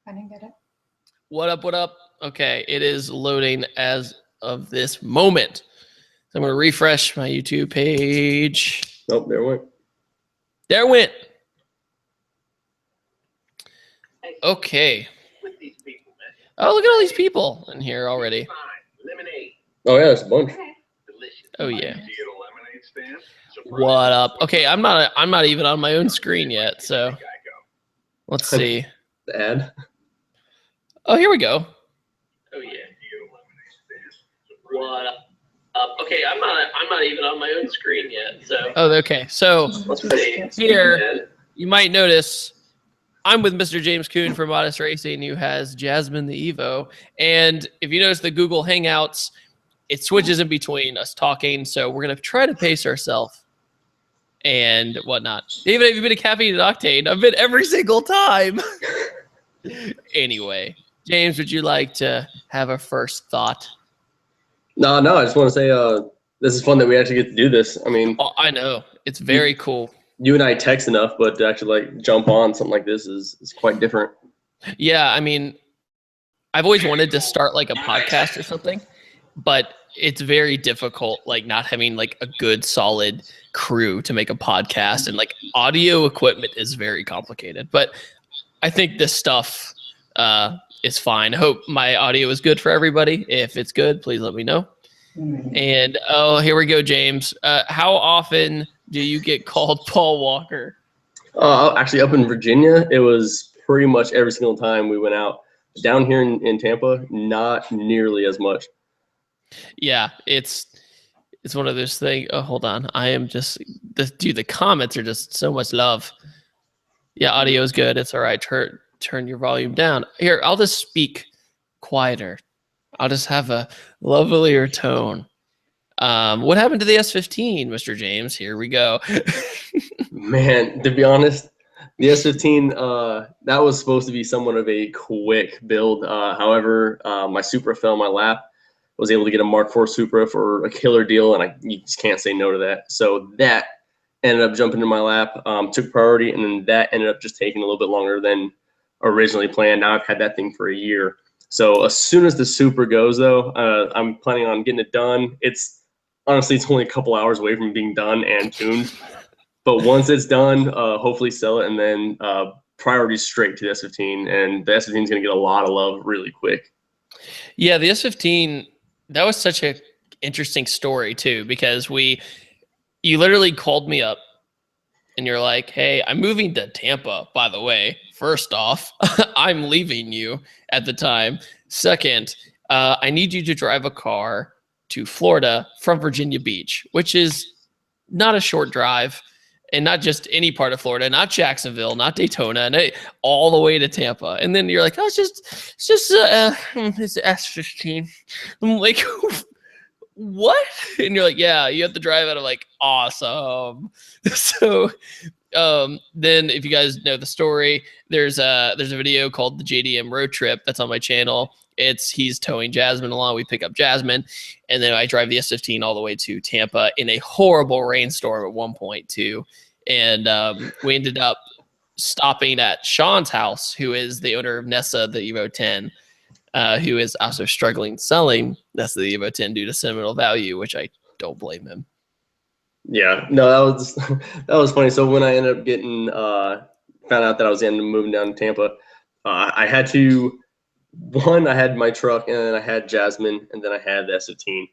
I didn't get it. What up? What up? Okay, it is loading as of this moment. So I'm going to refresh my YouTube page. Oh, there it went. There it went. Okay. Oh, look at all these people in here already. Oh, yeah, there's a bunch. Oh, yeah. What up? Okay, I'm not even on my own screen yet, so let's see. The ad. Oh, here we go. Oh, yeah. What up? Okay, I'm not even on my own screen yet, so. Oh, okay. So here you might notice I'm with Mr. James Kuhn from Modest Racing, who has Jasmine the Evo, and if you notice the Google Hangouts, it switches in between us talking, so we're gonna try to pace ourselves and whatnot. David, have you been to Caffeine and Octane? I've been every single time. Anyway, James, would you like to have a first thought? No, I just want to say this is fun that we actually get to do this. I mean, Oh, I know. It's very cool. You and I text enough, but to actually like jump on something like this is quite different. Yeah, I mean, I've always wanted to start like a podcast or something, but it's very difficult, like not having like a good solid crew to make a podcast, and like audio equipment is very complicated. But I think this stuff is fine. I hope my audio is good for everybody. If it's good, please let me know. And oh, here we go, James. How often do you get called Paul Walker? Actually, up in Virginia, it was pretty much every single time we went out. Down here in Tampa, not nearly as much. Yeah, it's one of those things. Oh, hold on. I am just the comments are just so much love. Yeah, audio is good. It's all right. Turn your volume down. Here, I'll just speak quieter. I'll just have a lovelier tone. What happened to the S15, Mr. James? Here we go. Man, to be honest, the S15, that was supposed to be somewhat of a quick build. However, my Supra fell in my lap. Was able to get a Mark IV Supra for a killer deal, and you just can't say no to that. So that ended up jumping in my lap, took priority, and then that ended up just taking a little bit longer than originally planned. Now I've had that thing for a year. So as soon as the Supra goes, though, I'm planning on getting it done. Honestly, it's only a couple hours away from being done and tuned. But once it's done, hopefully sell it, and then priority straight to the S15. And the S15 is going to get a lot of love really quick. Yeah, the S15, that was such a interesting story too, because you literally called me up and you're like, hey, I'm moving to Tampa, by the way. First off, I'm leaving you at the time. Second, I need you to drive a car to Florida from Virginia Beach, which is not a short drive, and not just any part of Florida, not Jacksonville, not Daytona, and all the way to Tampa. And then you're like, oh, it's S15. I'm like, what? And you're like, yeah, you have to drive it. I'm like, awesome. So then if you guys know the story, there's a video called the JDM Road Trip that's on my channel. He's towing Jasmine along. We pick up Jasmine, and then I drive the S15 all the way to Tampa in a horrible rainstorm at one point too. And we ended up stopping at Sean's house, who is the owner of Nessa, the Evo 10, who is also struggling selling Nessa, the Evo 10 due to sentimental value, which I don't blame him. Yeah, no, that was funny. So when I ended up getting found out that I was moving down to Tampa, I had to. I had my truck, and then I had Jasmine, and then I had the S15.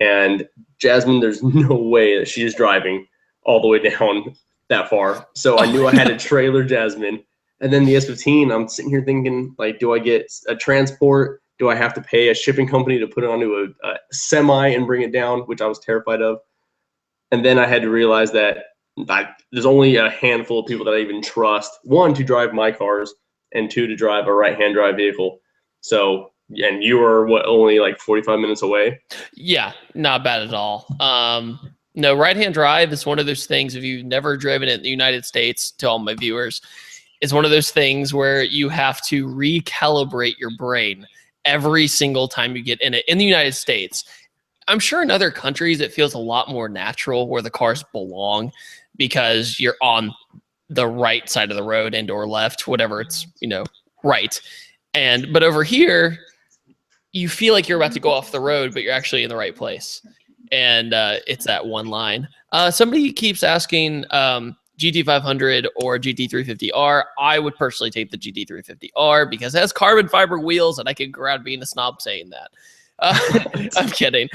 And Jasmine, there's no way that she's driving all the way down that far. So I knew I had to trailer Jasmine. And then the S15, I'm sitting here thinking, like, do I get a transport? Do I have to pay a shipping company to put it onto a semi and bring it down, which I was terrified of. And then I had to realize that there's only a handful of people that I even trust. One, to drive my cars, and two, to drive a right-hand drive vehicle. So, and you were only like 45 minutes away? Yeah, not bad at all. No, right-hand drive is one of those things, if you've never driven it in the United States, to all my viewers, is one of those things where you have to recalibrate your brain every single time you get in it. In the United States, I'm sure in other countries it feels a lot more natural where the cars belong because you're on the right side of the road and or left, whatever it's, right. But over here, you feel like you're about to go off the road, but you're actually in the right place. And it's that one line. Somebody keeps asking GT500 or GT350R. I would personally take the GT350R because it has carbon fiber wheels, and I could go around being a snob saying that. I'm kidding.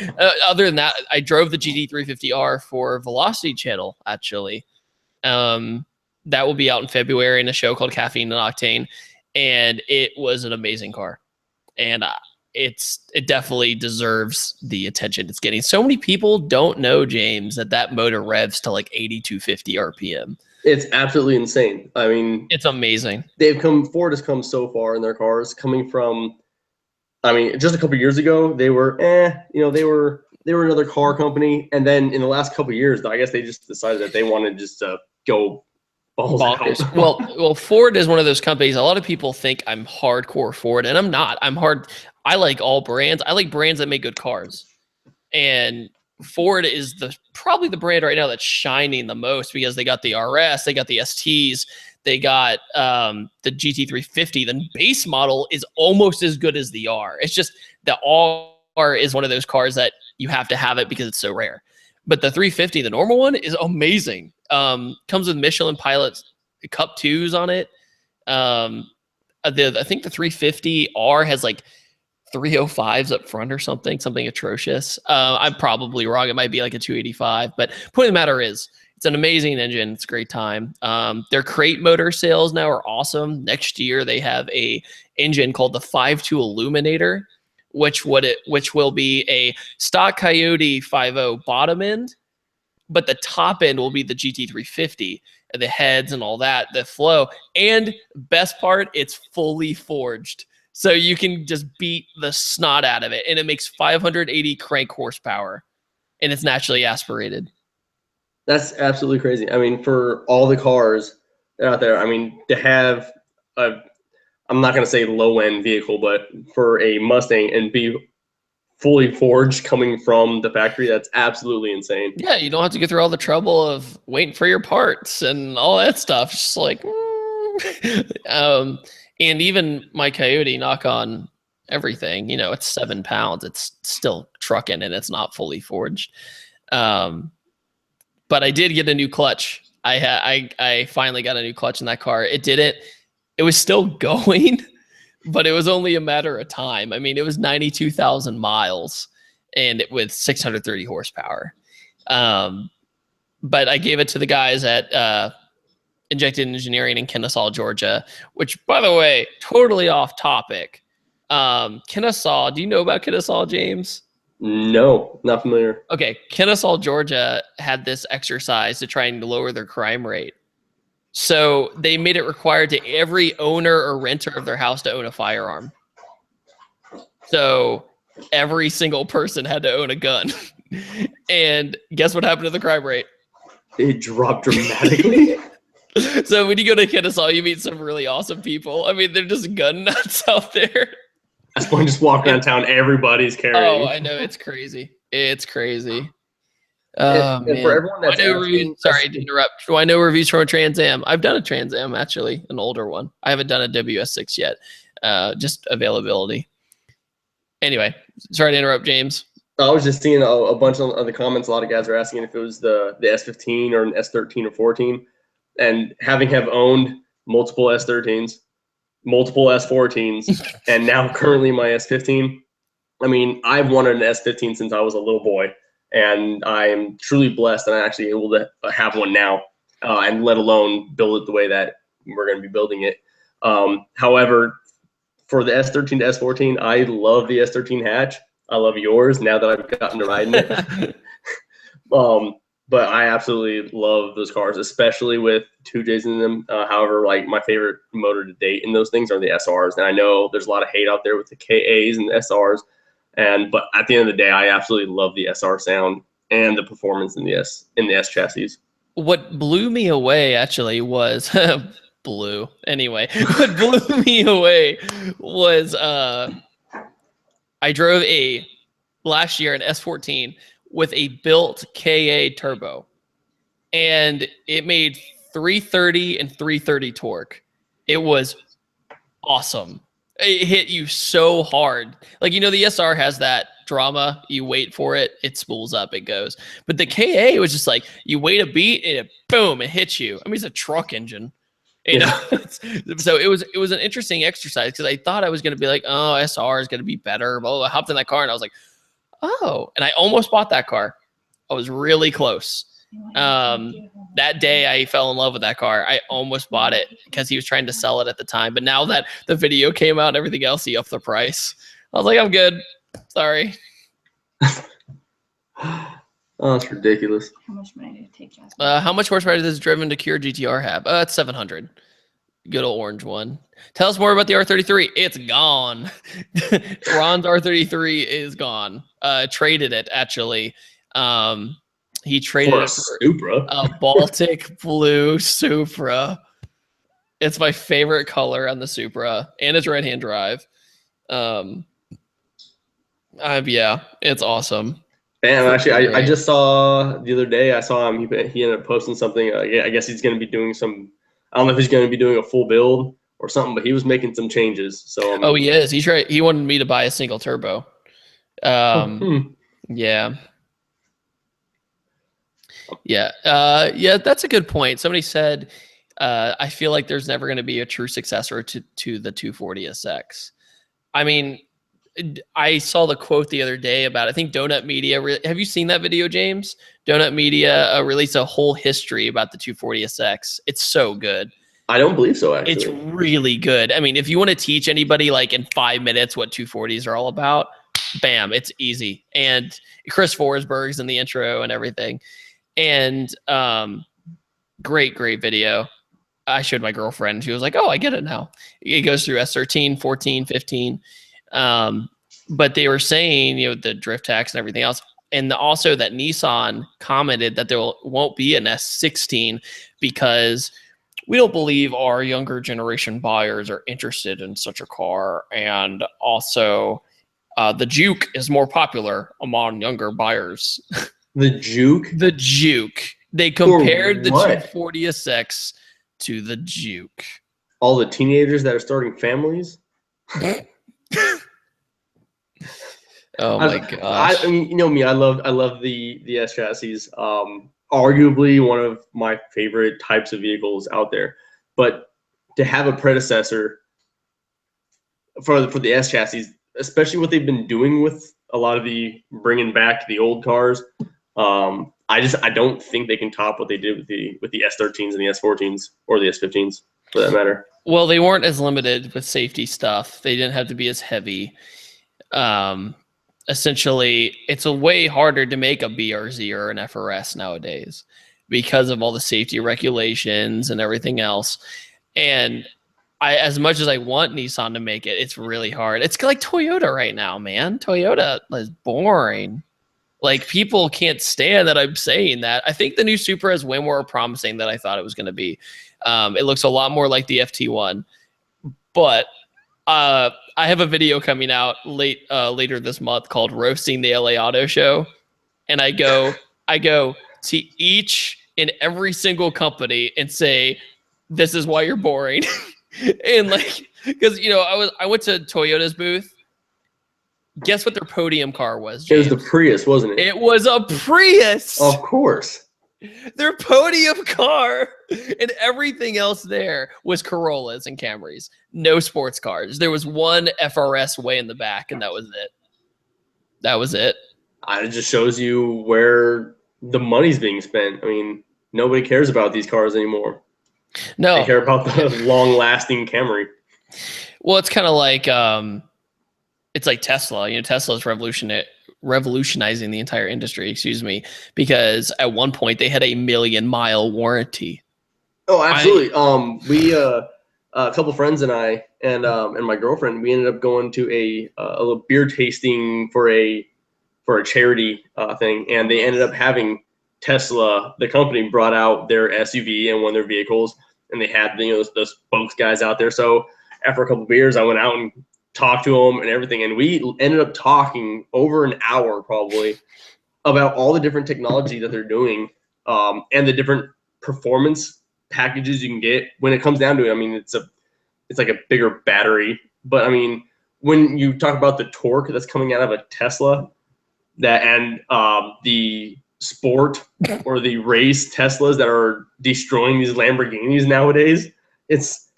Other than that, I drove the GT350R for Velocity Channel, actually. That will be out in February in a show called Caffeine and Octane, and it was an amazing car. And it definitely deserves the attention it's getting. So many people don't know, James, that motor revs to like 8,250 RPM. It's absolutely insane. I mean, it's amazing. Ford has come so far in their cars, coming from, I mean, just a couple of years ago, they were, they were another car company. And then in the last couple of years, I guess they just decided that they wanted just to go balls out. Well, Ford is one of those companies. A lot of people think I'm hardcore Ford, and I'm not. I like all brands. I like brands that make good cars. And Ford is probably the brand right now that's shining the most because they got the RS, they got the STs, they got the GT350. The base model is almost as good as the R. It's just the R is one of those cars that you have to have it because it's so rare. But the 350, the normal one, is amazing. Comes with Michelin Pilot Cup 2s on it. I think the 350R has like 305s up front or something atrocious. I'm probably wrong. It might be like a 285, but point of the matter is it's an amazing engine. It's a great time. Their crate motor sales now are awesome. Next year they have a engine called the 5.2 Illuminator, which will be a stock Coyote 5.0 bottom end, but the top end will be the GT350 and the heads and all that, the flow. And best part, it's fully forged. So you can just beat the snot out of it, and it makes 580 crank horsepower, and it's naturally aspirated. That's absolutely crazy. I mean, for all the cars out there, I mean, to have I'm not going to say low-end vehicle, but for a Mustang and be fully forged coming from the factory, that's absolutely insane. Yeah, you don't have to go through all the trouble of waiting for your parts and all that stuff. It's just like, and even my Coyote, knock on everything, it's 7 pounds. It's still trucking and it's not fully forged. But I did get a new clutch. I finally got a new clutch in that car. It was still going, but it was only a matter of time. I mean, it was 92,000 miles and with 630 horsepower. But I gave it to the guys at Injected Engineering in Kennesaw, Georgia, which, by the way, totally off topic. Kennesaw, do you know about Kennesaw, James? No, not familiar. Okay, Kennesaw, Georgia had this exercise to try and lower their crime rate. So they made it required to every owner or renter of their house to own a firearm. So every single person had to own a gun. And guess what happened to the crime rate? It dropped dramatically. So when you go to Kennesaw, you meet some really awesome people. I mean, they're just gun nuts out there. That's when just walk around town, everybody's carrying. Oh, I know. It's crazy. It's crazy. And for everyone that's sorry to interrupt. Do I know reviews from a Trans Am? I've done a Trans Am, actually, an older one. I haven't done a WS6 yet. Just availability. Anyway, sorry to interrupt, James. I was just seeing a bunch of the comments. A lot of guys are asking if it was the S15 or an S13 or 14. And having owned multiple S13s, multiple S14s, and now currently my S15, I mean, I've wanted an S15 since I was a little boy, and I am truly blessed that I'm actually able to have one now, and let alone build it the way that we're going to be building it. However, for the S13 to S14, I love the S13 hatch. I love yours now that I've gotten to ride in it. But I absolutely love those cars, especially with 2Js in them. However, like my favorite motor to date in those things are the SRs. And I know there's a lot of hate out there with the KAs and the SRs. But at the end of the day, I absolutely love the SR sound and the performance in the S chassis. What blew me away actually was Anyway, what blew me away was I drove last year an S14 with a built KA turbo, and it made 330 and 330 torque. It was awesome. It hit you so hard. Like, you know, the SR has that drama. You wait for it, it spools up, it goes. But the KA was just like, you wait a beat, and it, boom, it hits you. I mean, it's a truck engine. You know, so it was an interesting exercise because I thought I was going to be like, oh, SR is going to be better. Well, I hopped in that car and I was like, oh, and I almost bought that car. I was really close. That day I fell in love with that car. I almost bought it because he was trying to sell it at the time. But now that the video came out and everything else, he upped the price. I was like, I'm good. Sorry. Oh, that's ridiculous. How much money did it take, Jasmine? How much horsepower does this Driven-TDIB GTR have? It's 700. Good old orange one. Tell us more about the R33. It's gone. Ron's R33 is gone. Traded it, actually. He traded For a it for Supra. a Baltic blue Supra. It's my favorite color on the Supra, and it's right-hand drive. Yeah, it's awesome. And actually, I just saw the other day. I saw him. He ended up posting something. I guess he's going to be doing some. I don't know if he's going to be doing a full build or something, but he was making some changes. So oh, he is. He's right. He wanted me to buy a single turbo. Yeah. Yeah. Yeah, that's a good point. Somebody said, I feel like there's never going to be a true successor to the 240SX. I mean, I saw the quote the other day about, I think Donut Media. Have you seen that video, James? Donut Media released a whole history about the 240SX. It's so good. I don't believe so, actually. It's really good. I mean, if you want to teach anybody like in 5 minutes what 240s are all about, bam, it's easy. And Chris Forsberg's in the intro and everything. And great video. I showed my girlfriend. She was like, oh, I get it now. It goes through S13, 14, 15. But they were saying, you know, the drift tax and everything else. And also that Nissan commented that there won't be an S16 because we don't believe our younger generation buyers are interested in such a car. And also the Juke is more popular among younger buyers. The Juke? The Juke. They compared the 240SX to the Juke. All the teenagers that are starting families? Oh my gosh. I mean, you know me, I love the S chassis. Arguably one of my favorite types of vehicles out there. But to have a predecessor for the S chassis, especially what they've been doing with a lot of the bringing back the old cars, I don't think they can top what they did with the S13s and the S14s or the S15s for that matter. Well, they weren't as limited with safety stuff. They didn't have to be as heavy. Essentially, it's a way harder to make a BRZ or an FRS nowadays because of all the safety regulations and everything else. And as much as I want Nissan to make it, it's really hard. It's like Toyota right now, man. Toyota is boring. Like, people can't stand that I'm saying that. I think the new Supra is way more promising than I thought it was going to be. It looks a lot more like the FT1. But I have a video coming out later this month called Roasting the LA Auto Show. And I go to each and every single company and say, this is why you're boring. And like, because, you know, I went to Toyota's booth. Guess what their podium car was, James? It was the Prius, wasn't it? It was a Prius. Of course. Their podium car and everything else there was Corollas and Camrys. No sports cars. There was one FRS way in the back, and that was it. That was it. It just shows you where the money's being spent. I mean, nobody cares about these cars anymore. No. They care about the long-lasting Camry. Well, it's kind of like it's like Tesla. You know, Tesla's revolutionizing the entire industry, because at one point they had a 1,000,000-mile warranty. Oh, absolutely. We a couple friends and I and my girlfriend, we ended up going to a little beer tasting for a charity thing, and they ended up having Tesla, the company, brought out their SUV and one of their vehicles, and they had, you know, those spokes guys out there. So after a couple of beers, I went out and talked to them and everything, and we ended up talking over an hour probably about all the different technology that they're doing, and the different performance packages you can get when it comes down to it. I mean, it's like a bigger battery But I mean, when you talk about the torque that's coming out of a Tesla, and the sport or the race Teslas that are destroying these Lamborghinis nowadays, it's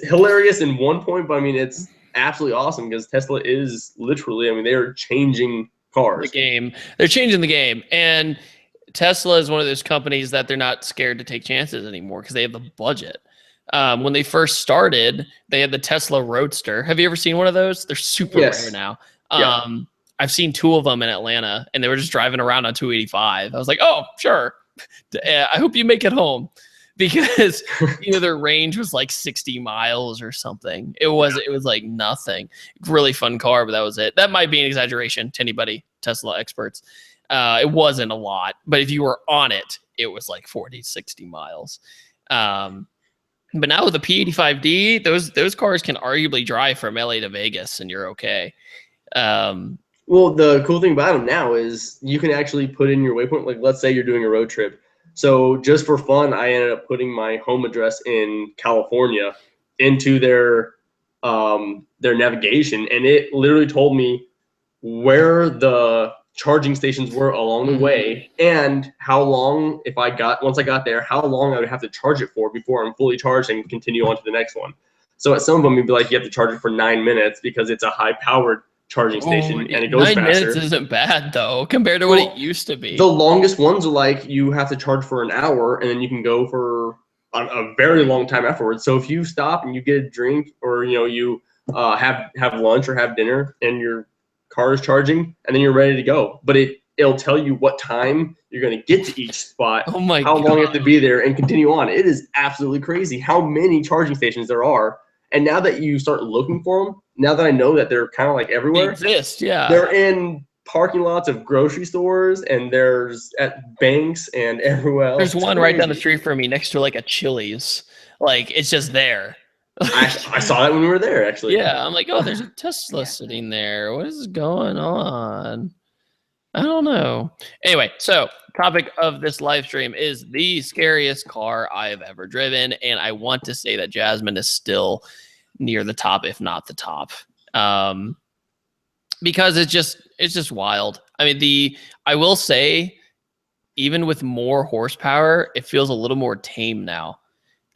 hilarious in one point, but I mean, it's absolutely awesome because Tesla is literally, I mean, they are changing cars. The game. They're changing the game. And Tesla is one of those companies that they're not scared to take chances anymore because they have the budget. When they first started, they had the Tesla Roadster. Have you ever seen one of those? They're super rare now. Yeah. I've seen 2 of them in Atlanta, and they were just driving around on 285. I was like, oh, sure. I hope you make it home, because their range was like 60 miles or something. It was like nothing. Really fun car, but that was it. That might be an exaggeration to anybody, Tesla experts. It wasn't a lot, but if you were on it, it was like 40, 60 miles. But now with the P85D, those cars can arguably drive from LA to Vegas, and you're okay. Well, the cool thing about them now is you can actually put in your waypoint. Like, let's say you're doing a road trip. So just for fun, I ended up putting my home address in California into their navigation, and it literally told me where the charging stations were along the way, and how long, once I got there, how long I would have to charge it for before I'm fully charged and continue on to the next one. So at some of them, you'd be like, you have to charge it for 9 minutes because it's a high-powered charging station, and it goes 9 faster. minutes isn't bad, though, compared to what it used to be. The longest ones are like you have to charge for an hour, and then you can go for a very long time afterwards. So if you stop and you get a drink, or you have lunch or have dinner, and your car is charging, and then you're ready to go, but it'll tell you what time you're going to get to each spot, oh my how God. long you have to be there, and continue on. It is absolutely crazy how many charging stations there are. And now that you start looking for them, now that I know that they're kind of like everywhere, They exist, yeah. They're in parking lots of grocery stores, and there's at banks and everywhere else. There's one right down the street from me next to like a Chili's. Like, it's just there. I saw that when we were there, actually. Yeah, I'm like, oh, there's a Tesla sitting there. What is going on? I don't know. Anyway, so topic of this live stream is the scariest car I've ever driven, and I want to say that Jasmine is still near the top, if not the top, because it's just wild. I mean, I will say, even with more horsepower, it feels a little more tame now.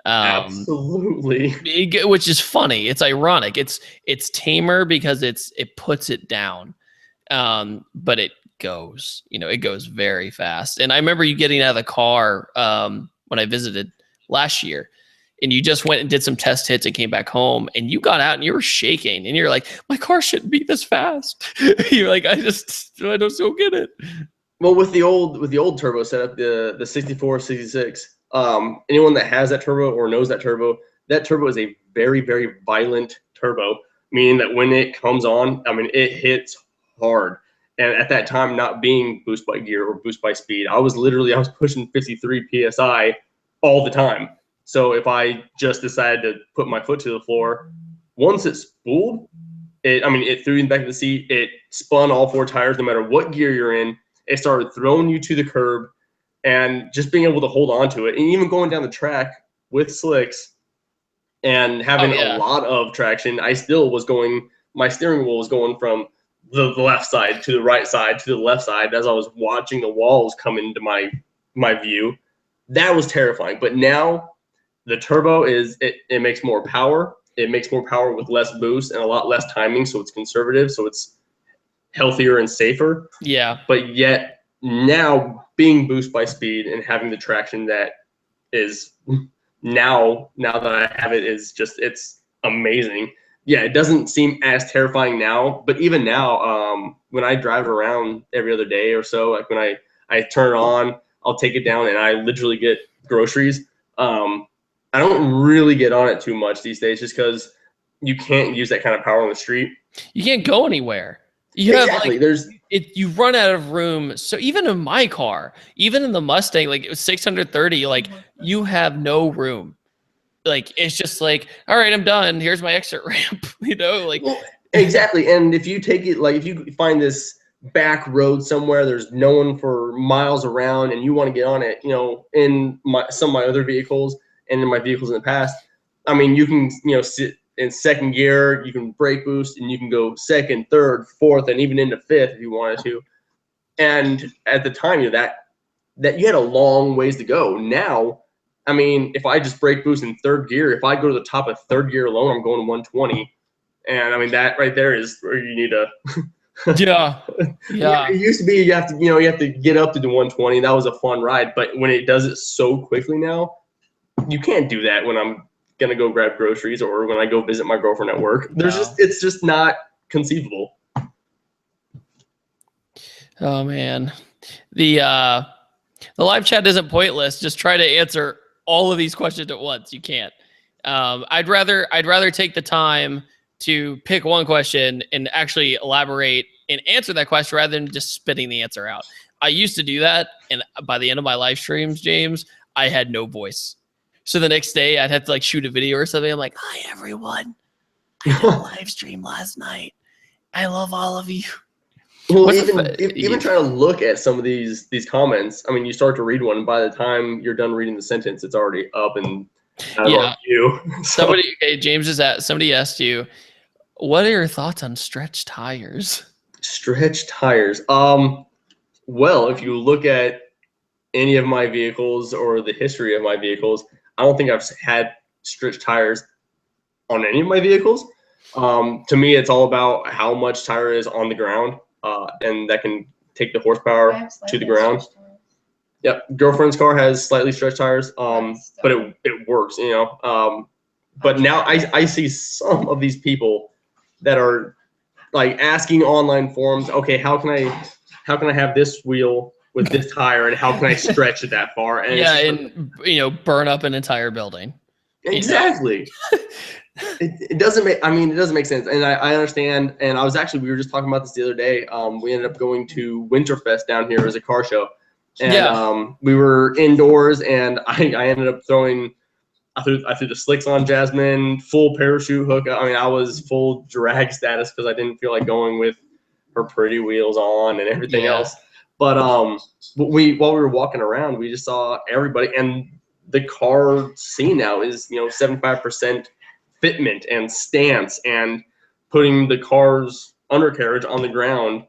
Absolutely. Which is funny. It's ironic. It's tamer because it puts it down, but it goes very fast. And I remember you getting out of the car when I visited last year, and you just went and did some test hits and came back home, and you got out and you were shaking, and you're like, my car shouldn't be this fast. You're like, I don't still get it. Well, with the old turbo setup, the 64, 66, anyone that has that turbo or knows that turbo is a very, very violent turbo, meaning that when it comes on, I mean, it hits hard. And at that time, not being boost by gear or boost by speed, I was pushing 53 PSI all the time. So if I just decided to put my foot to the floor, once it spooled, it threw you in the back of the seat. It spun all 4 tires, no matter what gear you're in. It started throwing you to the curb, and just being able to hold on to it, and even going down the track with slicks and having a lot of traction, I still was going. My steering wheel was going from the left side to the right side to the left side as I was watching the walls come into my view. That was terrifying. But now the turbo it makes more power. It makes more power with less boost and a lot less timing, so it's conservative, so it's healthier and safer. Yeah. But yet now being boost by speed and having the traction that is now that I have it is just, it's amazing. Yeah, it doesn't seem as terrifying now, but even now, when I drive around every other day or so, like when I turn it on, I'll take it down and I literally get groceries. I don't really get on it too much these days just because you can't use that kind of power on the street. You can't go anywhere. You exactly. You run out of room. So even in my car, even in the Mustang, like it was 630, like you have no room. Like, it's just like, all right, I'm done. Here's my exit ramp, Well, exactly. And if you take it, like if you find this back road somewhere, there's no one for miles around, and you want to get on it, in some of my other vehicles and in my vehicles in the past, I mean, you can, sit in second gear, you can brake boost, and you can go second, third, fourth, and even into fifth if you wanted to. And at the time, that you had a long ways to go. Now, I mean, if I just brake boost in third gear, if I go to the top of third gear alone, I'm going 120. And I mean, that right there is where you need to. Yeah. It used to be you have to get up to the 120. That was a fun ride, but when it does it so quickly now, you can't do that when I'm gonna go grab groceries or when I go visit my girlfriend at work. It's just not conceivable. Oh man, the live chat isn't pointless. Just try to answer all of these questions at once. You can't. I'd rather take the time to pick one question and actually elaborate and answer that question rather than just spitting the answer out. I used to do that, and by the end of my live streams, James, I had no voice. So the next day, I'd have to like shoot a video or something. I'm like, "Hi everyone, I did a live stream last night. I love all of you." Well, even trying to look at some of these comments, I mean, you start to read one, and by the time you're done reading the sentence, it's already up and on you. So. Somebody asked you, what are your thoughts on stretch tires? Stretch tires. Well, if you look at any of my vehicles or the history of my vehicles, I don't think I've had stretch tires on any of my vehicles. To me, it's all about how much tire is on the ground, and that can take the horsepower to the ground. Yep, girlfriend's car has slightly stretched tires, but it works, you know. But now I see some of these people that are like asking online forums, okay, how can I have this wheel with this tire, and how can I stretch it that far? And and burn up an entire building. Exactly. It doesn't make sense, and I understand. And we were just talking about this the other day. We ended up going to Winterfest down here as a car show, and we were indoors, and I ended up throwing. I threw the slicks on Jasmine, full parachute hook. I mean, I was full drag status because I didn't feel like going with her pretty wheels on and everything else. But while we were walking around, we just saw everybody, and the car scene now is 75% fitment and stance and putting the car's undercarriage on the ground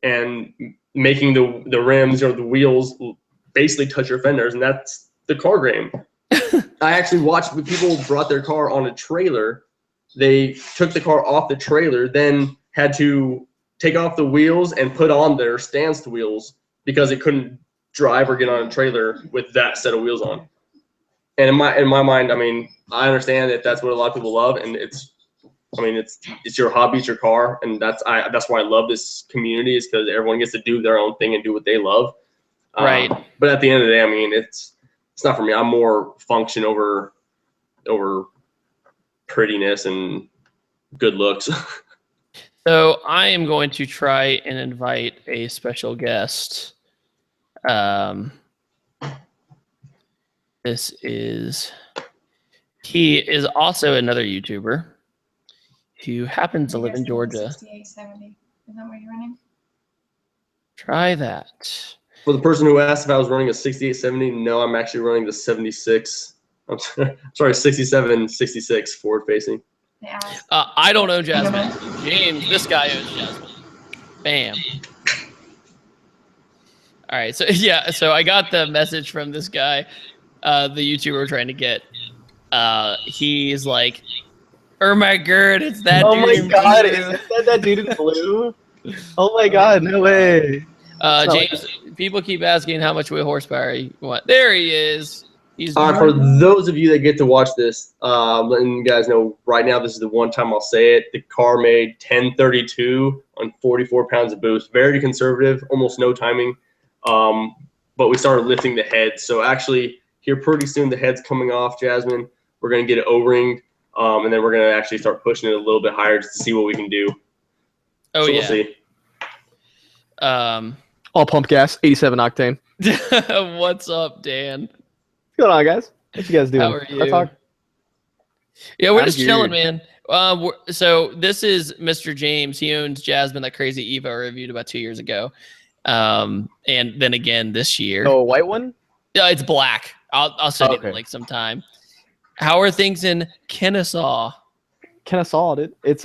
and making the rims or the wheels basically touch your fenders, and that's the car game. I actually watched when people brought their car on a trailer. They took the car off the trailer, then had to take off the wheels and put on their stance wheels because it couldn't drive or get on a trailer with that set of wheels on. And in my mind, I mean, I understand that that's what a lot of people love, and it's your hobby, it's your car, and that's why I love this community, is because everyone gets to do their own thing and do what they love. Right. But at the end of the day, I mean, it's not for me. I'm more function over prettiness and good looks. So I am going to try and invite a special guest. He is also another YouTuber who happens to live in Georgia. 6870. Is that what you're running? Try that. For the person who asked if I was running a 6870, no, I'm actually running the 76. I'm sorry, 67, 66 forward facing. I don't own Jasmine. James, this guy owns Jasmine. Bam. All right, so I got the message from this guy, the YouTuber we're trying to get. He's like, "Oh my god, it's that dude in blue." Oh my god, is that dude in blue? Oh my god, no way. James, people keep asking how much horsepower you want. There he is. He's for those of you that get to watch this, letting you guys know right now, this is the one time I'll say it. The car made 1032 on 44 pounds of boost. Very conservative, almost no timing. But we started lifting the head. So actually, here pretty soon, the head's coming off, Jasmine. We're going to get it O-ringed, and then we're going to actually start pushing it a little bit higher just to see what we can do. Oh, so we'll see. All pump gas, 87 octane. What's up, Dan? What's going on, guys? What you guys doing? How are you? Yeah, we're just chilling, man. So this is Mr. James. He owns Jasmine, that crazy Evo I reviewed about 2 years ago. And then again this year. Oh, a white one? Yeah, it's black. I'll send you the link sometime. How are things in Kennesaw? Kennesaw, dude. It's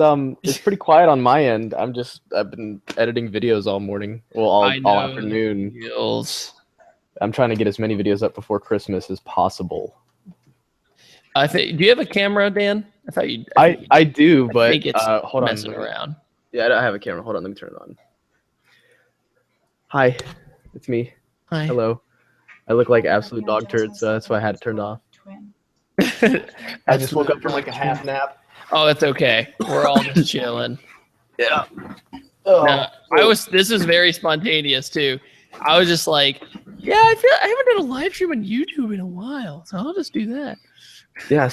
pretty quiet on my end. I've been editing videos all morning. Well, all afternoon. Feels. I'm trying to get as many videos up before Christmas as possible. I think. Do you have a camera, Dan? I thought you. I do, but think it's hold on. messing around. Yeah, I have a camera. Hold on, let me turn it on. Hi, it's me. Hi. Hello. I look like absolute dog turd, so that's why I had it turned off. Twin. I just woke up from like a half nap. Oh, it's okay. We're all just chilling. Yeah. No, this is very spontaneous too. I was just like, yeah, I haven't done a live stream on YouTube in a while, so I'll just do that. Yeah, I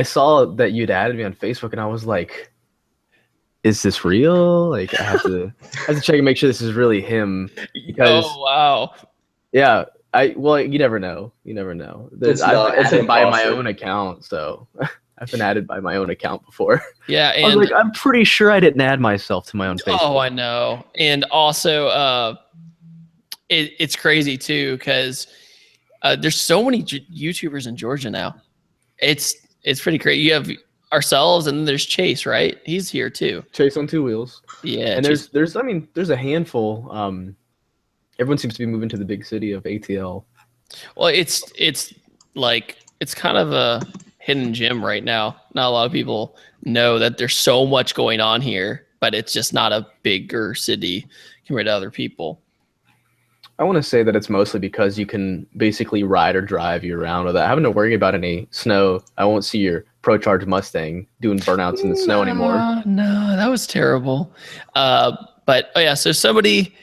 saw that you'd added me on Facebook, and I was like, is this real? Like, I have to check and make sure this is really him. Because, oh wow. Yeah, well, you never know. You never know. It's I've been by my imposter. own account, so I've been added by my own account before. Yeah, I was and like, I'm pretty sure I didn't add myself to my own Facebook. oh, I know. And also, it's crazy too because there's so many YouTubers in Georgia now. It's pretty crazy. You have ourselves, and then there's Chase, right? He's here too. Chase on two wheels. Yeah, And Chase- there's a handful. Everyone seems to be moving to the big city of ATL. well, it's kind of a hidden gem right now. Not a lot of people know that there's so much going on here, but it's just not a bigger city compared to other people. I want to say that it's mostly because you can basically ride or drive year round without having to worry about any snow. I won't see your Pro Charge Mustang doing burnouts in the snow anymore. No, that was terrible. But oh yeah, so somebody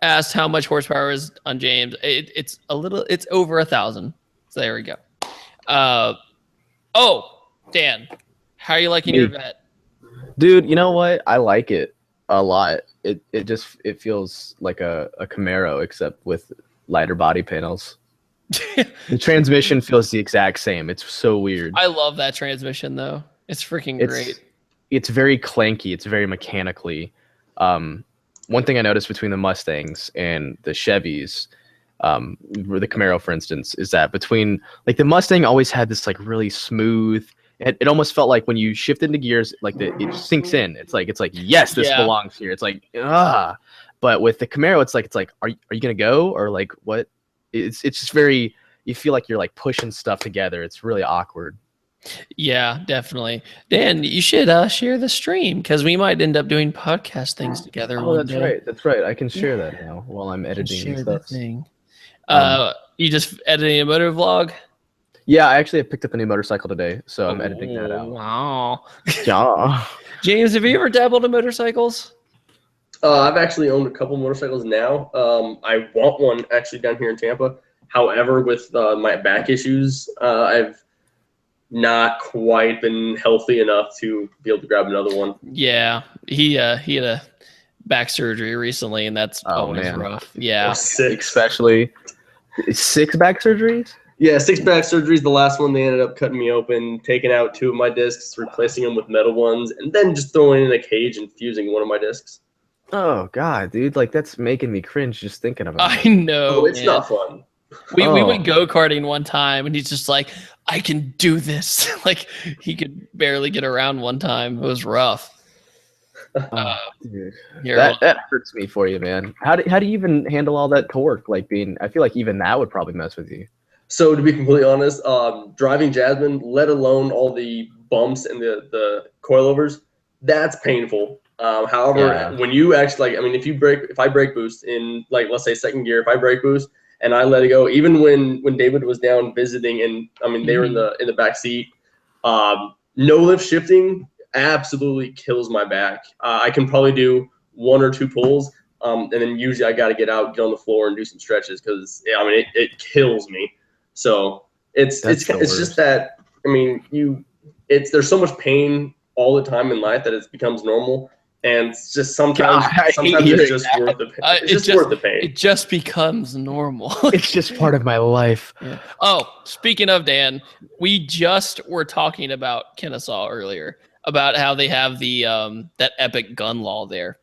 asked how much horsepower is on James. It's over 1,000. So there we go. Oh, Dan, how are you liking your vet? Dude, you know what? I like it a lot. It feels like a Camaro, except with lighter body panels. The transmission feels the exact same. It's so weird. I love that transmission though. It's freaking great. It's very clanky. It's very mechanically. One thing I noticed between the Mustangs and the Chevys, the Camaro, for instance, is that between like the Mustang always had this like really smooth. It almost felt like when you shift into gears, like it sinks in. It's like yes, this belongs here. It's like but with the Camaro, it's like are you gonna go or like what? It's just very. You feel like you're like pushing stuff together. It's really awkward. Yeah, definitely. Dan, you should share the stream because we might end up doing podcast things together. Oh, that's right. That's right. I can share that now while I'm editing share and the stuff. thing. You just editing a motor vlog? Yeah, I actually have picked up a new motorcycle today, so I'm editing that out. Wow. Yeah. James, have you ever dabbled in motorcycles? I've actually owned a couple motorcycles now. I want one actually down here in Tampa. However, with my back issues, I've not quite been healthy enough to be able to grab another one. Yeah, he had a back surgery recently, and that's always rough. Yeah, Especially 6 back surgeries. Yeah, 6 back surgeries. The last one, they ended up cutting me open, taking out 2 of my discs, replacing them with metal ones, and then just throwing in a cage and fusing one of my discs. Oh God, dude! Like that's making me cringe just thinking about it. I know. Oh, it's not fun. We went go-karting one time, and he's just like, I can do this. Like, he could barely get around one time. It was rough. Dude, that hurts me for you, man. How do you even handle all that torque? Like I feel like even that would probably mess with you. So to be completely honest, driving Jasmine, let alone all the bumps and the coilovers, that's painful. However, when you actually if I brake boost in like let's say second gear, if I brake boost and I let it go, even when David was down visiting and they were in the back seat, no lift shifting absolutely kills my back. I can probably do 1 or 2 pulls, and then usually I got to get out, get on the floor, and do some stretches because it kills me. So it's just that there's so much pain all the time in life that it becomes normal. And it's just sometimes it's just worth the pain. It's just worth the pain. It just becomes normal. It's just part of my life. Yeah. Oh, speaking of Dan, we just were talking about Kennesaw earlier about how they have the that epic gun law there.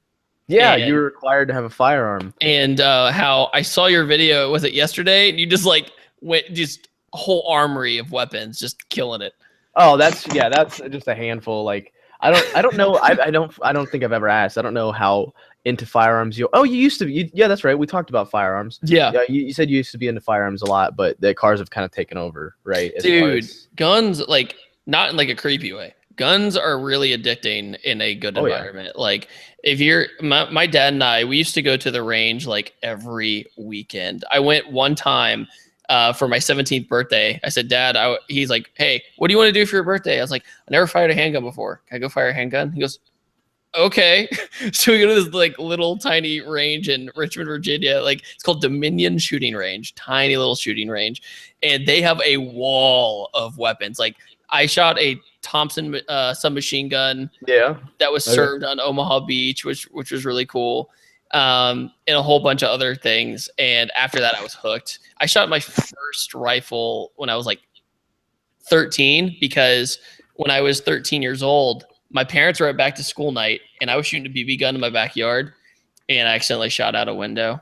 Yeah, you're required to have a firearm. And how I saw your video, was it yesterday? And you just like went just a whole armory of weapons, just killing it. Oh, that's just a handful. Like I don't know. I don't think I've ever asked. I don't know how into firearms you. Oh, you used to be. Yeah, that's right. We talked about firearms. Yeah. Yeah, you said you used to be into firearms a lot, but the cars have kind of taken over, right? As far Dude, as- guns, like, not in like a creepy way. Guns are really addicting in a good Oh, yeah. environment. Like, if you're my dad and I, we used to go to the range like every weekend. I went one time for my 17th birthday. I said, Dad, he's like, hey, what do you want to do for your birthday? I was like, I never fired a handgun before. Can I go fire a handgun? He goes, okay. So we go to this like little tiny range in Richmond, Virginia. Like, it's called Dominion Shooting Range, tiny little shooting range. And they have a wall of weapons. Like, I shot a Thompson submachine gun Yeah. that was served on Omaha Beach, which was really cool. And a whole bunch of other things. And after that, I was hooked. I shot my first rifle when I was like 13, because when I was 13 years old, my parents were at back to school night and I was shooting a BB gun in my backyard and I accidentally shot out a window.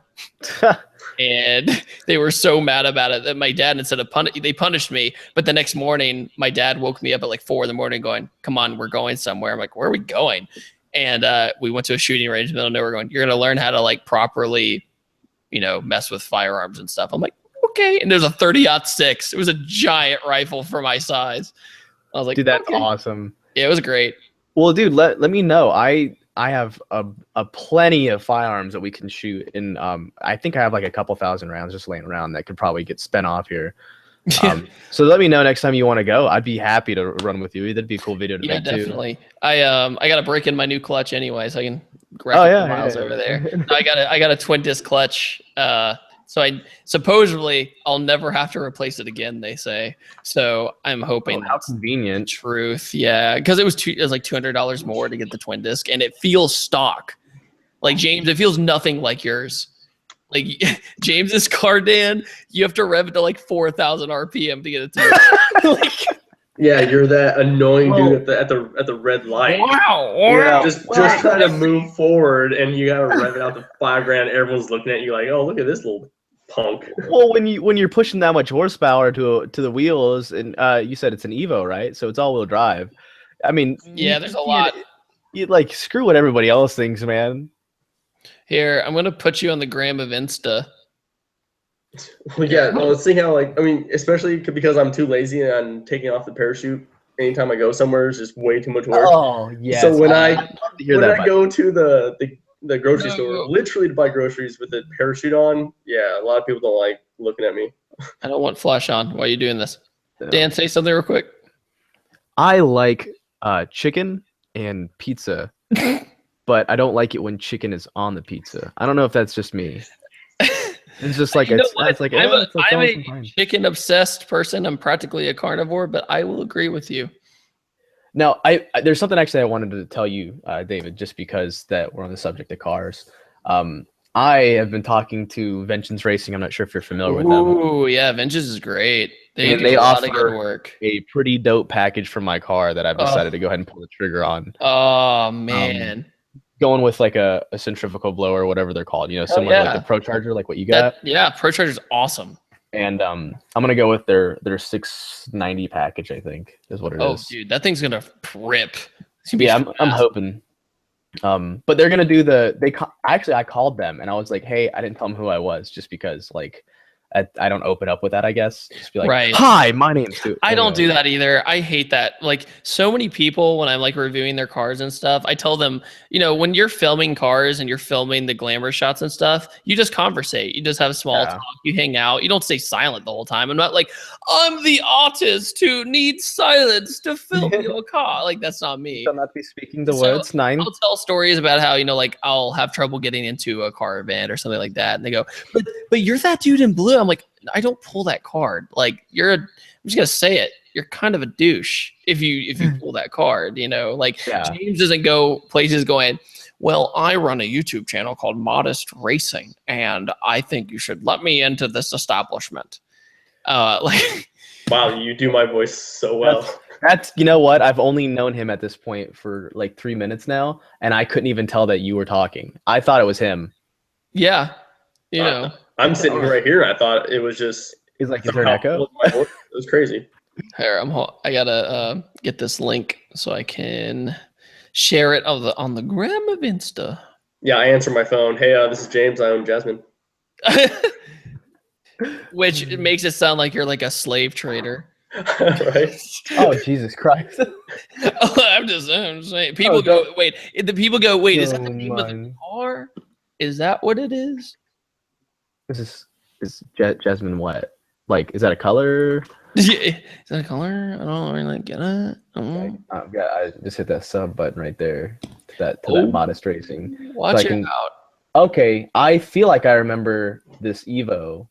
And they were so mad about it that my dad, instead of they punished me. But the next morning, my dad woke me up at like 4 a.m. going, come on, we're going somewhere. I'm like, where are we going? And we went to a shooting range in the middle of nowhere going, you're going to learn how to like properly, mess with firearms and stuff. I'm like, okay. And there's a 30-06. It was a giant rifle for my size. I was like, Dude, that's okay. awesome. Yeah, it was great. Well, dude, let me know. I have a plenty of firearms that we can shoot, and I think I have like a couple thousand rounds just laying around that could probably get spent off here. So let me know next time you want to go. I'd be happy to run with you. That'd be a cool video to make too. Definitely. I got to break in my new clutch anyway, so I can grab miles over there. No, I got a twin disc clutch. So supposedly I'll never have to replace it again, they say. So I'm hoping how convenient. Truth. Yeah, because it was like $200 more to get the twin disc, and it feels stock. Like, James, it feels nothing like yours. Like, James's car, Dan, you have to rev it to like 4,000 RPM to get it to like, yeah, you're that annoying dude at the red light. Wow. Yeah, just trying to move forward, and you gotta rev it out to $5,000. Everyone's looking at you like, oh, look at this little punk. Well, when you're pushing that much horsepower to the wheels, and you said it's an Evo, right? So it's all-wheel drive. I mean, yeah, there's a lot. You like screw what everybody else thinks, man. Here, I'm gonna put you on the gram of Insta. Well, yeah, no, let's see how, like, I mean, especially because I'm too lazy and I'm taking off the parachute anytime I go somewhere is just way too much work. Oh, yeah. So when I go to the grocery No. store, literally to buy groceries with the parachute on, yeah, a lot of people don't like looking at me. I don't want flash on. Why are you doing this? Dan, say something real quick. I like chicken and pizza, but I don't like it when chicken is on the pizza. I don't know if that's just me. It's just like I'm a chicken obsessed person. I'm practically a carnivore, but I will agree with you. Now, there's something actually I wanted to tell you, David, just because that we're on the subject of cars. I have been talking to Vengeance Racing. I'm not sure if you're familiar with them. Ooh, yeah, Vengeance is great. They do a lot of good work. A pretty dope package for my car that I've decided to go ahead and pull the trigger on. Oh man. Going with like a centrifugal blower or whatever they're called, similar to like the Pro Charger, like what you got. Pro Charger's awesome. And I'm gonna go with their 690 package, I think is what it is. Oh, dude, that thing's gonna rip. I'm hoping. But they're gonna do I called them and I was like, hey, I didn't tell them who I was just because like I don't open up with that, I guess. Just be like, right. Hi, my name's Stu. I don't do that either. I hate that. Like, so many people, when I'm like reviewing their cars and stuff, I tell them, when you're filming cars and you're filming the glamour shots and stuff, you just conversate. You just have small talk. You hang out. You don't stay silent the whole time. I'm not like, I'm the artist who needs silence to film your car. Like, that's not me. Shall not be speaking the words. 9. I'll tell stories about how, like, I'll have trouble getting into a car event or something like that. And they go, but you're that dude in blue. I'm like, I don't pull that card. Like, I'm just gonna say it. You're kind of a douche if you pull that card. James doesn't go places going, well, I run a YouTube channel called Modest Racing, and I think you should let me into this establishment. Wow, you do my voice so well. That's you know what? I've only known him at this point for like 3 minutes now, and I couldn't even tell that you were talking. I thought it was him. Yeah, I'm sitting right here. I thought it was just. He's like, is there an echo? It was crazy. Here, I gotta get this link so I can share it on the gram of Insta. Yeah, I answer my phone. Hey, this is James. I own Jasmine. Which makes it sound like you're like a slave trader. Right? Oh, Jesus Christ. I'm just saying. People go, wait. The people go, wait, is that the Oh, name of the man. car? Is that what it is? This is Jasmine what? Like, is that a color? Is that a color? I don't really get it. I just hit that sub button right there to that Oh. modest racing. Watch So it out. Okay, I feel like I remember this Evo.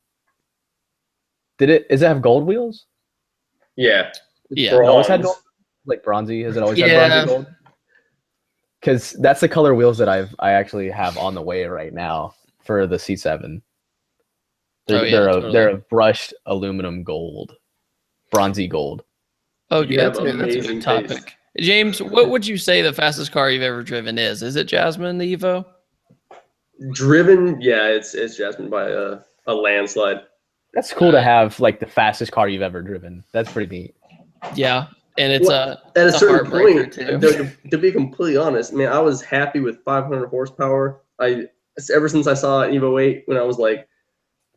Is it have gold wheels? Yeah. Yeah. Bronze. It always had gold? Like bronzy? Has it always had Yeah. bronzy gold? Because that's the color wheels that I actually have on the way right now for the C7. They're a brushed aluminum gold, bronzy gold. Okay, You have that's a amazing good topic. taste. James, what would you say the fastest car you've ever driven is? Is it Jasmine the Evo? Driven, yeah, it's Jasmine by a landslide. That's cool to have like the fastest car you've ever driven. That's pretty neat. Yeah, and it's Well, at a it's certain heartbreaker, point, too. to be completely honest, man, I was happy with 500 horsepower. Ever since I saw an Evo 8 when I was like,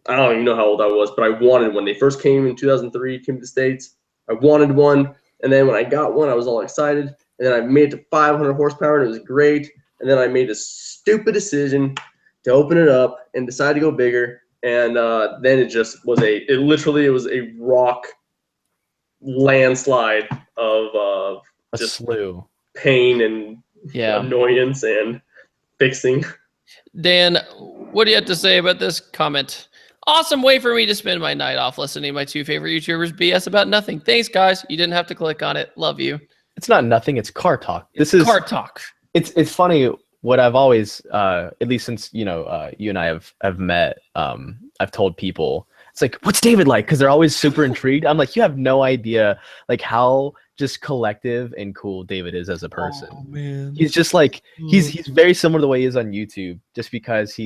I don't even know how old I was, but I wanted one. They first came in 2003, came to the States. I wanted one, and then when I got one, I was all excited. And then I made it to 500 horsepower, and it was great. And then I made a stupid decision to open it up and decide to go bigger. And then it just was it was a rock landslide of A just slew. pain and Yeah. annoyance and fixing. Dan, what do you have to say about this comment? Awesome way for me to spend my night off listening to my two favorite YouTubers BS about nothing. Thanks, guys. You didn't have to click on it. Love you. It's not nothing. It's car talk. It's car talk. It's funny what I've always at least since you and I have met. I've told people it's like, what's David like? Because they're always super intrigued. I'm like, you have no idea like how just collective and cool David is as a person. Oh, man. He's just like he's very similar to the way he is on YouTube, just because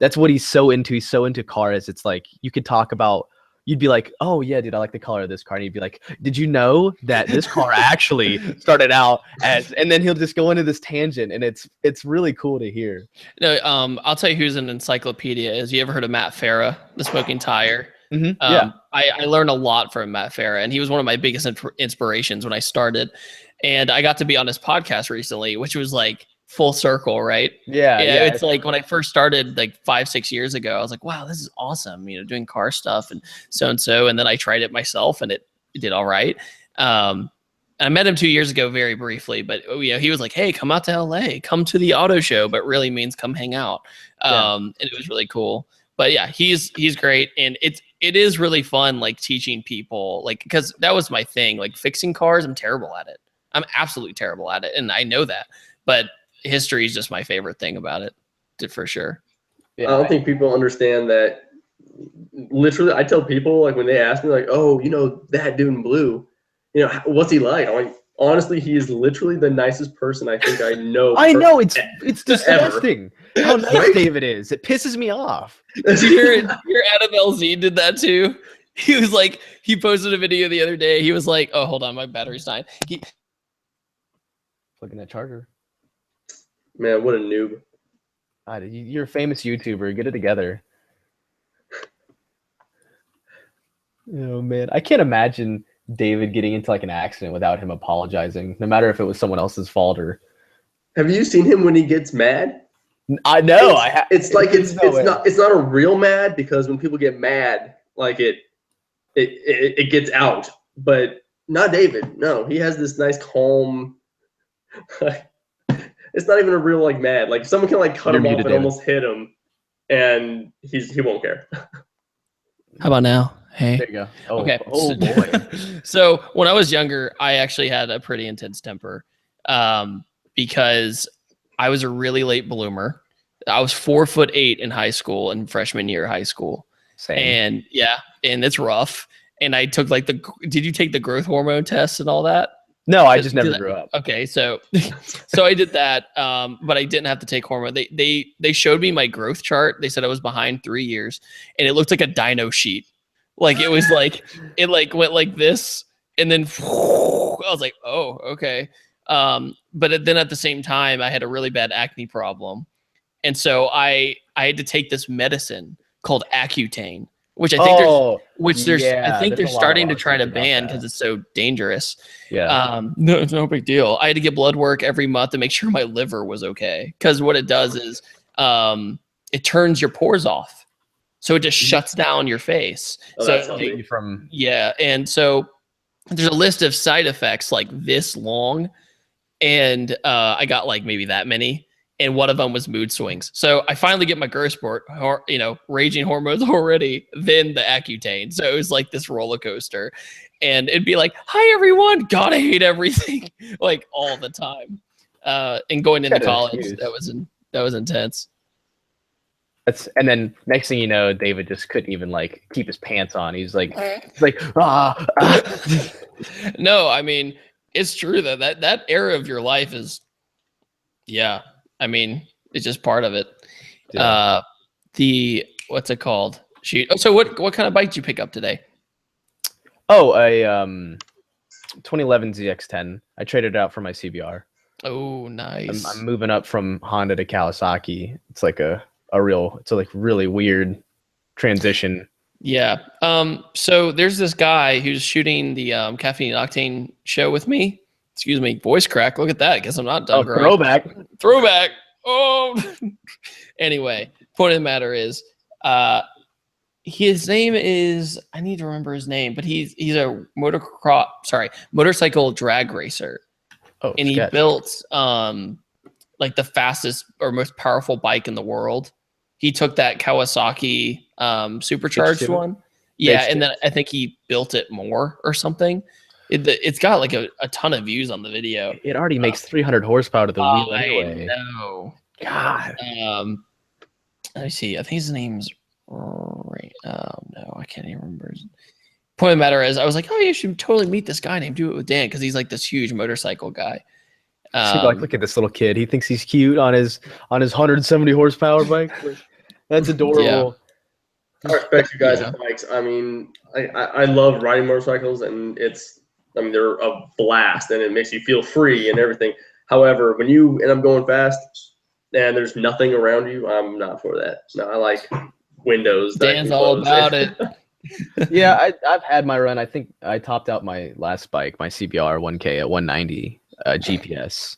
that's what he's so into. He's so into cars. It's like you could talk about. You'd be like, oh yeah, dude, I like the color of this car. And he'd be like, did you know that this car actually started out as? And then he'll just go into this tangent, and it's really cool to hear. No, I'll tell you who's an encyclopedia is. You ever heard of Matt Farah, the Smoking Tire? Yeah. I learned a lot from Matt Farah, and he was one of my biggest inspirations when I started. And I got to be on his podcast recently, which was like full circle, right? Yeah. It's like when I first started like 5-6 years ago, I was like, wow, this is awesome, doing car stuff and so. And then I tried it myself, and it did all right. And I met him 2 years ago very briefly, but he was like, hey, come out to LA, come to the auto show, but really means come hang out. And it was really cool. But yeah, he's great. And it is really fun, like teaching people, like, because that was my thing, like fixing cars. I'm terrible at it. I'm absolutely terrible at it. And I know that, but history is just my favorite thing about it, for sure. Yeah, I don't think people understand that. Literally, I tell people like when they ask me like, "Oh, ThatDudeinBlue, what's he like?" I'm like, honestly, he is literally the nicest person I think I know. I know it's disgusting how nice Right? David is. It pisses me off. Did you hear Adam LZ did that too? He was like, he posted a video the other day. He was like, oh, hold on, my battery's dying. Plugging that charger. Man, what a noob. God, you're a famous YouTuber. Get it together. Oh man, I can't imagine David getting into like an accident without him apologizing, no matter if it was someone else's fault or. Have you seen him when he gets mad? I know. It's not a real mad, because when people get mad, like it gets out. But not David. No, he has this nice calm. It's not even a real like mad. Like someone can like cut him off and almost hit him, and he won't care. How about now? Hey. There you go. Oh, Okay. Oh boy. So when I was younger, I actually had a pretty intense temper, because I was a really late bloomer. I was 4'8" in high school and freshman year of high school. Same. And it's rough. And I took did you take the growth hormone test and all that? No, I just never grew up. Okay, so I did that, but I didn't have to take hormone. They showed me my growth chart. They said I was behind 3 years, and it looked like a dyno sheet. Like it was like it went like this, and then I was like, oh, okay. But then at the same time, I had a really bad acne problem. And so I had to take this medicine called Accutane, which I think I think they're starting to try to ban because it's so dangerous. Yeah. No, it's no big deal. I had to get blood work every month to make sure my liver was okay. Because what it does is it turns your pores off. So it just shuts down your face. And so there's a list of side effects like this long. And I got like maybe that many. And one of them was mood swings. So I finally get my growth spurt, raging hormones already, then the Accutane. So it was like this roller coaster. And it'd be like, hi, everyone. God, I hate everything. Like all the time. And going into college, that was intense. And then next thing you know, David just couldn't even like keep his pants on. He's like, No, I mean, it's true though. That era of your life is, yeah. I mean, it's just part of it. Yeah. What's it called? Shoot. Oh, so what kind of bike did you pick up today? Oh, a 2011 ZX10. I traded it out for my CBR. Oh, nice. I'm moving up from Honda to Kawasaki. It's like it's a like really weird transition. Yeah. So there's this guy who's shooting the Caffeine Octane show with me. Excuse me, voice crack. Look at that. I guess I'm not done. Throwback. Oh. Anyway, point of the matter is, his name is, I need to remember his name, but he's a motorcycle drag racer. Oh, and he built like the fastest or most powerful bike in the world. He took that Kawasaki supercharged H2? one. Yeah, H2. and then I think he built it more or something. It's got like a ton of views on the video. It already makes 300 horsepower to the wheel anyway. I know. God. Let me see. I think his name's Ray. Oh no, I can't even remember. Point of the matter is, I was like, oh, you should totally meet this guy named Do It with Dan because he's like this huge motorcycle guy. Like, look at this little kid. He thinks he's cute on his 170 horsepower bike. That's adorable. Yeah. I respect you guys' bikes. I mean, I love riding motorcycles, and they're a blast, and it makes you feel free and everything. However, when you end up going fast and there's nothing around you, I'm not for that. No, I like windows. Dan's all about it. Yeah, I've had my run. I think I topped out my last bike, my CBR 1K at 190 GPS.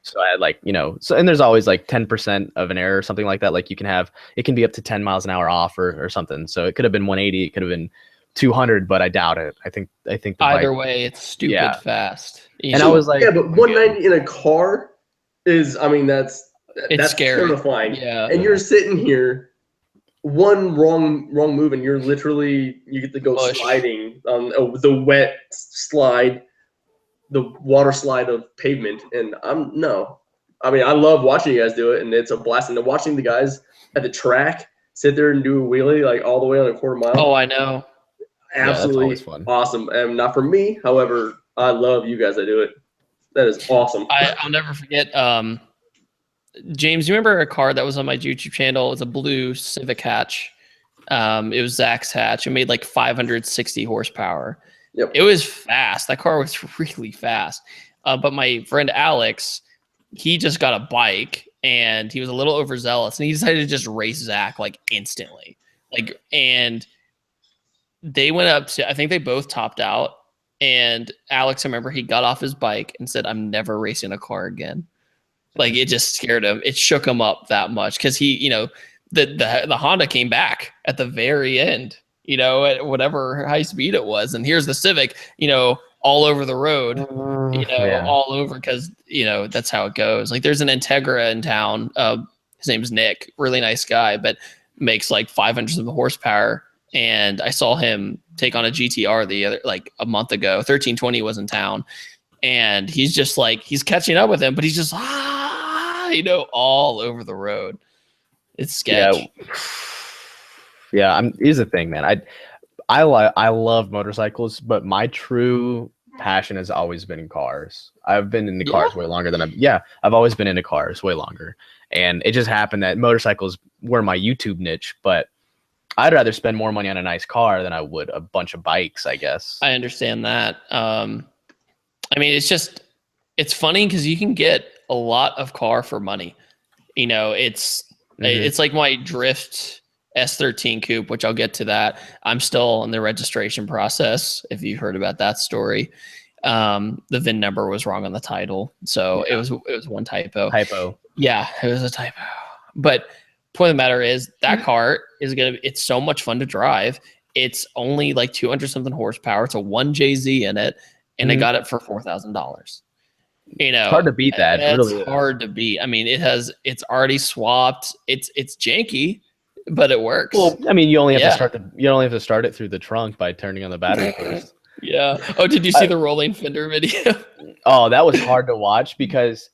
So I had like, and there's always like 10% of an error or something like that. Like it can be up to 10 miles an hour off or something. So it could have been 180, it could have been 200, but I doubt it. I think the either way, it's stupid fast. And I was like, yeah, but 190 in a car is, that's scary. terrifying. Yeah. And you're sitting here, one wrong move, and you get to go sliding on the wet slide, the water slide of pavement. And I love watching you guys do it, and it's a blast. And watching the guys at the track sit there and do a wheelie like all the way on a quarter mile. Oh, I know. Absolutely awesome. And not for me, however, I love you guys that do it. That is awesome. I'll never forget. James, you remember a car that was on my YouTube channel? It's a blue Civic hatch. It was Zach's hatch. It made like 560 horsepower. Yep. It was fast. That car was really fast. But my friend Alex, he just got a bike and he was a little overzealous and he decided to just race Zach like instantly. And they went up to, I think they both topped out. And Alex, I remember he got off his bike and said, I'm never racing a car again. Like it just scared him. It shook him up that much. Cause he, the Honda came back at the very end, at whatever high speed it was. And here's the Civic, all over the road, all over. Cause that's how it goes. Like there's an Integra in town. His name's Nick, really nice guy, but makes like 500 of horsepower. And I saw him take on a GTR a month ago. 1320 was in town, and he's just like he's catching up with him, but he's just all over the road. It's sketch. Yeah. Here's the thing, man. I love motorcycles, but my true passion has always been in cars. I've been into cars way longer than I've always been into cars way longer, and it just happened that motorcycles were my YouTube niche, but I'd rather spend more money on a nice car than I would a bunch of bikes, I guess. I understand that. It's just it's funny because you can get a lot of car for money. You know, it's like my Drift S13 coupe, which I'll get to that. I'm still in the registration process. If you heard about that story, the VIN number was wrong on the title, so it was one typo. Yeah, it was a typo. But point of the matter is that car is it's so much fun to drive. It's only like 200 something horsepower. It's a 1JZ in it, and I got it for $4,000. You know, It's hard to beat that. It's really hard to beat. I mean, it's already swapped. It's janky, but it works. Well, I mean, you only have to start it through the trunk by turning on the battery first. Yeah. Oh, did you see the rolling fender video? Oh, that was hard to watch because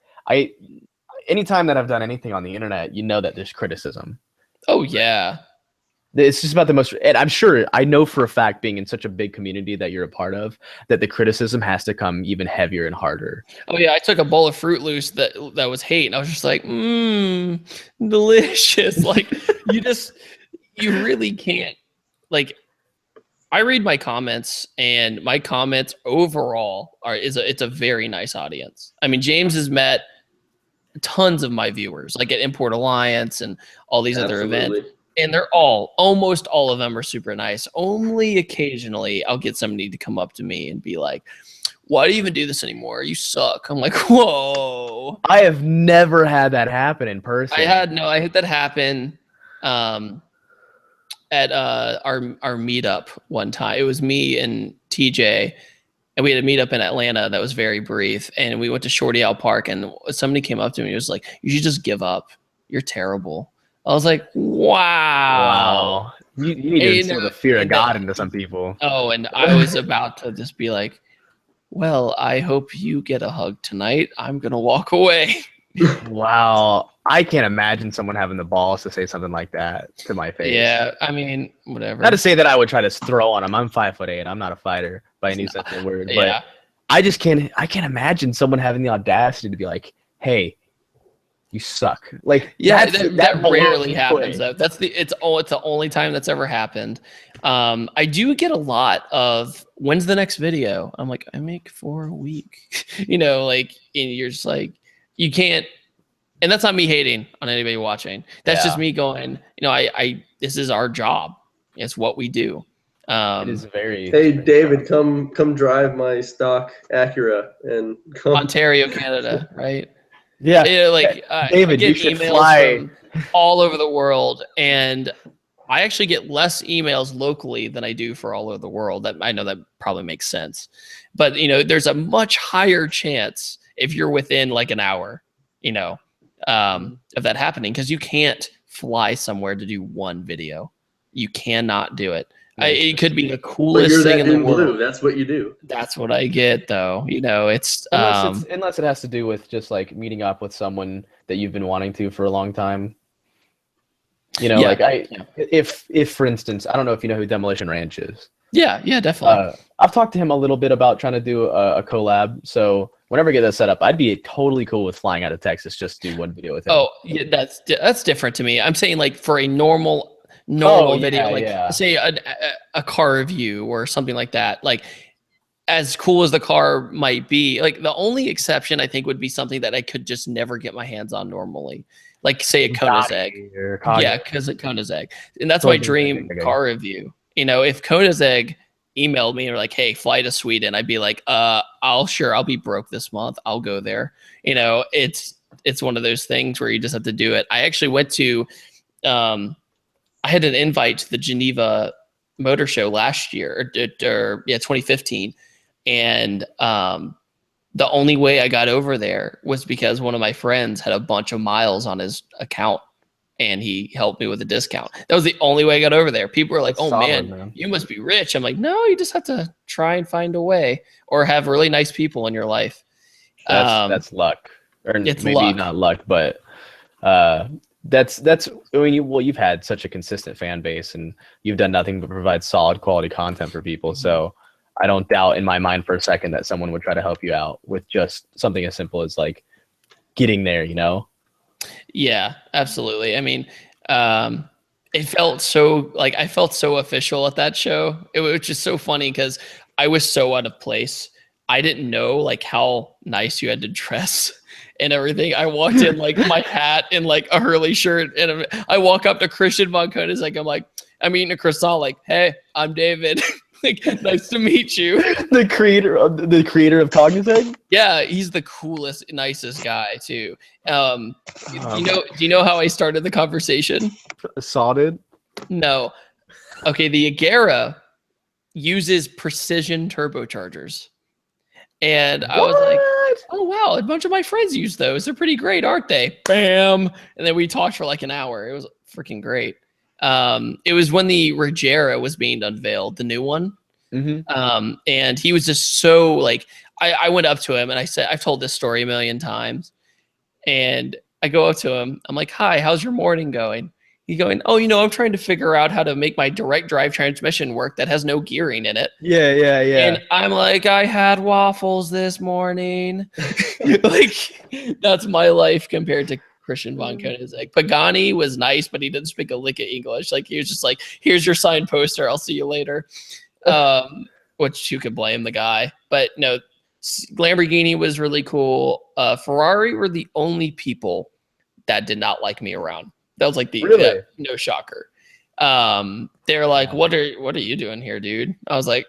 anytime that I've done anything on the internet, you know that there's criticism. Oh yeah. It's just about the most, and I know for a fact, being in such a big community that you're a part of, that the criticism has to come even heavier and harder. Oh yeah, I took a bowl of Fruit Loose that was hate, and I was just like, delicious. Like you really can't. Like, I read my comments, and my comments overall it's a very nice audience. I mean, James has met tons of my viewers, like at Import Alliance and all these other events. And they're almost all of them are super nice. Only occasionally I'll get somebody to come up to me and be like, why do you even do this anymore? You suck. I'm like, whoa. I have never had that happen in person. I had that happen at our meetup one time. It was me and TJ, and we had a meetup in Atlanta that was very brief. And we went to Shorty Owl Park, and somebody came up to me and was like, you should just give up. You're terrible. I was like, wow. You need to instill the fear of God into some people. Oh, and I was about to just be like, well, I hope you get a hug tonight. I'm going to walk away. Wow. I can't imagine someone having the balls to say something like that to my face. Yeah, I mean, whatever. Not to say that I would try to throw on him. I'm 5'8". I'm not a fighter by any sense of the word. But I can't imagine someone having the audacity to be like, hey, you suck. Like, yeah, that rarely happens. It's the only time that's ever happened. I do get a lot of, when's the next video? I'm like, I make 4 a week. You know, like, and you're just like, you can't. And that's not me hating on anybody watching. That's just me going, you know, I this is our job. It's what we do. It is very. Hey, David, come drive my stock Acura and come. Ontario, Canada, right? Yeah, like David, you should fly from all over the world, and I actually get less emails locally than I do for all over the world. That I know that probably makes sense, but you know, there's a much higher chance if you're within like an hour, you know, of that happening, because you can't fly somewhere to do one video. You cannot do it. It could be the coolest thing in the world. That's what you do. That's what I get, though. You know, it's unless it has to do with just like meeting up with someone that you've been wanting to for a long time. You know, if for instance, I don't know if you know who Demolition Ranch is. Yeah, definitely. I've talked to him a little bit about trying to do a collab. So whenever I get that set up, I'd be totally cool with flying out of Texas just to do one video with him. Oh, yeah, that's different to me. I'm saying like for a normal video, like say a car review or something like that. Like, as cool as the car might be, like the only exception I think would be something that I could just never get my hands on normally. Like say a Koenigsegg. Yeah, because a Koenigsegg. And that's my dream car review. You know, if Koenigsegg emailed me and were like, hey, fly to Sweden, I'd be like, I'll be broke this month. I'll go there. You know, it's one of those things where you just have to do it. I actually went to I had an invite to the Geneva Motor Show last year, 2015. And the only way I got over there was because one of my friends had a bunch of miles on his account, and he helped me with a discount. That was the only way I got over there. People were like, "Oh, man, you must be rich." I'm like, "No, you just have to try and find a way, or have really nice people in your life." That's luck, or it's maybe luck. Not luck, but that's I mean, you've had such a consistent fan base, and you've done nothing but provide solid quality content for people. So I don't doubt in my mind for a second that someone would try to help you out with just something as simple as like getting there, you know? Yeah, absolutely. I mean, it felt so like I felt so official at that show. It was just so funny because I was so out of place. I didn't know like how nice you had to dress and everything. I walked in like my hat and like a Hurley shirt, and I walk up to Christian von Koenigsegg. I'm like, I'm eating a croissant. Like, hey, I'm David. Like, nice to meet you. The creator of Cognizant. Yeah, he's the coolest, nicest guy too. Do you know how I started the conversation? Sodded. No. Okay, the Agera uses precision turbochargers. And I was like, oh, wow, a bunch of my friends use those. They're pretty great, aren't they? Bam. And then we talked for like an hour. It was freaking great. It was when the Regera was being unveiled, the new one. Mm-hmm. And he was just so like, I went up to him and I said, I've told this story a million times. And I go up to him. I'm like, hi, how's your morning going? He's going, oh, I'm trying to figure out how to make my direct drive transmission work that has no gearing in it. Yeah. And I'm like, I had waffles this morning. Like, that's my life compared to Christian von Koenigsegg. Pagani was nice, but he didn't speak a lick of English. Like, he was just like, here's your signed poster. I'll see you later. Which you could blame the guy. But no, Lamborghini was really cool. Ferrari were the only people that did not like me around. That was like the no shocker. They're like, what are you doing here, dude? I was like,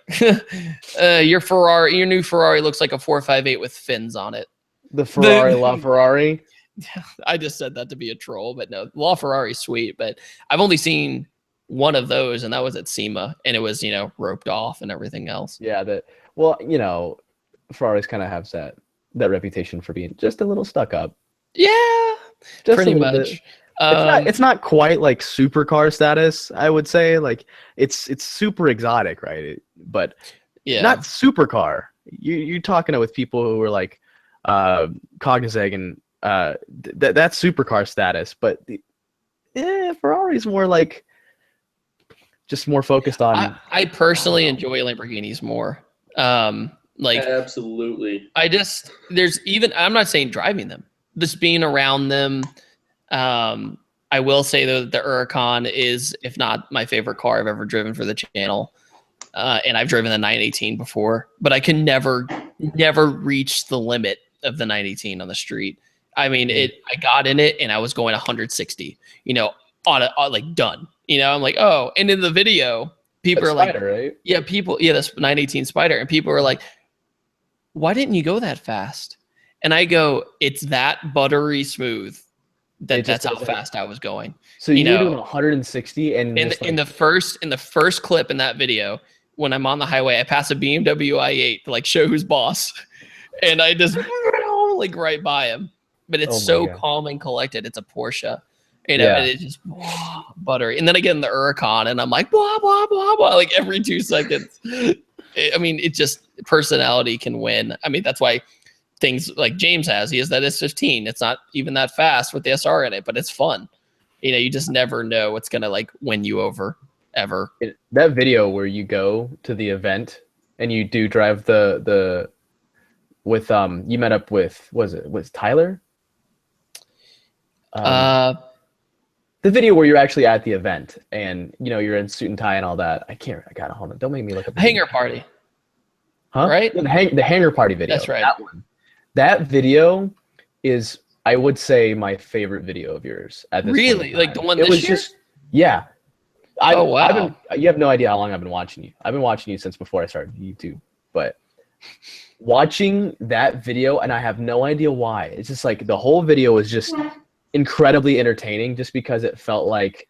your new Ferrari looks like a 458 with fins on it. The Ferrari LaFerrari. I just said that to be a troll, but no, LaFerrari's sweet, but I've only seen one of those, and that was at SEMA, and it was, roped off and everything else. Yeah, Ferraris kind of have that reputation for being just a little stuck up. Yeah, just pretty much. It's not quite like supercar status, I would say. Like it's super exotic, right? But yeah, not supercar. You're talking with people who are like Koenigsegg and that's supercar status. But Ferrari's more like just more focused on. I personally enjoy Lamborghinis more. Like absolutely. I'm not saying driving them, just being around them. I will say though that the Huracan is, if not my favorite car I've ever driven for the channel. And I've driven the 918 before, but I can never reach the limit of the 918 on the street. I mean, I got in it and I was going 160, on like done, I'm like, oh, and in the video, people are Spider, like, right? yeah, this 918 Spider. And people are like, why didn't you go that fast? And I go, it's that buttery smooth. That's how fast I was going. So you're doing 160, and in the first clip in that video, when I'm on the highway, I pass a BMW i8 to like show who's boss, and I just like right by him. But it's calm and collected. It's a Porsche, and it's just buttery. And then I get in the Huracan, and I'm like blah blah blah blah, like every 2 seconds. I mean, it just personality can win. I mean, that's why. Things like James has, he has that S15. It's not even that fast with the SR in it, but it's fun. You just never know what's gonna like win you over ever. That video where you go to the event and you do drive the with you met up with was Tyler? The video where you're actually at the event and you're in suit and tie and all that. I gotta hold on. Don't make me look up. Hangar party. Huh? Right? The hangar party video. That's right. That one. That video is, I would say, my favorite video of yours at this really? Like the one it this was year? Just yeah. Oh wow. You have no idea how long I've been watching you. I've been watching you since before I started YouTube. But watching that video, and I have no idea why. It's just like the whole video was just incredibly entertaining just because I felt like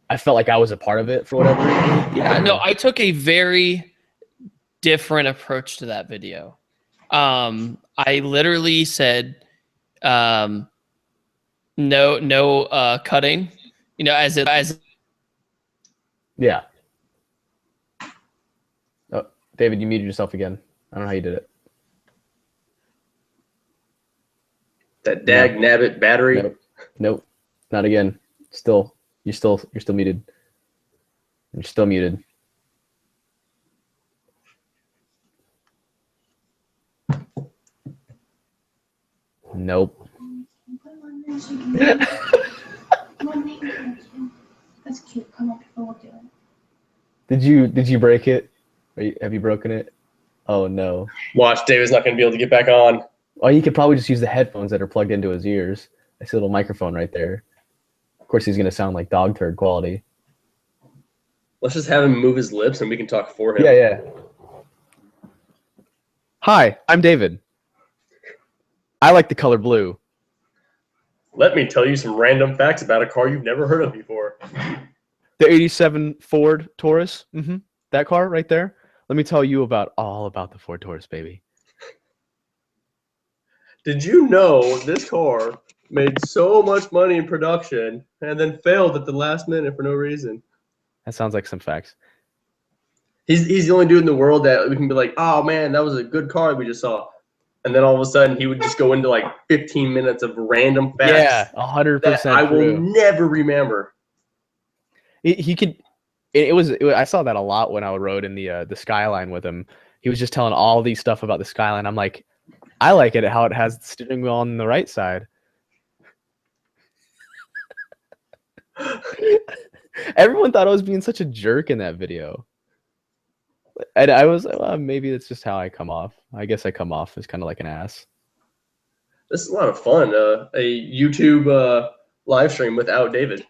I was a part of it for whatever reason. Yeah, no, I took a very different approach to that video. I literally said, no cutting, as yeah. Oh, David, you muted yourself again. I don't know how you did it. That dag nabbit battery. Nope. Not again. You're still muted. You're still muted. Nope. That's cute. Come on, people will do it. Did you break it? Have you broken it? Oh no. Watch, David's not going to be able to get back on. Oh, he could probably just use the headphones that are plugged into his ears. I see a little microphone right there. Of course, he's gonna sound like dog turd quality. Let's just have him move his lips and we can talk for him. Yeah. Hi, I'm David. I like the color blue. Let me tell you some random facts about a car you've never heard of before. The 87 Ford Taurus. That car right there. Let me tell you all about the Ford Taurus, baby. Did you know this car made so much money in production and then failed at the last minute for no reason? That sounds like some facts. He's the only dude in the world that we can be like, oh man, that was a good car we just saw. And then all of a sudden he would just go into like 15 minutes of random facts. Yeah, 100%. I will never remember. He could. I saw that a lot when I rode in the Skyline with him. He was just telling all these stuff about the Skyline. I'm like, I like it how it has the steering wheel on the right side. Everyone thought I was being such a jerk in that video. And I was like, well, maybe that's just how I come off. I guess I come off as kind of like an ass. This is a lot of fun. A YouTube live stream without David.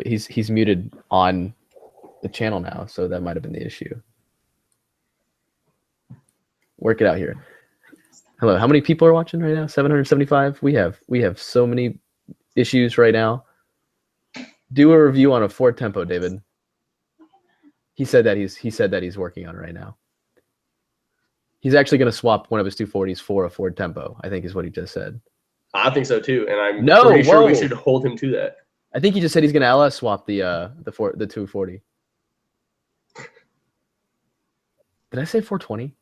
He's muted on the channel now, so that might have been the issue. Work it out here. Hello, how many people are watching right now? 775. We have so many issues right now. Do a review on a Ford Tempo, David. He said that he's working on it right now. He's actually going to swap one of his 240s for a Ford Tempo, I think is what he just said. I think so too, and I'm No, pretty sure we whoa. should hold him to that. I think he just said he's going to LS swap the 240. Did I say 420?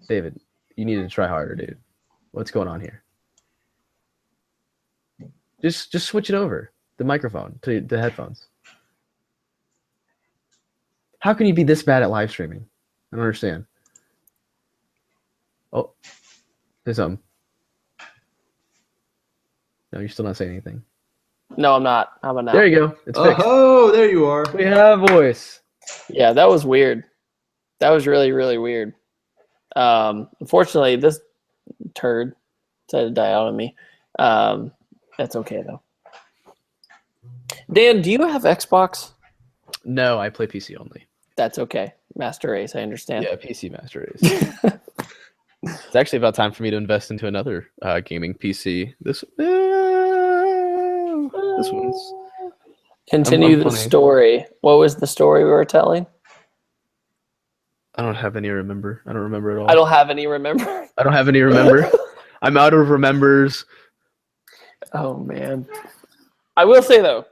David, you need to try harder, dude. What's going on here? Just switch it over, the microphone to the headphones. How can you be this bad at live streaming? I don't understand. Oh, there's something. No, you're still not saying anything. No, I'm not. How about now? There you go. It's fixed. Oh, there you are. We have voice. Yeah, that was weird. That was really, really weird. Unfortunately, this turd decided to die out on me. That's okay, though. Dan, do you have Xbox? No, I play PC only. That's okay. Master Race, I understand. Yeah, PC Master Race. It's actually about time for me to invest into another gaming PC. This one's... Continue I'm the funny. story. What was the story we were telling? I don't have any remember. I don't remember at all. I don't have any remember. I don't have any remember. I'm out of remembers. Oh, man. I will say, though,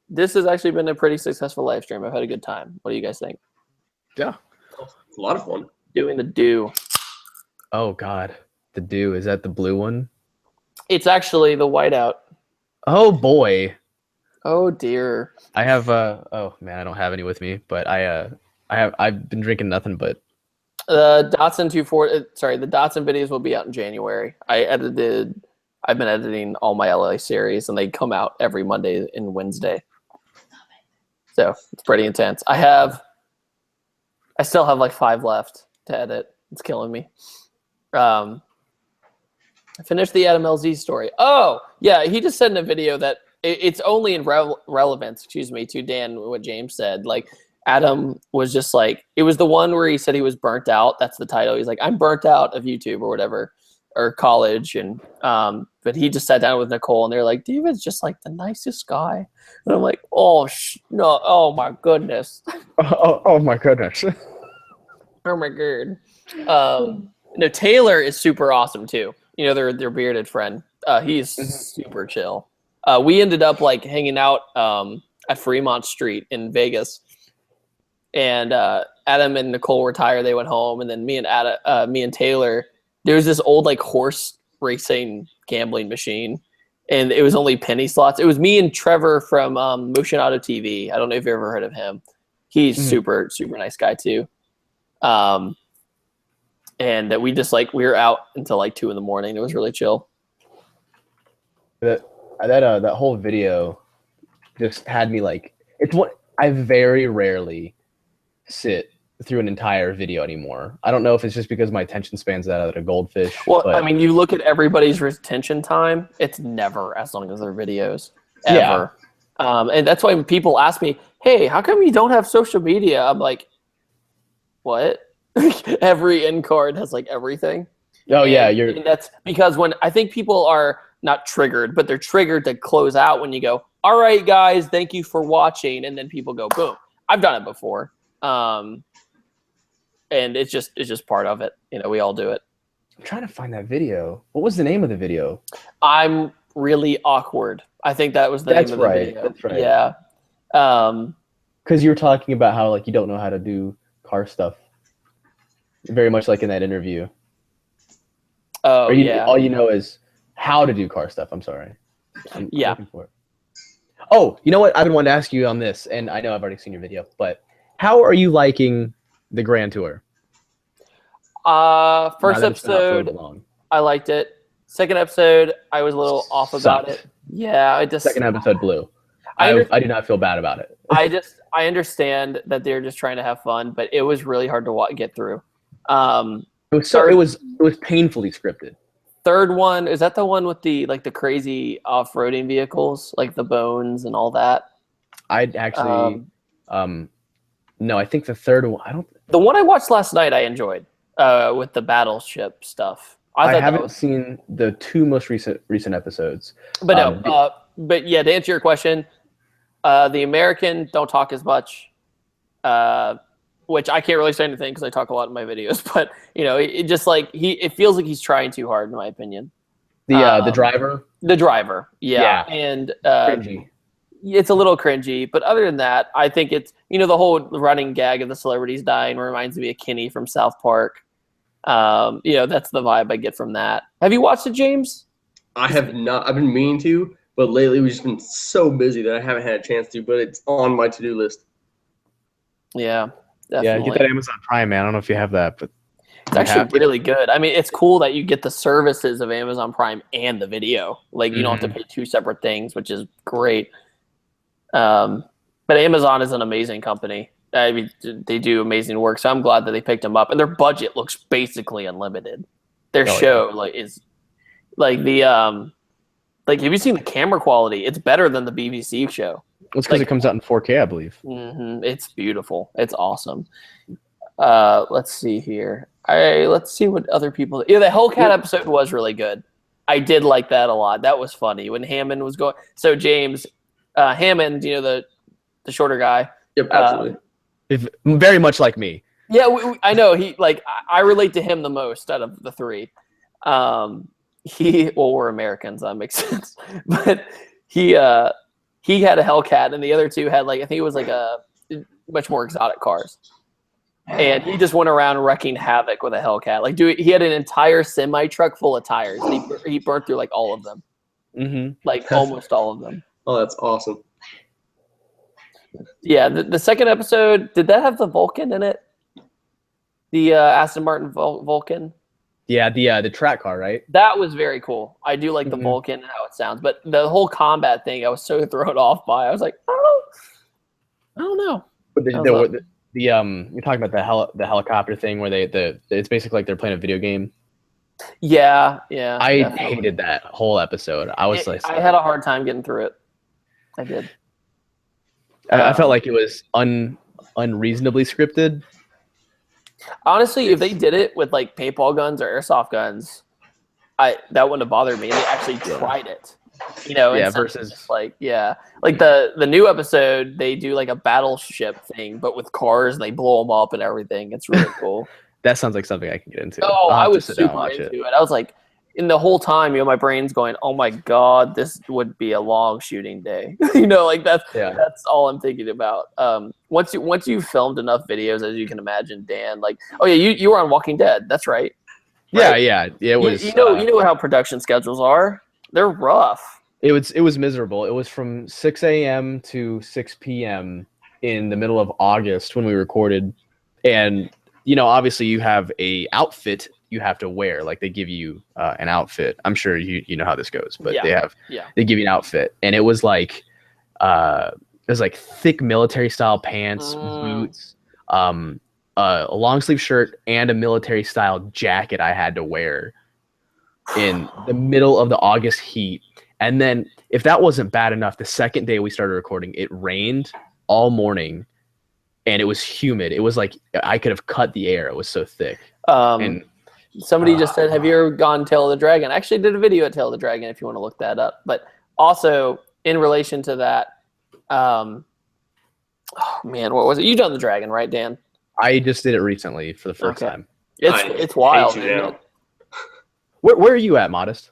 this has actually been a pretty successful live stream. I've had a good time. What do you guys think? Yeah. It's a lot of fun. Doing the do. Oh, God. The do. Is that the blue one? It's actually the whiteout. Oh, boy. Oh, dear. I have, oh, man, I don't have any with me, but I've been drinking nothing but. The Datsun the Datsun videos will be out in January. I've been editing all my LA series, and they come out every Monday and Wednesday. So it's pretty intense. I still have like 5 left to edit. It's killing me. I finished the Adam LZ story. Oh, yeah, he just said in a video that it's only in relevance, to Dan, what James said. Like, Adam was just like, it was the one where he said he was burnt out. That's the title. He's like, I'm burnt out of YouTube or whatever, or college. And but he just sat down with Nicole, and they're like, David's just like the nicest guy. And I'm like, oh no, oh my goodness. Oh my goodness. Oh my god. No, Taylor is super awesome too. You know, their bearded friend. He's super chill. We ended up like hanging out at Fremont Street in Vegas. And Adam and Nicole were tired. They went home, and then me and Taylor, there was this old like horse racing gambling machine, and it was only penny slots. It was me and Trevor from Motion Auto TV. I don't know if you've ever heard of him. He's super nice guy too. And we just like, we were out until like 2 a.m. It was really chill. That whole video just had me like, I very rarely sit through an entire video anymore. I don't know if it's just because my attention span's out of a goldfish. Well, but I mean, you look at everybody's retention time; it's never as long as their videos, Yeah. ever. And that's why when people ask me, "Hey, how come you don't have social media?" I'm like, "What?" Every end card has like everything. oh yeah, And that's because when I think people are not triggered, but they're triggered to close out when you go, "All right, guys, thank you for watching," and then people go, "Boom." I've done it before. And it's just part of it. You know, we all do it. I'm trying to find that video. What was the name of the video? I'm really awkward. I think that was the That's name of the right. video. That's right. Yeah. Because you were talking about how like you don't know how to do car stuff. Very much like in that interview. Oh, yeah. All you know is how to do car stuff. I'm sorry. I'm Yeah. looking for it. Oh, you know what? I've been wanting to ask you on this, and I know I've already seen your video, but how are you liking the Grand Tour? First Now that it's been out for episode, long. I liked it. Second episode, I was a little off about Sucked. it. Yeah, I just Second episode blew. I I do not feel bad about it. I understand that they're just trying to have fun, but it was really hard to get through. It was painfully scripted. Third one, is that the one with the crazy off-roading vehicles, like the bones and all that? I'd actually no, I think the third one The one I watched last night I enjoyed with the battleship stuff. I haven't seen the two most recent episodes. But but yeah, to answer your question, the American don't talk as much, which I can't really say anything because I talk a lot in my videos. But you know, it just like it feels like he's trying too hard, in my opinion. The driver. The driver, yeah. And Cringy. it's a little cringy, but other than that, I think it's, you know, the whole running gag of the celebrities dying reminds me of Kenny from South Park. You know, that's the vibe I get from that. Have you watched it, James? I have not. I've been meaning to, but lately we've just been so busy that I haven't had a chance to. But it's on my to-do list. Yeah, Yeah, definitely. get that Amazon Prime, man. I don't know if you have that, but It's actually really good. I mean, it's cool that you get the services of Amazon Prime and the video. Like, you don't have to pay two separate things, which is great. But Amazon is an amazing company. I mean, they do amazing work. So I'm glad that they picked them up. And their budget looks basically unlimited. Their show is like the like, have you seen the camera quality? It's better than the BBC show. it's because it comes out in 4K, I believe. It's beautiful. It's awesome. Let's see here. Let's see what other people. Yeah, the Hellcat episode was really good. I did like that a lot. That was funny when Hammond was going. So James Hammond, you know, the shorter guy. Yep, absolutely. Very much like me. Yeah, I know. He I relate to him the most out of the three. We're Americans, that makes sense. But he had a Hellcat, and the other two had I think it was a much more exotic cars. And he just went around wrecking havoc with a Hellcat. Dude, he had an entire semi truck full of tires. And he burned through all of them, almost all of them. Oh, that's awesome. Yeah, the second episode, did that have the Vulcan in it? The Aston Martin Vulcan? Yeah, the track car, right? That was very cool. I do like the Vulcan and how it sounds, but the whole combat thing I was so thrown off by. I was like, I don't know. But you're talking about the helicopter thing where it's basically like they're playing a video game. Yeah. I definitely. hated that whole episode. I had a hard time getting through it. I did. I felt like it was unreasonably scripted. Honestly, if they did it with paintball guns or airsoft guns, that wouldn't have bothered me. They actually tried it. You know, versus the new episode, they do a battleship thing, but with cars, and they blow them up and everything. It's really cool. That sounds like something I can get into. Oh, I was super into it. I was like, in the whole time, you know, my brain's going, "Oh my god, this would be a long shooting day." You know, that's all I'm thinking about. Once you filmed enough videos, as you can imagine, Dan, oh yeah, you were on Walking Dead. That's right. Yeah. It was. You know how production schedules are. They're rough. It was miserable. It was from 6 a.m. to 6 p.m. in the middle of August when we recorded, and you know, obviously you have a outfit you have to wear. They give you an outfit. I'm sure you know how this goes, but they give you an outfit, and it was was like thick military style pants, boots, a long sleeve shirt, and a military style jacket I had to wear in the middle of the August heat. And then if that wasn't bad enough, the second day we started recording, it rained all morning and it was humid. It was like I could have cut the air. It was so thick. And somebody just said, have you ever gone Tail of the Dragon? I actually did a video at Tail of the Dragon if you want to look that up. But also in relation to that, oh man, what was it? You done the Dragon, right, Dan? I just did it recently for the first time. It's wild. Where are you at, Modest?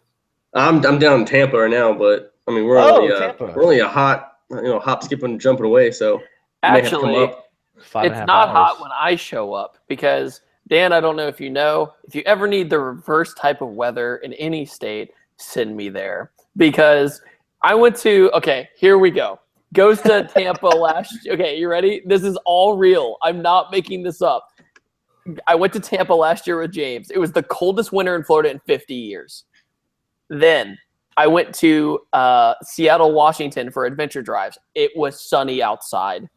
I'm down in Tampa right now, but I mean we're only a hot, hop, skip, and jumping away. So actually, it's not hours. hot when I show up because Dan, I don't know if you know, if you ever need the reverse type of weather in any state, send me there because I went to. Okay, here we go. Goes to Tampa last. Okay, you ready? This is all real. I'm not making this up. I went to Tampa last year with James. It was the coldest winter in Florida in 50 years. Then I went to Seattle, Washington for adventure drives. It was sunny outside.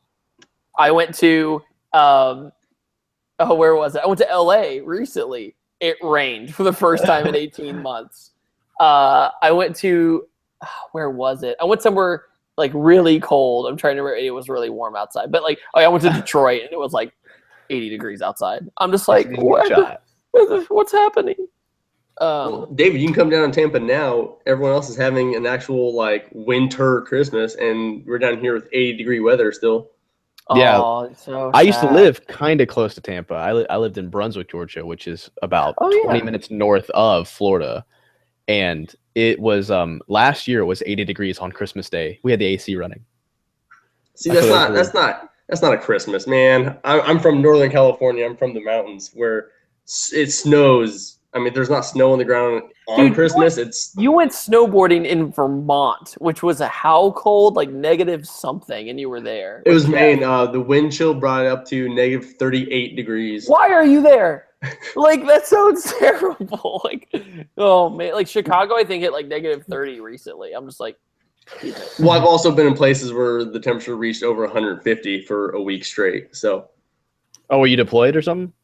I went to, where was it? I went to LA recently. It rained for the first time in 18 months. I went to, where was it? I went somewhere like really cold. I'm trying to remember. It was really warm outside. But like, I went to Detroit and it was like 80 degrees outside. I'm just like, what's happening? Well, David, you can come down to Tampa now. Everyone else is having an actual like winter Christmas, and we're down here with 80-degree weather still. Yeah, so I used to live kind of close to Tampa. I lived in Brunswick, Georgia, which is about 20 minutes north of Florida, and it was last year it was 80 degrees on Christmas Day. We had the AC running. See, that's not a Christmas, man. I'm from Northern California. I'm from the mountains where it snows. I mean, there's not snow on the ground on Christmas. You went snowboarding in Vermont, which was how cold? Like negative something, and you were there. It was Maine. The wind chill brought it up to negative 38 degrees. Why are you there? Like, that sounds terrible. Like, oh man, like Chicago, I think hit like negative 30 recently. I'm just like. Well, I've also been in places where the temperature reached over 150 for a week straight. So. Oh, were you deployed or something?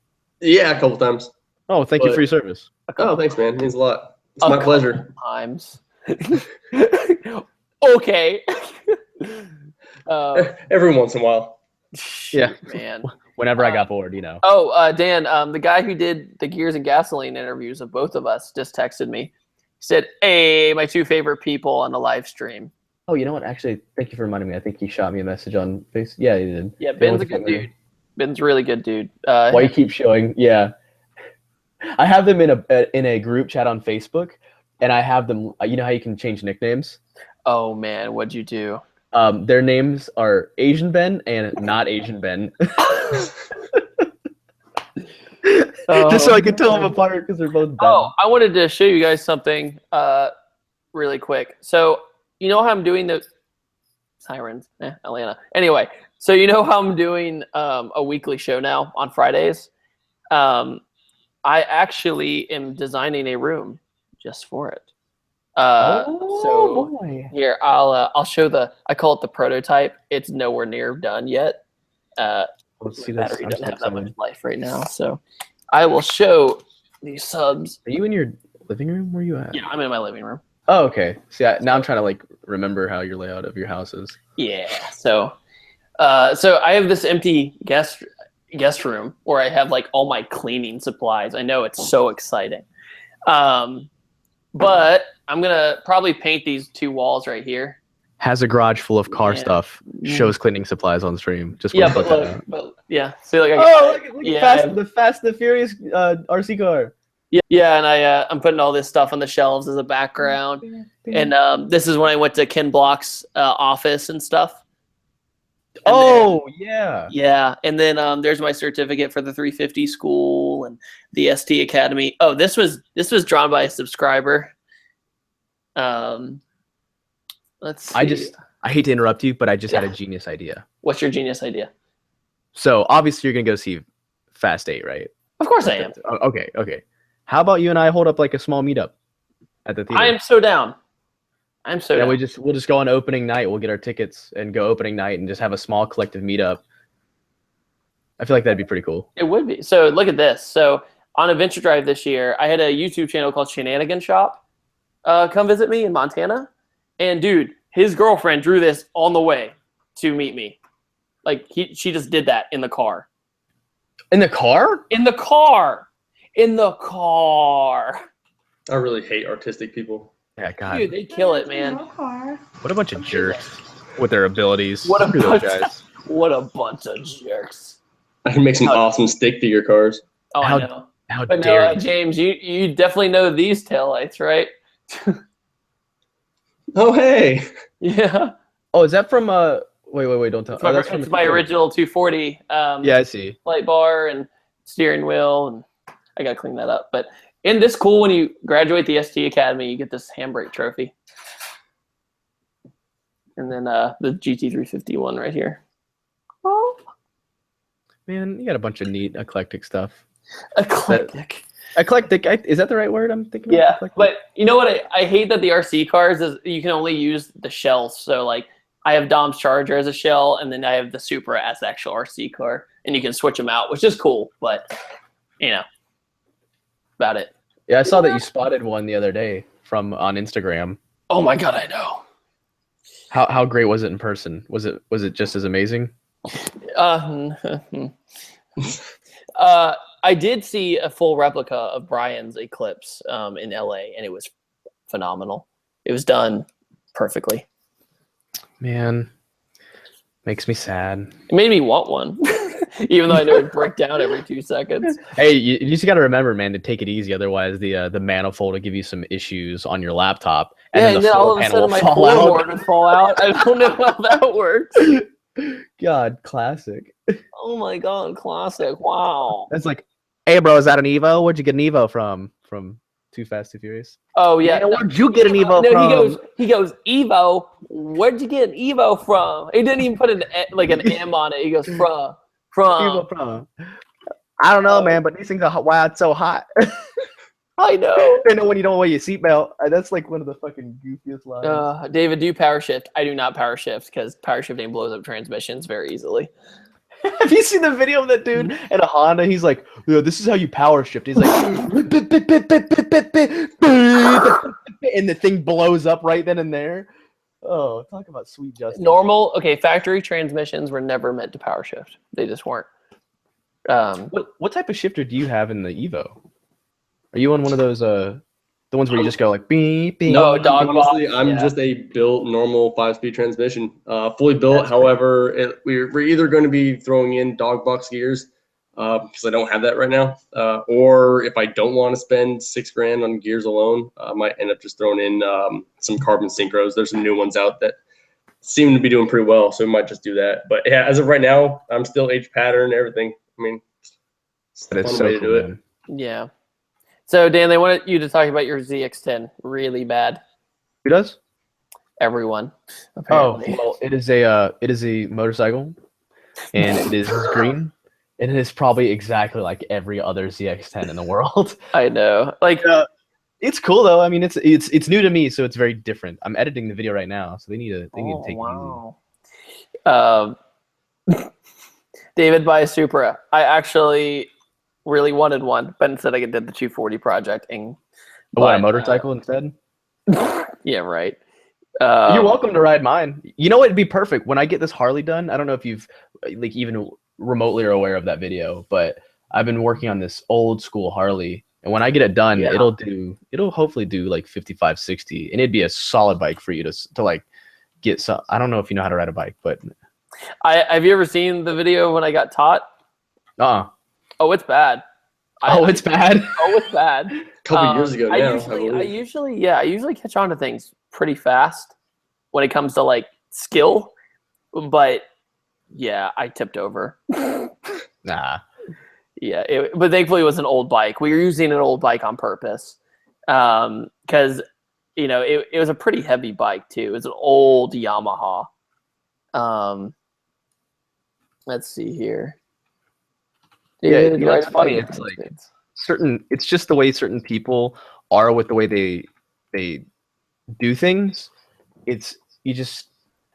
Yeah, a couple times. Oh, thank you for your service. Oh, thanks, man. It means a lot. It's my pleasure. Times. Okay. Every once in a while. Yeah, man. Whenever I got bored, Oh, Dan, the guy who did the Gears and Gasoline interviews of both of us just texted me. He said, "Hey, my two favorite people on the live stream." Oh, you know what? Actually, thank you for reminding me. I think he shot me a message on Facebook. Yeah, he did. Yeah, Ben's a good dude. Ben's a really good dude. Why you keep showing? Yeah. I have them in a group chat on Facebook, and I have them. You know how you can change nicknames? Oh man, what'd you do? Their names are Asian Ben and Not Asian Ben. Just so I could tell them apart because they're both Ben. Oh, I wanted to show you guys something really quick. So you know how I'm doing the sirens, Atlanta. Anyway, so you know how I'm doing a weekly show now on Fridays. I actually am designing a room just for it. Boy. Here, I'll show I call it the prototype. It's nowhere near done yet. Let's see this. Battery doesn't have that much life right now, so I will show these subs. Are you in your living room? Where are you at? Yeah, I'm in my living room. Oh, okay. See, now I'm trying to like remember how your layout of your house is. Yeah. So I have this empty guest room where I have like all my cleaning supplies. I know it's so exciting. But I'm gonna probably paint these two walls right here. Has a garage full of car stuff. Shows cleaning supplies on stream. Just yeah, but yeah. See, like look at the Fast and the Furious RC car. Yeah, and I'm putting all this stuff on the shelves as a background. And this is when I went to Ken Block's office and stuff. And yeah, and then there's my certificate for the 350 school and the ST Academy. Oh, this was drawn by a subscriber. Let's see. I hate to interrupt you, but I just had a genius idea. What's your genius idea? So obviously you're gonna go see Fast 8, right? Of course I am. Okay. How about you and I hold up like a small meetup at the theater? I am so down. I'm so Yeah, down. we'll just go on opening night. We'll get our tickets and go opening night and just have a small collective meetup. I feel like that'd be pretty cool. It would be. So look at this. So on Adventure Drive this year, I had a YouTube channel called Shenanigan Shop come visit me in Montana. And dude, his girlfriend drew this on the way to meet me. Like she just did that in the car. In the car? In the car. In the car. I really hate artistic people. Yeah, God. Dude, they kill it, man. No car. What a bunch of jerks with their abilities. What a Screw those bunch- guys. What a bunch of jerks. I can make some awesome stick figure cars. Oh, How I know. How But dare no, you? James, you definitely know these taillights, right? Oh, hey. Yeah. Oh, is that from wait, don't tell. It's my, that's from it's my original 240 Yeah, I see. light bar and steering wheel, and I gotta clean that up. But isn't this cool when you graduate the ST Academy, you get this handbrake trophy. And then the GT350 one right here. Oh, Man, you got a bunch of neat eclectic stuff. eclectic. Eclectic, is that the right word I'm thinking of? Yeah, Eclectic? but you know what? I hate that the RC cars is you can only use the shells. So like I have Dom's Charger as a shell, and then I have the Supra as the actual RC car, and you can switch them out, which is cool. But you know, about it. Yeah, I saw that you spotted one the other day on Instagram. Oh my god, I know. How great was it in person? Was it just as amazing? I did see a full replica of Brian's Eclipse in LA, and it was phenomenal. It was done perfectly. Man, makes me sad. It made me want one, even though I know it'd break down every 2 seconds. Hey, you just got to remember, man, to take it easy. Otherwise, the manifold will give you some issues on your laptop, Yeah, and the then all floor of a panel sudden my will fall out. floorboard would fall out. I don't know how that works. God, classic. Oh my god, classic! Wow. That's like, hey, bro, is that an Evo? Where'd you get an Evo from? From Too Fast, Too Furious? Oh yeah. Man, where'd you get an Evo No, from? he goes Evo. Where'd you get an Evo from? He didn't even put an M on it. He goes from. Evo from? I don't know, man, but these things are hot. Why it's so hot? I know. You know when you don't wear your seatbelt. That's like one of the fucking goofiest lines. David, do power shift. I do not power shift because power shifting blows up transmissions very easily. Have you seen the video of that dude in a Honda? He's like, yeah, this is how you power shift. He's like, and the thing blows up right then and there. Oh, talk about sweet justice. Factory transmissions were never meant to power shift. They just weren't. What type of shifter do you have in the Evo? Are you on one of those the ones where you just go like beep beep? No, dog Honestly, box, I'm yeah. just a built normal 5-speed transmission, fully built. That's However, we're either going to be throwing in dog box gears because I don't have that right now, or if I don't want to spend $6,000 on gears alone, I might end up just throwing in some carbon synchros. There's some new ones out that seem to be doing pretty well, so we might just do that. But yeah, as of right now, I'm still H pattern, everything. I mean, it's a But it's fun so way to cool, do it. man. Yeah. So Dan, they wanted you to talk about your ZX10 really bad. Who does? Everyone. Oh, Apparently. well, it is a motorcycle, and it is green, and it is probably exactly like every other ZX10 in the world. I know. Like, It's cool though. I mean, it's new to me, so it's very different. I'm editing the video right now, so they need to take it easy. David buy a Supra. I actually really wanted one, but instead I did the 240 project. And What, a motorcycle instead? Yeah, right. You're welcome to ride mine. You know what? It'd be perfect when I get this Harley done. I don't know if you've like even remotely are aware of that video, but I've been working on this old school Harley, and when I get it done, Yeah. it'll hopefully do like 55, 60, and it'd be a solid bike for you to like get some. I don't know if you know how to ride a bike, but Have you ever seen the video when I got taught? Oh, it's bad. it's bad. Oh, it's bad. A couple years ago now, I usually catch on to things pretty fast when it comes to like skill, but yeah, I tipped over. Nah. Yeah, but thankfully it was an old bike. We were using an old bike on purpose because it was a pretty heavy bike too. It was an old Yamaha. Let's see here. Yeah, Dude, it's funny. It's like it's just the way certain people are with the way they do things. it's you just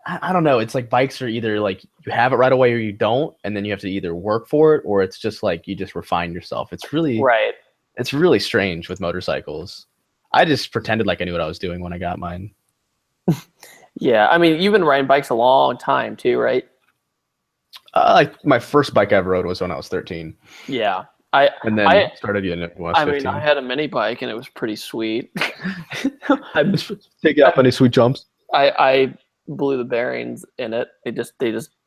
I don't know. It's like bikes are either like you have it right away or you don't, and then you have to either work for it or it's just like you just refine yourself. It's really strange with motorcycles. I just pretended like I knew what I was doing when I got mine. Yeah, I mean, you've been riding bikes a long time too, right? Like my first bike I ever rode was when I was 13. Yeah, and then started getting it when I was 15. I had a mini bike and it was pretty sweet. I just take it up any sweet jumps. I blew the bearings in it. They just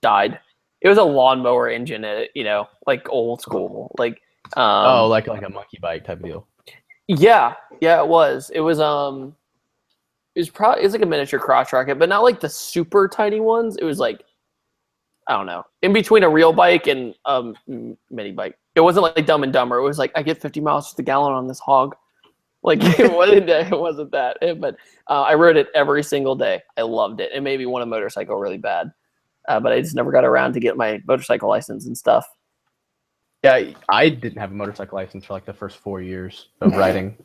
died. It was a lawnmower engine in it, you know, like old school, like like a monkey bike type of deal. Yeah, it was. It was like a miniature crotch rocket, but not like the super tiny ones. It was like, I don't know, in between a real bike and mini bike. It wasn't like Dumb and Dumber. It was like I get 50 miles to the gallon on this hog. Like it wasn't that. But I rode it every single day. I loved it. It made me want a motorcycle really bad, but I just never got around to get my motorcycle license and stuff. Yeah, I didn't have a motorcycle license for like the first 4 years of riding,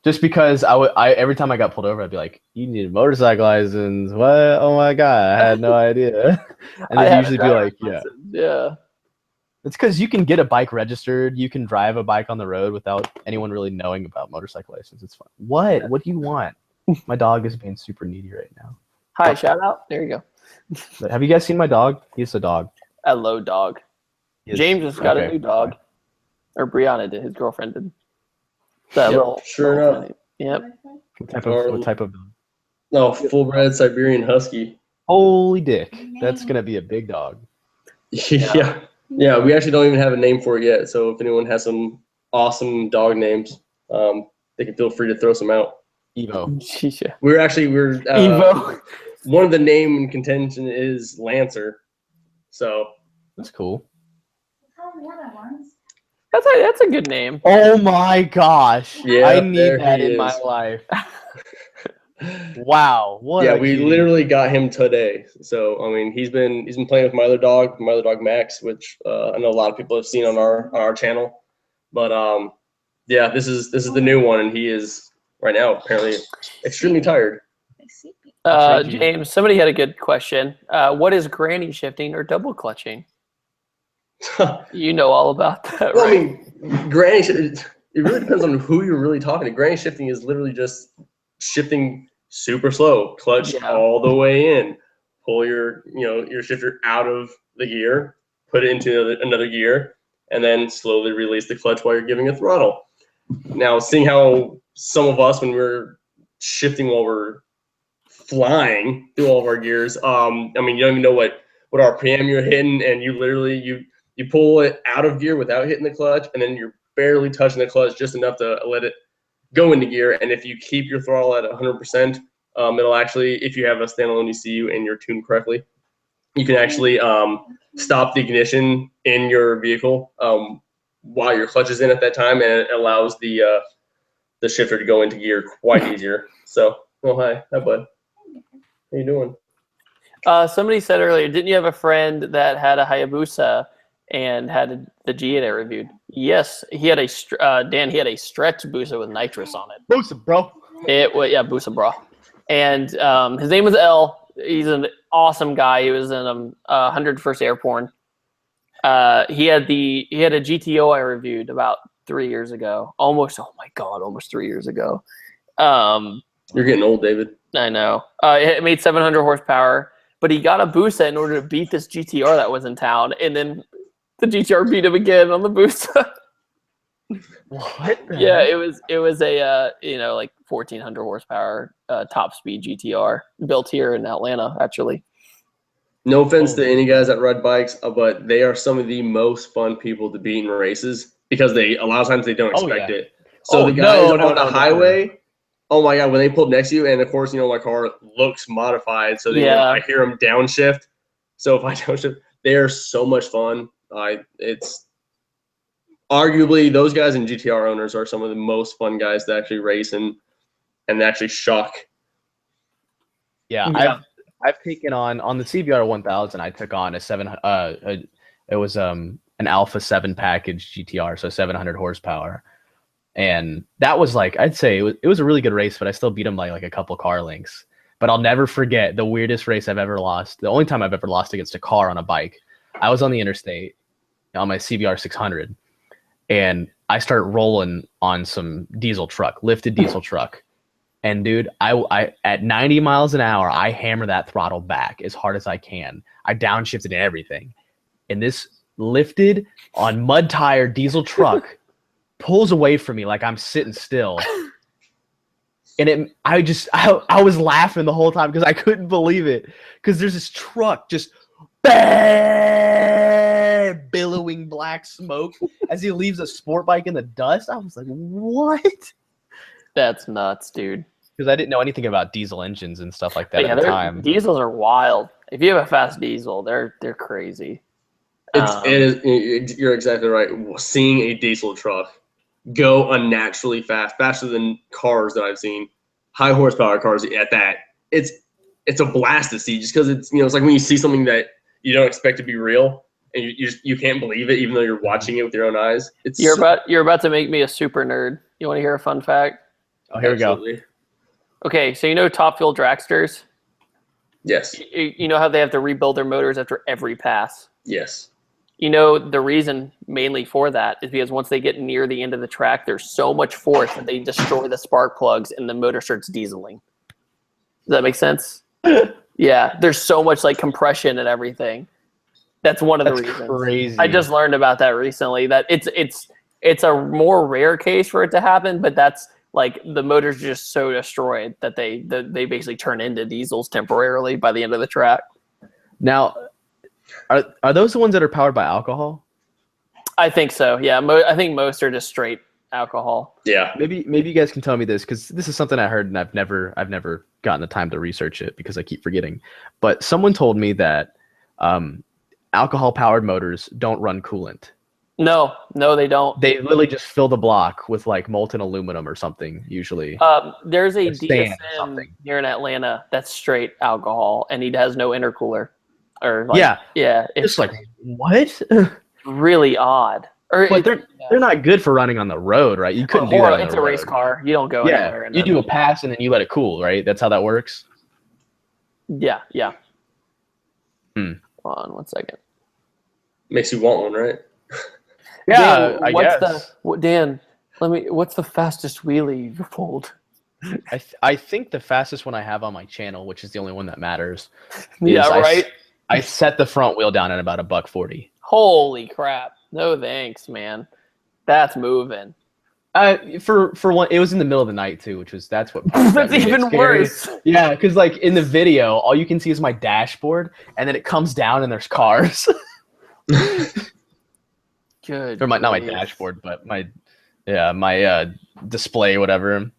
just because I every time I got pulled over, I'd be like, "You need a motorcycle license? What? Oh my god, I had no idea." And they'd usually be like, "Yeah." It's because you can get a bike registered, you can drive a bike on the road without anyone really knowing about motorcycle license. It's fun. What? What do you want? My dog is being super needy right now. Hi, shout out. There you go. But have you guys seen my dog? He's a dog. Hello, dog. James just got a new dog. Or Brianna did. His girlfriend did. Sure enough. Yep. What type of dog? No, full-bred Siberian Husky. Holy dick. That's going to be a big dog. Yeah, we actually don't even have a name for it yet. So if anyone has some awesome dog names, they can feel free to throw some out. Evo. We're Evo. One of the name in contention is Lancer. So that's cool. That's a good name. Oh my gosh. Yeah, I need that in my life. Wow. We literally got him today. So I mean, he's been playing with my other dog Max, which I know a lot of people have seen on our channel. But this is the new one, and he is right now apparently extremely tired. James, somebody had a good question. What is granny shifting or double clutching? You know all about that, well, right? I mean, granny, it really depends on who you're really talking to. Granny shifting is literally just shifting super slow, clutch all the way in, pull your shifter out of the gear, put it into another gear, and then slowly release the clutch while you're giving a throttle. Now, seeing how some of us, when we're shifting while we're flying through all of our gears, I mean, you don't even know what RPM you're hitting, and you literally you pull it out of gear without hitting the clutch, and then you're barely touching the clutch just enough to let it go into gear. And if you keep your throttle at 100%, it'll actually, if you have a standalone ECU and you're tuned correctly, you can actually stop the ignition in your vehicle while your clutch is in at that time, and it allows the shifter to go into gear quite easier. So, hi bud. How you doing? Somebody said earlier, didn't you have a friend that had a Hayabusa and had the G8 I reviewed? Yes, he had Dan. He had a stretch Busa with nitrous on it. Busa, bro. Busa, bro. And his name was L. He's an awesome guy. He was in 101st Airborne. He had a GTO I reviewed about 3 years ago. Almost 3 years ago. You're getting old, David. I know. It made 700 horsepower, but he got a Busa in order to beat this GTR that was in town, and then the GTR beat him again on the Busa. What? Yeah, it was a like 1400 horsepower top speed GTR built here in Atlanta, actually. No offense to any guys that ride bikes, but they are some of the most fun people to beat in races because a lot of times they don't expect it. So the guys on the highway, oh my god, when they pulled next to you, and of course, my car looks modified, so I hear them downshift. So if I downshift, they are so much fun. It's arguably those guys and GTR owners are some of the most fun guys to actually race and actually shock. Yeah. I've taken on the CBR 1000. I took on it was an Alpha 7 package GTR, so 700 horsepower, and that was like, I'd say it was a really good race, but I still beat him by like a couple car lengths. But I'll never forget the weirdest race I've ever lost. The only time I've ever lost against a car on a bike. I was on the interstate on my CBR 600, and I start rolling on some diesel truck, lifted diesel truck. And dude, I at 90 miles an hour, I hammer that throttle back as hard as I can. I downshifted and everything. And this lifted on mud tire diesel truck pulls away from me like I'm sitting still. And I was laughing the whole time because I couldn't believe it. Because there's this truck just billowing black smoke as he leaves a sport bike in the dust. I was like, what? That's nuts, dude. Because I didn't know anything about diesel engines and stuff like that Yeah, at the time. diesels are wild. If you have a fast diesel, they're crazy. You're exactly right. Seeing a diesel truck go unnaturally fast, faster than cars that I've seen, high horsepower cars at that, it's a blast to see, just because it's like when you see something that you don't expect to be real and you can't believe it even though you're watching it with your own eyes. You're about to make me a super nerd. You want to hear a fun fact? Oh, here we go. Okay, so Top Fuel dragsters? Yes. You know how they have to rebuild their motors after every pass? Yes. The reason mainly for that is because once they get near the end of the track, there's so much force that they destroy the spark plugs and the motor starts dieseling. Does that make sense? Yeah, there's so much like compression and everything. That's one of the reasons. Crazy. I just learned about that recently. That it's a more rare case for it to happen, but that's like the motor's just so destroyed that they basically turn into diesels temporarily by the end of the track. Now, are those the ones that are powered by alcohol? I think so. Yeah, I think most are just straight alcohol. Yeah. Maybe you guys can tell me this, because this is something I heard and I've never gotten the time to research it because I keep forgetting. But someone told me that alcohol powered motors don't run coolant. No, they don't. They literally just fill the block with like molten aluminum or something usually. There's a Or sand or DSM something. here in Atlanta that's straight alcohol, and he has no intercooler. Or like, yeah, it's it's like what? really odd. Or But they're not good for running on the road, right? You couldn't do that on it's the a race road. car. You don't go anywhere. You do a pass and then you let it cool, right? That's how that works. Yeah. Hmm. Hold on 1 second. Makes you want one, right? Yeah, Dan, I guess. Dan, what's the fastest wheelie you've pulled? I think the fastest one I have on my channel, which is the only one that matters. Yeah, right. I set the front wheel down at about $140. Holy crap! No thanks, man. That's moving. For one, it was in the middle of the night too, that's what. That's even worse. Yeah, because like in the video, all you can see is my dashboard, and then it comes down and there's cars. Good. Or not my dashboard, but my display, whatever.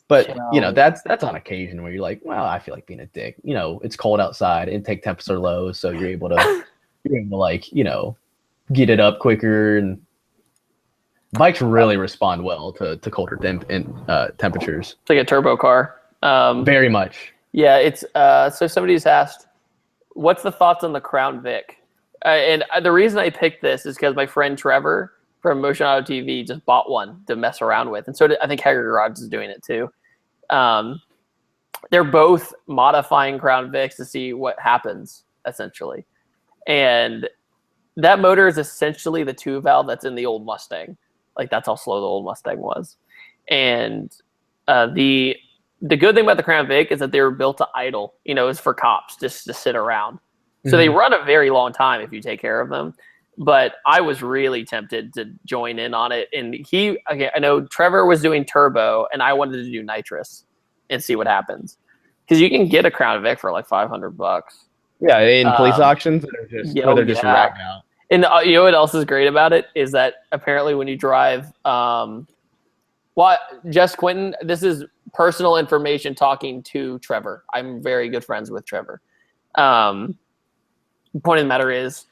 But that's on occasion where you're like, well, I feel like being a dick. It's cold outside, intake temps are low, so you're able to like get it up quicker, and bikes really respond well to colder temperatures. It's like a turbo car. Very much. Yeah, it's so somebody's asked, what's the thoughts on the Crown Vic? And the reason I picked this is because my friend Trevor from Motion Auto TV just bought one to mess around with, and so I think Hager Garage is doing it too. They're both modifying Crown Vics to see what happens, essentially. And that motor is essentially the 2-valve that's in the old Mustang. Like, that's how slow the old Mustang was. And the good thing about the Crown Vic is that they were built to idle. It's for cops just to sit around. So they run a very long time if you take care of them. But I was really tempted to join in on it. And I know Trevor was doing turbo, and I wanted to do nitrous and see what happens. Because you can get a Crown Vic for like $500. Yeah, in police auctions, they're just racking out. And what else is great about it is that apparently when you drive, Jess Quinton, this is personal information talking to Trevor. I'm very good friends with Trevor. The point of the matter is,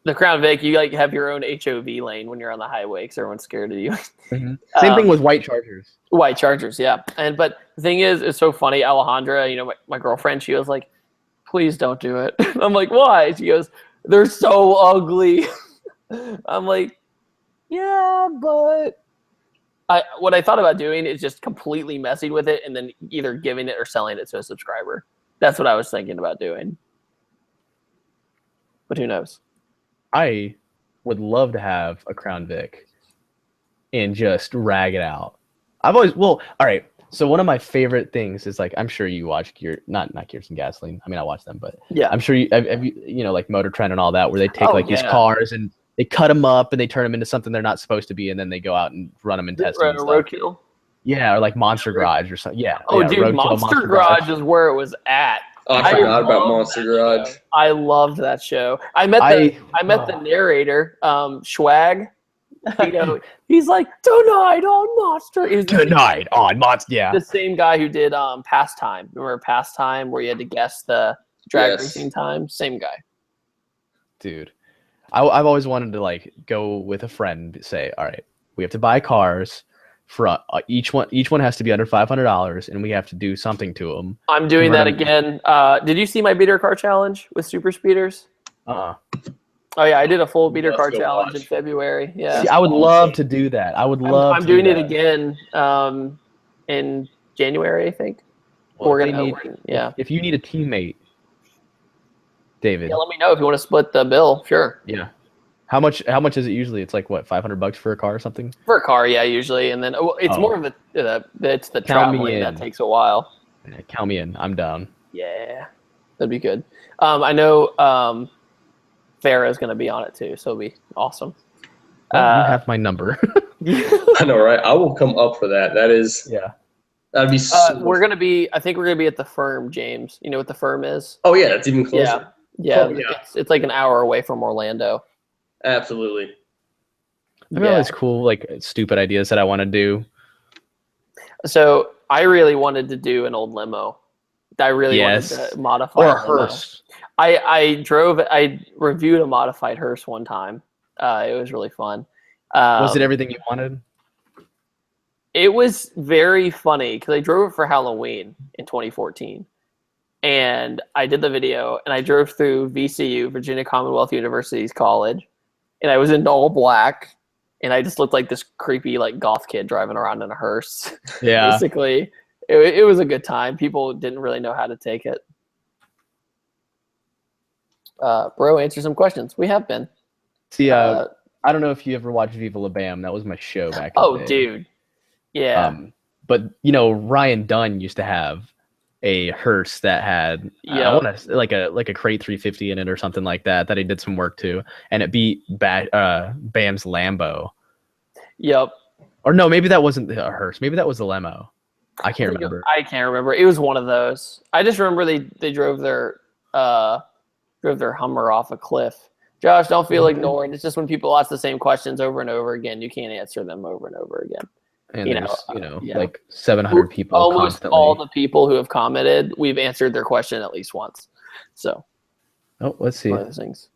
the Crown Vic, you like have your own HOV lane when you're on the highway because everyone's scared of you. Same thing with white Chargers. White Chargers, yeah. But the thing is, it's so funny. Alejandra, my girlfriend, she was like, "Please don't do it." I'm like, "Why?" She goes, "They're so ugly." I'm like, "Yeah, but what I thought about doing is just completely messing with it and then either giving it or selling it to a subscriber. That's what I was thinking about doing. But who knows? I would love to have a Crown Vic and just rag it out. All right. So one of my favorite things is like, I'm sure you watch not Gears and Gasoline. I mean, I watch them, but Yeah, I'm sure you know, like Motor Trend and all that, where they take these cars and they cut them up and they turn them into something they're not supposed to be, and then they go out and run them and test them. Roadkill. Yeah, or like Monster Garage or something. Yeah. Oh, yeah, dude, Roadkill, Monster Garage is where it was at. Oh, I forgot about Monster Garage. I loved that show. I met the narrator, Schwag. You know, he's like, tonight on Monster. Tonight on Monster. Yeah. The same guy who did Pastime. Remember Pastime, where you had to guess the drag racing time? Same guy. Dude, I've always wanted to like go with a friend and say, all right, we have to buy cars. For each one has to be under $500, and we have to do something to them. I'm doing that again. Did you see my beater car challenge with super speeders? Oh yeah, I did a full beater car challenge in February. Yeah, see, I would love to do that. I would love. I'm doing it again in January, I think. Well, if you need a teammate, David. Yeah, let me know if you want to split the bill. Sure. Yeah. How much is it usually? It's like what, $500 for a car or something? For a car, yeah, usually, and then it's more of the traveling that takes a while. Yeah, count me in. I'm down. Yeah, that'd be good. I know Farrah's gonna be on it too, so it'll be awesome. Well, you have my number. I know, right? I will come up for that. That'd be. We're gonna be. I think we're gonna be at the Firm, James. You know what the Firm is? Oh yeah, it's even closer. Yeah. It's like an hour away from Orlando. Absolutely. I mean, it's cool, like stupid ideas that I want to do. So I really wanted to do an old limo. I really wanted to modify or a hearse. I reviewed a modified hearse one time. It was really fun. Was it everything you wanted? It was very funny because I drove it for Halloween in 2014. And I did the video, and I drove through VCU, Virginia Commonwealth University's college, and I was in all black, and I just looked like this creepy like goth kid driving around in a hearse. Yeah. Basically, it was a good time. People didn't really know how to take it. Bro, answer some questions. We have been. See, I don't know if you ever watched Viva La Bam. That was my show back in the day. Dude. Yeah. But, you know, Ryan Dunn used to have a hearse that had I want to like a crate 350 in it or something like that he did some work to, and it beat Bam's Lambo. Yep. Or no, maybe that wasn't a hearse. Maybe that was the limo. I can't remember. It was one of those. I just remember they drove their Hummer off a cliff. Josh, don't feel ignored. It's just when people ask the same questions over and over again, you can't answer them over and over again. And like 700 people almost constantly. All the people who have commented, we've answered their question at least once. So let's see. One of those things.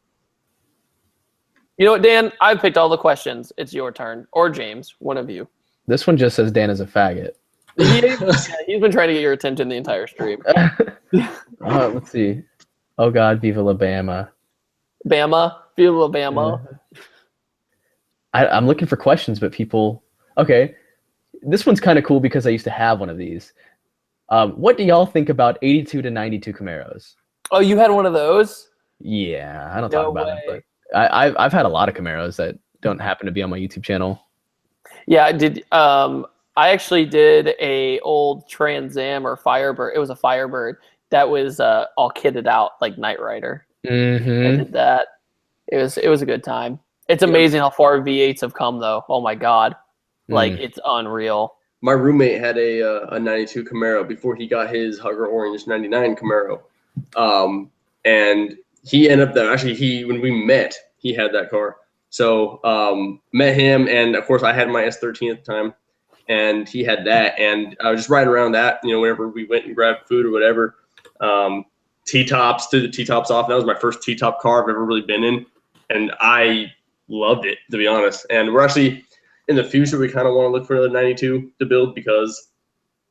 You know what, Dan? I've picked all the questions. It's your turn. Or James, one of you. This one just says Dan is a faggot. He's been trying to get your attention the entire stream. Let's see. Oh God, Viva La Bama. Bama? Viva La Bama? I'm looking for questions, but people... Okay. This one's kind of cool because I used to have one of these. What do y'all think about 82 to 92 Camaros? Oh, you had one of those? Yeah, I don't talk about it, but I've had a lot of Camaros that don't happen to be on my YouTube channel. Yeah, I did. I actually did a old Trans Am or Firebird. It was a Firebird that was all kitted out like Knight Rider. Mm-hmm. I did that. It was a good time. It's amazing how far V8s have come, though. Oh my God. Like, it's unreal. My roommate had a 92 Camaro before he got his Hugger Orange 99 Camaro. And he ended up when we met, he had that car. So met him, and of course I had my S13 at the time, and he had that, and I was just riding around that, whenever we went and grabbed food or whatever. T-tops, threw the T-tops off. That was my first T-top car I've ever really been in, and I loved it, to be honest. And we're actually... in the future, we kind of want to look for another 92 to build because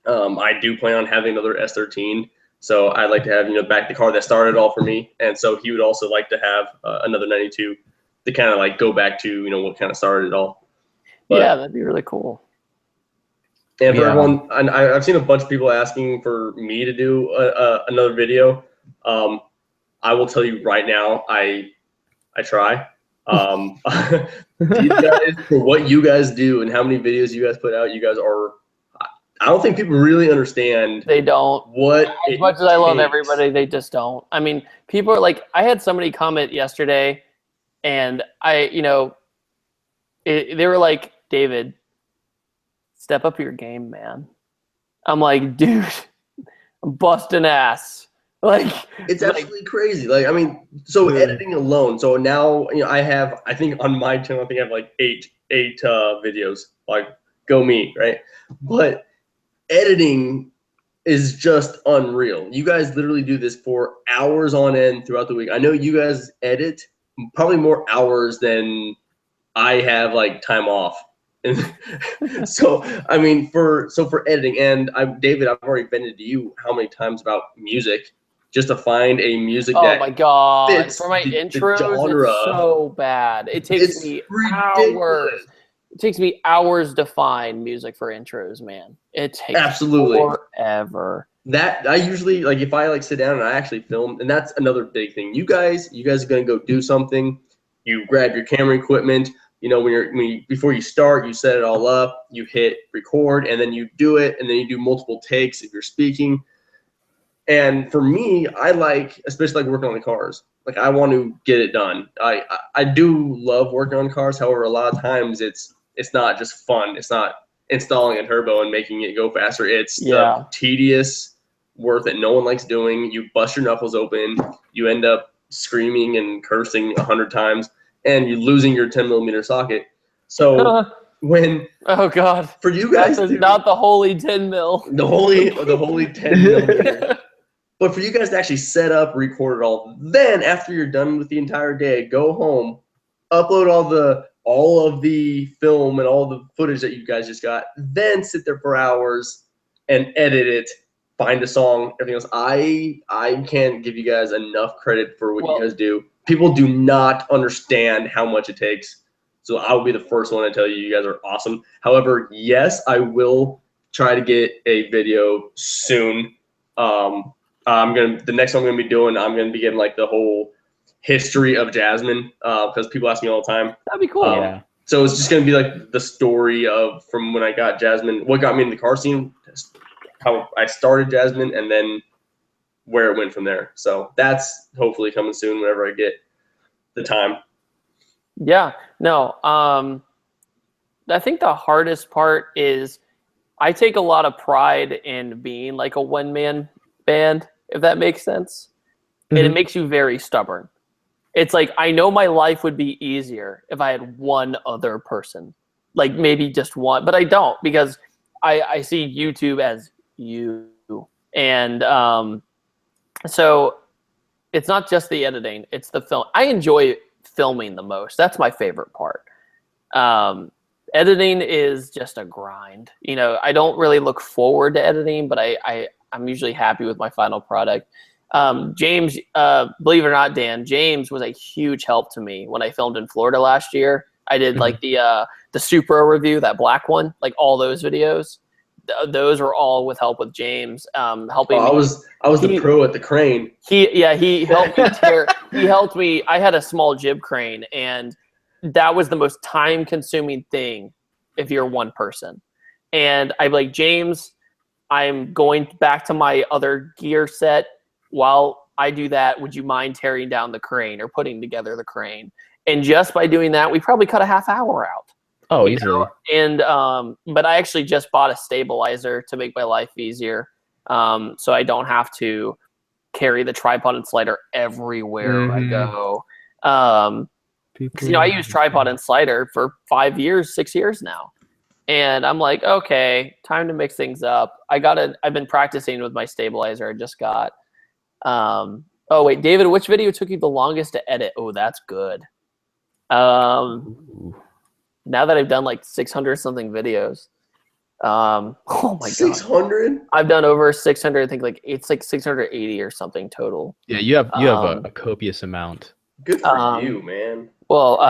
I do plan on having another S13. So I'd like to have, back the car that started it all for me. And so he would also like to have another 92 to kind of like go back to, what kind of started it all. But, yeah, that'd be really cool. And for Yeah. everyone, and I've seen a bunch of people asking for me to do another video. I will tell you right now, I try. These guys, for what you guys do and how many videos you guys put out, you guys are. I don't think people really understand. They don't. What As it much as I love takes. everybody, they just don't. I mean, people are like, I had somebody comment yesterday, and they were like, David, step up your game, man. I'm like, dude, I'm busting ass. Like, It's absolutely crazy. Like, I mean, so editing alone. So now, I think on my channel, I think I have like eight videos. Like, go me, right? But editing is just unreal. You guys literally do this for hours on end throughout the week. I know you guys edit probably more hours than I have like time off. So I mean, for editing, and David, I've already vented to you how many times about music, just to find a music oh that my god, fits for my the intros, genre. it's so bad. It takes It's me ridiculous. hours. It takes me hours to find music for intros, man. It takes Absolutely forever. That I usually like if I like sit down and I actually film, and that's another big thing. You guys are gonna go do something. You grab your camera equipment. Before you start, you set it all up. You hit record, and then you do it, and then you do multiple takes if you're speaking. And for me, I especially working on the cars. Like I want to get it done. I do love working on cars. However, a lot of times it's not just fun. It's not installing a turbo and making it go faster. It's the tedious work that no one likes doing. You bust your knuckles open. You end up screaming and cursing 100 times, and you're losing your 10mm socket. So oh god, for you guys, not the holy 10 mil, the holy 10mm. But for you guys to actually set up, record it all, then after you're done with the entire day, go home, upload all of the film and all the footage that you guys just got, then sit there for hours and edit it, find a song, everything else. I can't give you guys enough credit for what you guys do. People do not understand how much it takes. So I will be the first one to tell you, you guys are awesome. However, yes, I will try to get a video soon. The next one I'm gonna be doing, I'm gonna be getting like the whole history of Jasmine, because people ask me all the time. That'd be cool. Yeah. So it's just gonna be like the story of from when I got Jasmine, what got me in the car scene, how I started Jasmine, and then where it went from there. So that's hopefully coming soon whenever I get the time. Yeah. No. I think the hardest part is I take a lot of pride in being like a one-man band, if that makes sense. And it makes you very stubborn. It's like, I know my life would be easier if I had one other person, like maybe just one, but I don't, because I see YouTube as you. And so it's not just the editing, it's the film. I enjoy filming the most. That's my favorite part. Editing is just a grind. I don't really look forward to editing, but I'm usually happy with my final product. James, believe it or not, Dan, James was a huge help to me when I filmed in Florida last year. I did like the Subaru review, that black one, like all those videos. Those were all with help with James, helping me. I was the pro at the crane. He helped me he helped me. I had a small jib crane, and that was the most time-consuming thing if you're one person. And I'm like, James, I'm going back to my other gear set. While I do that, would you mind tearing down the crane or putting together the crane? And just by doing that, we probably cut a half hour out. Oh, easily. And but I actually just bought a stabilizer to make my life easier, so I don't have to carry the tripod and slider everywhere I go. I use tripod and slider for 5 years, 6 years now. And I'm like, okay, time to mix things up. I've been practicing with my stabilizer I just got. Oh wait, David, which video took you the longest to edit? Oh, that's good. Now that I've done like 600 something videos. Oh my god. 600? I've done over 600, I think it's like 680 or something total. Yeah, you have a copious amount. Good for you, man. Well,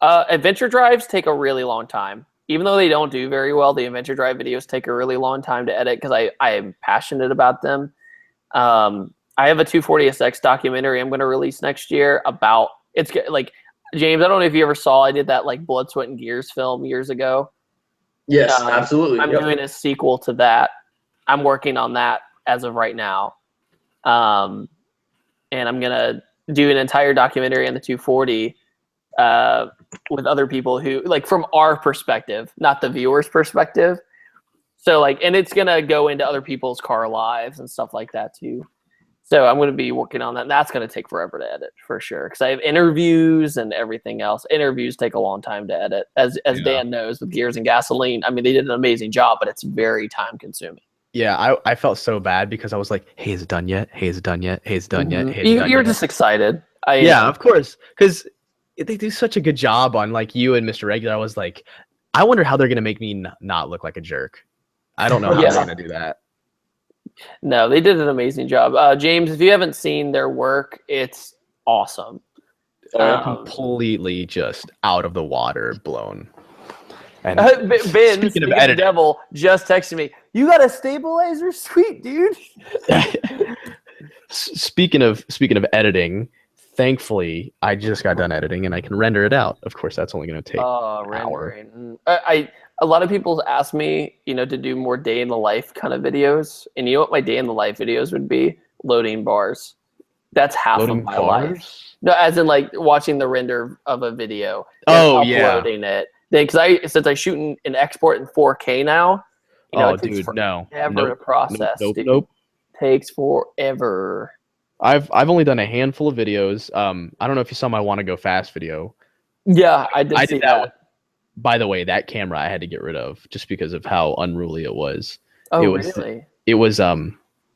adventure drives take a really long time. even though they don't do very well, the Adventure Drive videos take a really long time to edit because I am passionate about them. I have a 240SX documentary I'm going to release next year about, it's like, James, I don't know if you ever saw, I did that like Blood, Sweat, and Gears film years ago. Yes, absolutely. I'm doing a sequel to that. I'm working on that as of right now. And I'm going to do an entire documentary on the 240 with other people who, like, from our perspective, not the viewer's perspective. So, like, and it's going to go into other people's car lives and stuff like that, too. So I'm going to be working on that. And that's going to take forever to edit, for sure. Because I have interviews and everything else. Interviews take a long time to edit. As Dan knows, with Gears and Gasoline, I mean, they did an amazing job, but it's very time-consuming. Yeah, I felt so bad because I was like, hey, is it done yet? Hey, is it done yet? Hey, is it done yet? Hey, is it done You're yet? just excited. Yeah, of course. Because they do such a good job on, like, you and Mr. Regular. I was like, I wonder how they're going to make me not look like a jerk. I don't know how they're going to do that. No, they did an amazing job. James, if you haven't seen their work, it's awesome. Completely just out of the water, blown. And Ben, speaking of of editing, devil, just texted me. You got a stabilizer? Sweet, dude. Speaking of editing, thankfully, I just got done editing and I can render it out. Of course, that's only going to take an hour. A lot of people ask me, to do more day in the life kind of videos. And you know what my day in the life videos would be? Loading bars. That's half of my life. No, as in like watching the render of a video. Uploading it. Because since I shoot and export in 4K now, it takes forever to process. Nope. Takes forever. I've only done a handful of videos. I don't know if you saw my "Want to Go Fast" video. Yeah, I did see that. By the way, that camera I had to get rid of just because of how unruly it was. Oh, really? It was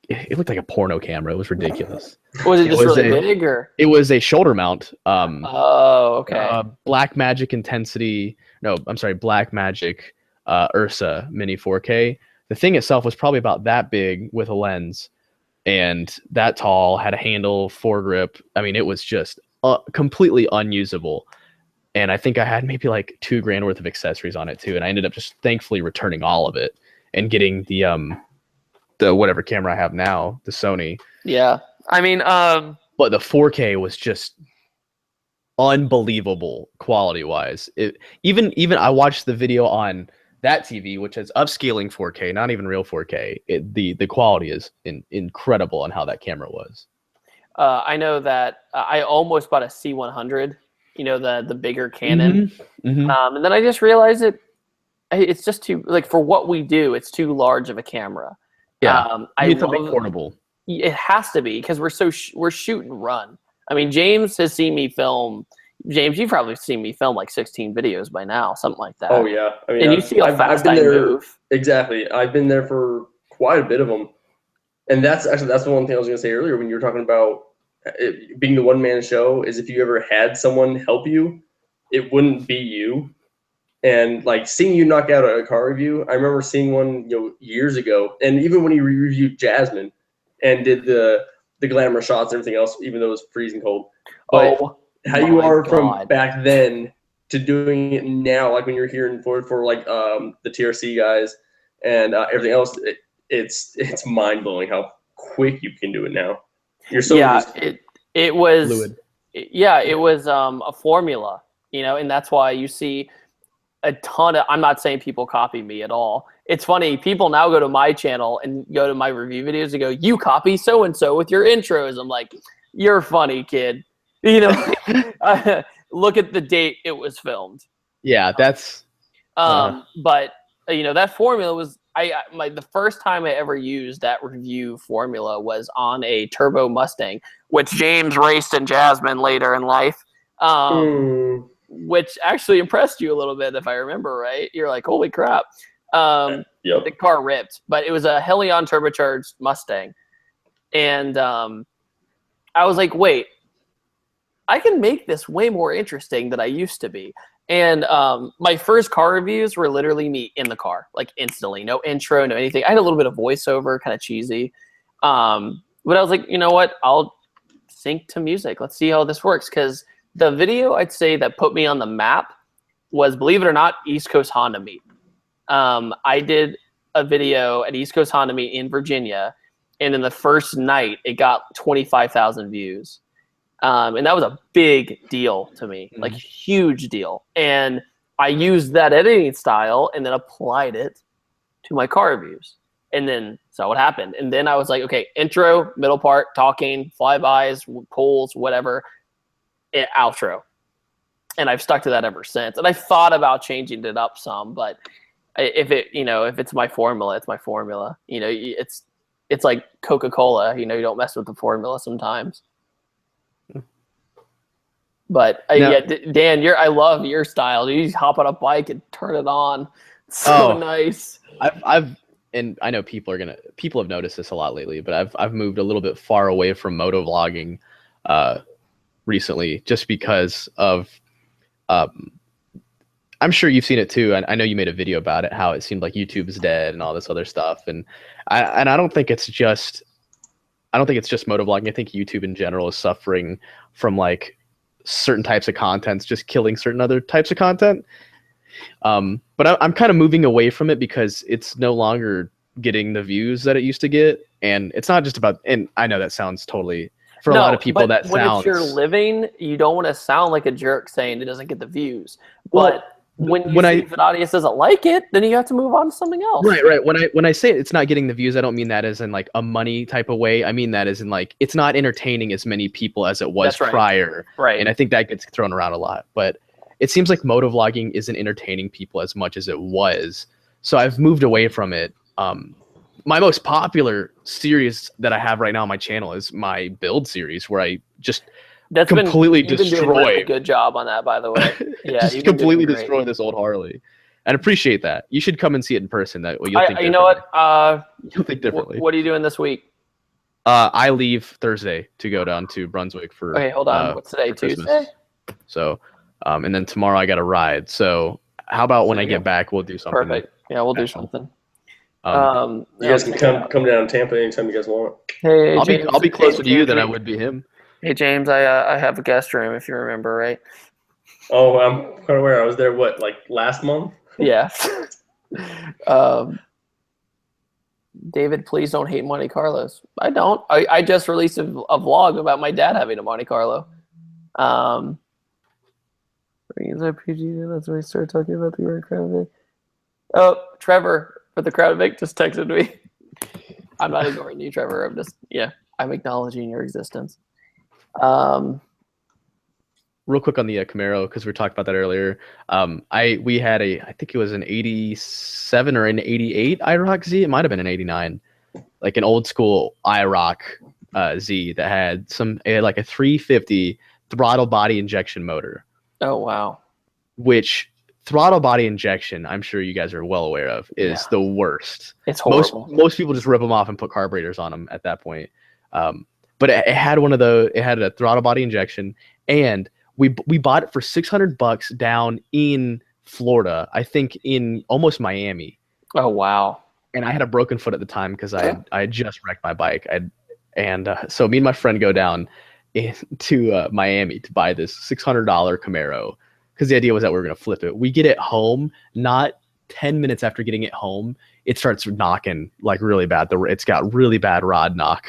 it looked like a porno camera. It was ridiculous. Was it just really big, or? It was a shoulder mount. Okay. Blackmagic Intensity. No, I'm sorry, Blackmagic Ursa Mini 4K. The thing itself was probably about that big with a lens, and that tall, had a handle, foregrip. I mean, it was just completely unusable. And I think I had maybe like $2,000 worth of accessories on it too. And I ended up just thankfully returning all of it and getting the whatever camera I have now, the Sony. Yeah. I mean, but the 4K was just unbelievable quality wise. Even I watched the video on that TV, which is upscaling 4K, not even real 4K. The quality is incredible on how that camera was. I know that I almost bought a C100. The bigger Canon. Mm-hmm. And then I just realized it's just too, like, for what we do, it's too large of a camera. Yeah, it's something portable. It has to be, because we're shoot and run. I mean, James has seen me film. James, you've probably seen me film like 16 videos by now, something like that. Oh yeah, I mean, and you see how fast I move. Exactly, I've been there for quite a bit of them, and that's the one thing I was going to say earlier when you were talking about it being the one-man show. Is if you ever had someone help you, it wouldn't be you. And like seeing you knock out a car review, I remember seeing one years ago, and even when you reviewed Jasmine and did the glamour shots and everything else, even though it was freezing cold. But how you are from back then to doing it now, like when you're here in Florida for like the TRC guys and everything else, it's mind-blowing how quick you can do it now. You're so it was fluid. It was a formula, and that's why you see a ton of, I'm not saying people copy me at all. It's funny, people now go to my channel and go to my review videos and go, you copy so-and-so with your intros. I'm like, you're funny, kid. Look at the date it was filmed. Yeah, that's but that formula was the first time I ever used that review formula was on a turbo Mustang, which James raced in Jasmine later in life, which actually impressed you a little bit, if I remember right. You're like, holy crap. The car ripped, but it was a Helion turbocharged Mustang. And I was like, wait, I can make this way more interesting than I used to be. And my first car reviews were literally me in the car, like instantly. No intro, no anything. I had a little bit of voiceover, kind of cheesy. But I was like, you know what? I'll sync to music. Let's see how this works. Because the video I'd say that put me on the map was, believe it or not, East Coast Honda Meet. I did a video at East Coast Honda Meet in Virginia, and in the first night, it got 25,000 views. And that was a big deal to me, like huge deal. And I used that editing style and then applied it to my car reviews. And then saw what happened. And then I was like, okay, intro, middle part, talking, flybys, pulls, whatever, outro. And I've stuck to that ever since. And I thought about changing it up some, but if it's my formula, it's my formula. It's like Coca-Cola. You don't mess with the formula sometimes. But yeah, Dan, I love your style. You just hop on a bike and turn it on. It's so nice. And I know people have noticed this a lot lately, but I've moved a little bit far away from motovlogging recently, just because of I'm sure you've seen it too. I know you made a video about it, how it seemed like YouTube is dead and all this other stuff. And I don't think it's just motovlogging. I think YouTube in general is suffering from like certain types of contents just killing certain other types of content. But I'm kind of moving away from it because it's no longer getting the views that it used to get. And it's not just about, and I know that sounds totally, for a lot of people that when sounds. It's your living, you don't want to sound like a jerk saying it doesn't get the views. But when if an audience doesn't like it, then you have to move on to something else. Right. When I say it's not getting the views, I don't mean that as in like a money type of way. I mean that as in like it's not entertaining as many people as it was prior. Right. And I think that gets thrown around a lot. But it seems like motovlogging isn't entertaining people as much as it was. So I've moved away from it. My most popular series that I have right now on my channel is my build series, where I just completely destroy. You've been doing a really good job on that, by the way. Yeah, just completely destroy this old Harley, and appreciate that. You should come and see it in person. That you'll think. You know what? You'll think differently. What are you doing this week? I leave Thursday to go down to Brunswick for. Okay, hold on. What's today? Tuesday. So, and then tomorrow I got a ride. So how about when I get back, we'll do something. Perfect. Yeah, we'll do something. You guys can come down to Tampa anytime you guys want. Hey, I'll be closer to you than I would be him. Hey James, I have a guest room if you remember, right? Oh, I'm quite aware. I was there. Like last month? Yeah. David, please don't hate Monte Carlos. I don't. I just released a vlog about my dad having a Monte Carlo. That's when I started talking about the crowd. Oh, Trevor for the crowd Vic just texted me. I'm not ignoring you, Trevor. I'm acknowledging your existence. Real quick on the Camaro, because we talked about that earlier. We had I think it was an 87 or an 88 IROC Z. It might have been an 89, like an old school IROC Z that had like a 350 throttle body injection motor. Oh wow! Which throttle body injection, I'm sure you guys are well aware of, is the worst. It's horrible. Most people just rip them off and put carburetors on them at that point. But it had it had a throttle body injection, and we bought it for $600 down in Florida, I think in almost Miami. Oh wow! And I had a broken foot at the time because I had just wrecked my bike. So me and my friend go down to Miami to buy this $600 Camaro, because the idea was that we were going to flip it. We get it home, not 10 minutes after getting it home, it starts knocking like really bad. It's got really bad rod knock.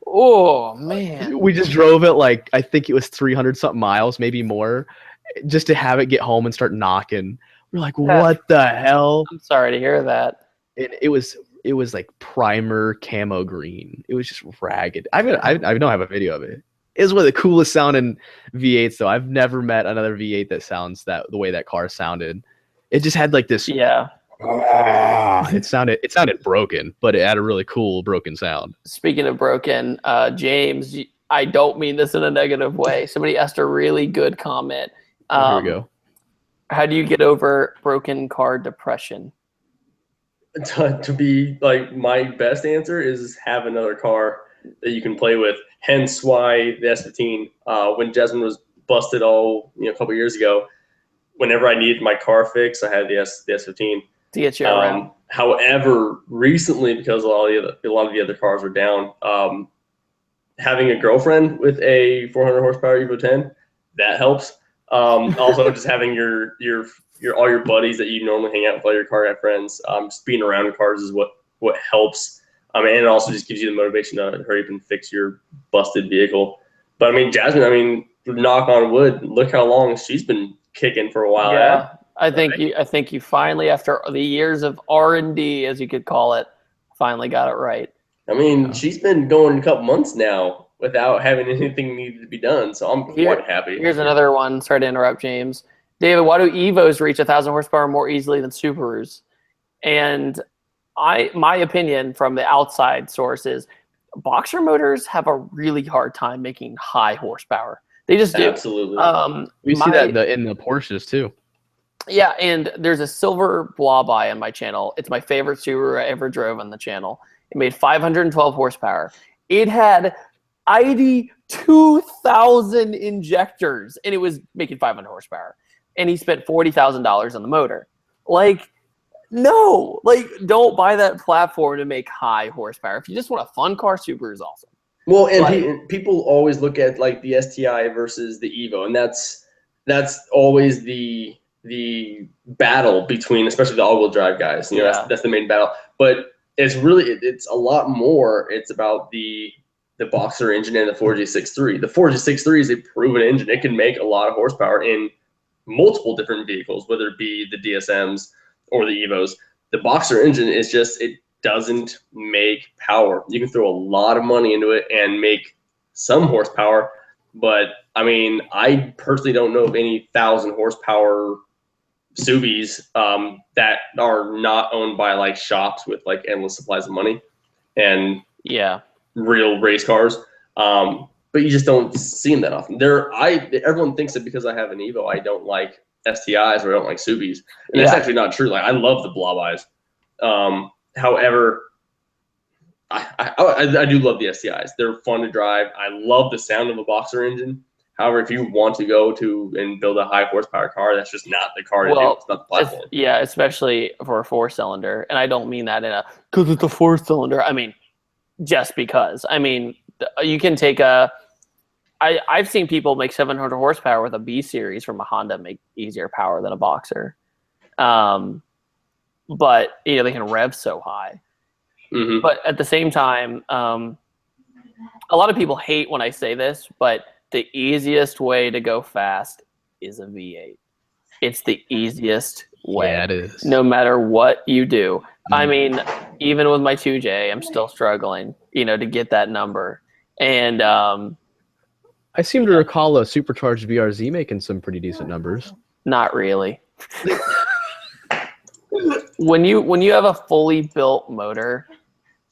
Oh man. We just drove it like, I think it was 300 something miles, maybe more, just to have it get home and start knocking. We're like, what the hell? I'm sorry to hear that. It was like primer camo green. It was just ragged. I know I have a video of it. It's one of the coolest sounding V8s though. I've never met another V8 that sounds the way that car sounded. It just had like this. Yeah. It sounded broken, but it had a really cool broken sound. Speaking of broken, James, I don't mean this in a negative way. Somebody asked a really good comment. Here we go. How do you get over broken car depression? To be like, my best answer is have another car that you can play with. Hence why the S15. When Jasmine was busted a couple years ago, whenever I needed my car fixed, I had the S15 to get you around. However, recently, because a lot of the other cars were down, having a girlfriend with a 400 horsepower Evo 10, that helps. Also, just having your all your buddies that you normally hang out with, all your car guy friends. Just being around cars is what helps. And it also just gives you the motivation to hurry up and fix your busted vehicle. But I mean, Jasmine, knock on wood, look how long she's been kicking for a while. Yeah, I think you finally, after the years of R&D, as you could call it, finally got it right. I mean, she's been going a couple months now without having anything needed to be done, so I'm quite happy. Here's another one. Sorry to interrupt, James. David, why do Evos reach 1,000 horsepower more easily than Subarus? And my opinion from the outside source is boxer motors have a really hard time making high horsepower. They just do. Absolutely. We see that in the Porsches too. Yeah, and there's a silver blob eye on my channel. It's my favorite Subaru I ever drove on the channel. It made 512 horsepower. It had 82,000 injectors, and it was making 500 horsepower. And he spent $40,000 on the motor. Like, no, like, don't buy that platform to make high horsepower. If you just want a fun car, Subaru is awesome. Well, and people always look at like the STI versus the Evo, and that's always the battle between, especially the all-wheel drive guys. You know, that's the main battle. But it's a lot more. It's about the Boxer engine and the 4G63. The 4G63 is a proven engine. It can make a lot of horsepower in multiple different vehicles, whether it be the DSMs or the Evos. The Boxer engine is just, it doesn't make power. You can throw a lot of money into it and make some horsepower, but I mean, I personally don't know of any 1,000 horsepower Subis that are not owned by like shops with like endless supplies of money and real race cars. But you just don't see them that often. Everyone thinks that because I have an Evo, I don't like STIs or I don't like Subis, and that's actually not true. Like, I love the blob eyes. However, I do love the STIs. They're fun to drive. I love the sound of a Boxer engine. However, if you want to go to and build a high horsepower car, that's just not the car to do. It's not the platform. Yeah, especially for a 4-cylinder. And I don't mean that because it's a 4-cylinder. I mean, just because. I mean, you can take I've seen people make 700 horsepower with a B series from a Honda make easier power than a Boxer. But you know, they can rev so high. Mm-hmm. But at the same time, a lot of people hate when I say this, but the easiest way to go fast is a V8. It's the easiest way. Yeah, it is. No matter what you do. I mean, even with my 2J, I'm still struggling, to get that number. And I seem to recall a supercharged VRZ making some pretty decent numbers. Not really. When you have a fully built motor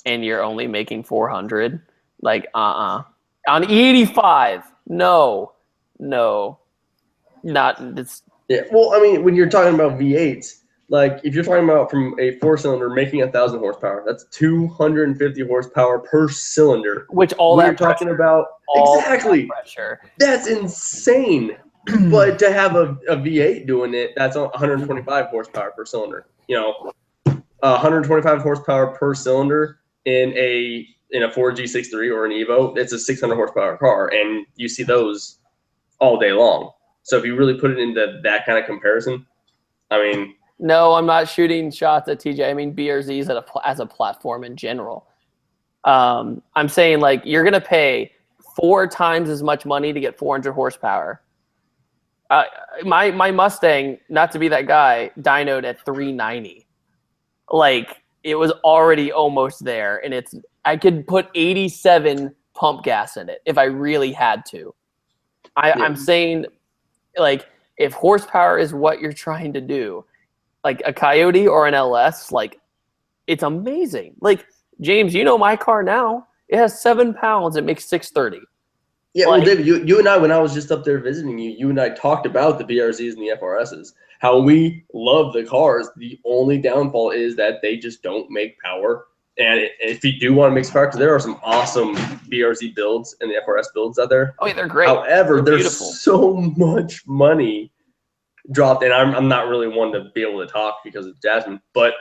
and you're only making 400, like on E85, no, not this. Yeah, well, I mean, when you're talking about V8s, like if you're talking about from a 4-cylinder making 1,000 horsepower, that's 250 horsepower per cylinder. Which all we're that talking about exactly. That pressure. That's insane. But to have a V8 doing it, that's 125 horsepower per cylinder. 125 horsepower per cylinder in a 4G63 or an Evo, it's a 600 horsepower car, and you see those all day long. So if you really put it into that kind of comparison, I mean. No, I'm not shooting shots at TJ. I mean BRZs as a platform in general. I'm saying, like, you're going to pay 4 times as much money to get 400 horsepower. My Mustang, not to be that guy, dynoed at 390. Like, it was already almost there, and I could put 87 pump gas in it if I really had to. I'm saying, like, if horsepower is what you're trying to do, like a Coyote or an LS, like, it's amazing. Like, James, my car now, it has 7 pounds. It makes 630. Yeah, well, David, you and I, when I was just up there visiting you and I talked about the BRZs and the FRSs, how we love the cars. The only downfall is that they just don't make power. And if you do want to make power, because there are some awesome BRZ builds and the FRS builds out there. Oh, yeah, they're great. However, there's beautiful. So much money dropped, and I'm not really one to be able to talk because of Jasmine, but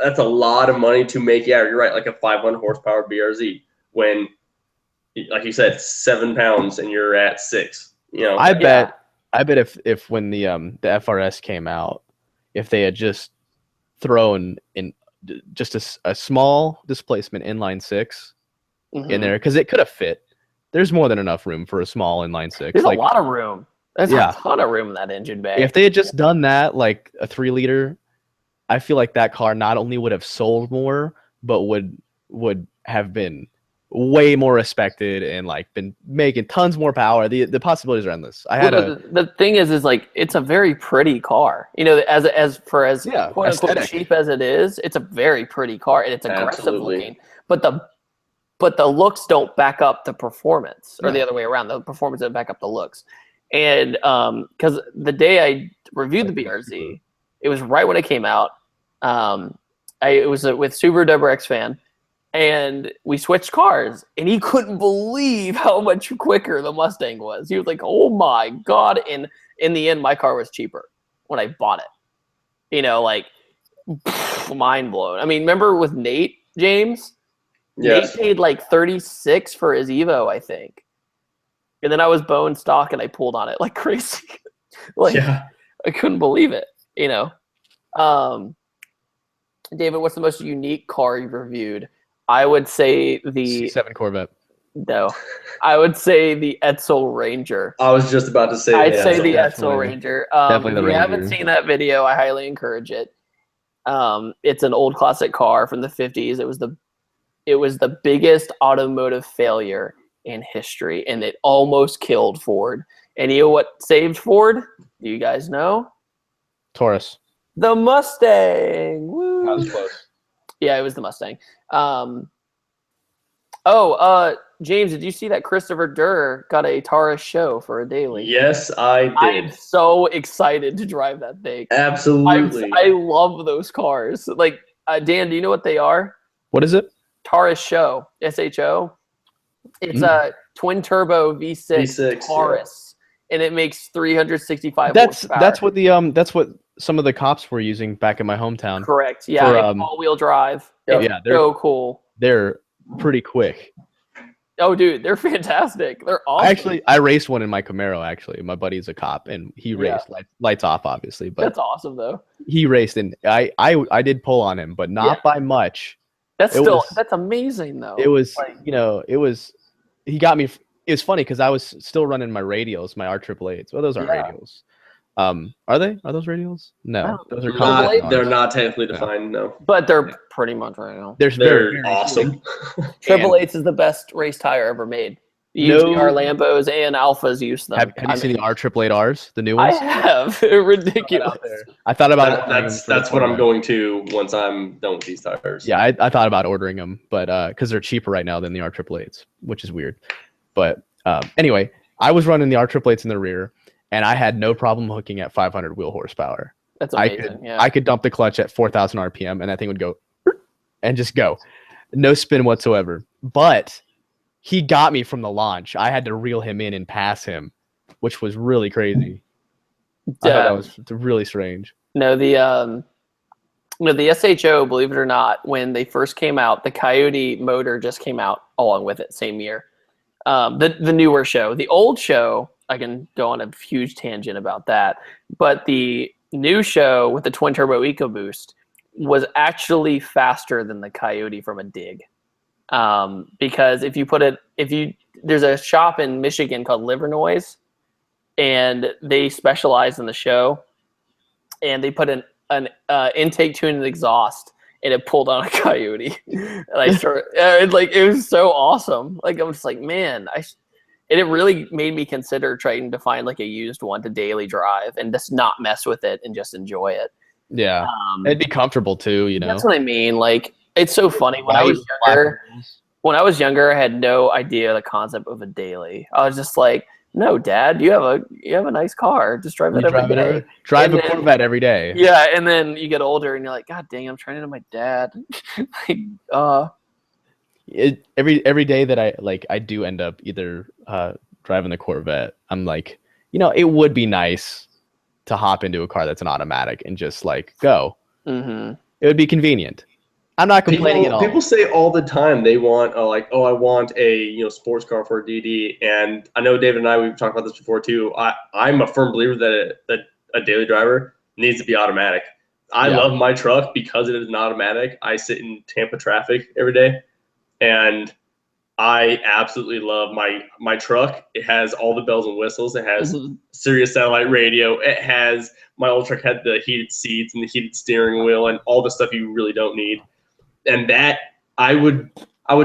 that's a lot of money to make. Yeah, you're right, like a 500 horsepower BRZ when, like you said, 7 pounds and you're at 6. I bet if when the FRS came out, if they had just thrown in just a small displacement inline six in there, because it could have fit. There's more than enough room for a small inline six. There's like, a lot of room. There's Yeah. a ton of room in that engine bay. if they had just done that, like a 3-liter, I feel like that car not only would have sold more, but would have been way more respected and like been making tons more power. The possibilities are endless. I had the thing is like it's a very pretty car. You know, as quote unquote aesthetic. cheap as it is, it's a very pretty car and it's aggressive Absolutely. looking. But the looks don't back up the performance, or the other way around. The performance doesn't back up the looks. And because the day I reviewed the BRZ, it was right when it came out. It was with Subaru WRX fan, and we switched cars, and he couldn't believe how much quicker the Mustang was. He was like, "Oh my god!" And in the end, my car was cheaper when I bought it. You know, like mind blown. I mean, remember with Nate James? Yes. Nate paid like 36 for his Evo, I think. And then I was bone stock and I pulled on it like crazy. Like Yeah. I couldn't believe it, you know. David, what's the most unique car you've reviewed? I would say the C7 Corvette. No. I would say the Edsel Ranger. I was just about to say. I'd that. say the definitely. Edsel Ranger. Definitely If the you haven't Ranger. seen that video, I highly encourage it. It's an old classic car from the 50s. It was the biggest automotive failure in history, and it almost killed Ford. And you know what saved Ford? Do you guys know? Taurus. The Mustang. Woo. That was close. Yeah, it was the Mustang. James, did you see that Christopher Durr got a Taurus show for a daily? Yes, I I'm did. so excited to drive that thing. Absolutely. I love those cars. Like, Dan, do you know what they are? What is it? Taurus Show, SHO. It's a twin turbo V6, V6, Taurus, and it makes 365 That's horsepower. that's what some of the cops were using back in my hometown. Correct. Yeah, for, it's all-wheel drive. Yep. It's Yeah, they're- so cool. They're pretty quick. Oh, dude, they're fantastic. They're awesome. I raced one in my Camaro. Actually, my buddy's a cop, and he Yeah. raced lights off, obviously. But That's awesome, though. he raced, and I did pull on him, but not by much. That's It was- that's amazing, though. It was, Like, he got me. It was funny because I was still running my radials, my R888s. Well, those aren't Yeah. radials. Are they? Are those radials? No, No. those are Not- compact They're cars. not technically defined, no. but they're pretty much right now. They're They're very awesome. Triple Eights is the best race tire ever made. Usually No- our Lambos and Alphas use them. Have you seen the R888Rs, the new I ones? have. They're ridiculous. I thought about ordering them That's for the what I'm Corvette. going to once I'm done with these tires. Yeah, I thought about ordering them, but because they're cheaper right now than the R888s, which is weird. But anyway, I was running the R888s in the rear, and I had no problem hooking at 500 wheel horsepower. That's I amazing. could yeah. I could dump the clutch at 4,000 RPM, and that thing would go and just go, no spin whatsoever. But he got me from the launch. I had to reel him in and pass him, which was really crazy. I thought that was really strange. No, the SHO, believe it or not, when they first came out, the Coyote motor just came out along with it, same year. The newer show. The old show, I can go on a huge tangent about that, but the new show with the twin turbo EcoBoost was actually faster than the Coyote from a dig. Because there's a shop in Michigan called Liver Noise, and they specialize in the show, and they put an intake tune and exhaust, and it pulled on a Coyote. And I started, it was so awesome. Like, I was just like, man, and it really made me consider trying to find like a used one to daily drive and just not mess with it and just enjoy it. Yeah, it'd be comfortable too, you know. That's what I mean. Like, it's so funny. When I was younger, I had no idea the concept of a daily. I was just like, no, Dad, you have a nice car. Just drive it every day. Drive And a then- Corvette every day. Yeah, and then you get older and you're like, God dang, I'm trying to my dad. Every day that I do end up either driving the Corvette, I'm like, it would be nice to hop into a car that's an automatic and just like go. Mm-hmm. It would be convenient. I'm not complaining at all. People say all the time they want I want a sports car for a DD, and I know David and I, we've talked about this before too. I'm a firm believer that a daily driver needs to be automatic. I Yeah. love my truck because it is an automatic. I sit in Tampa traffic every day, and I absolutely love my truck. It has all the bells and whistles. It has Sirius satellite radio. It has my old truck had the heated seats and the heated steering wheel and all the stuff you really don't need. And that I would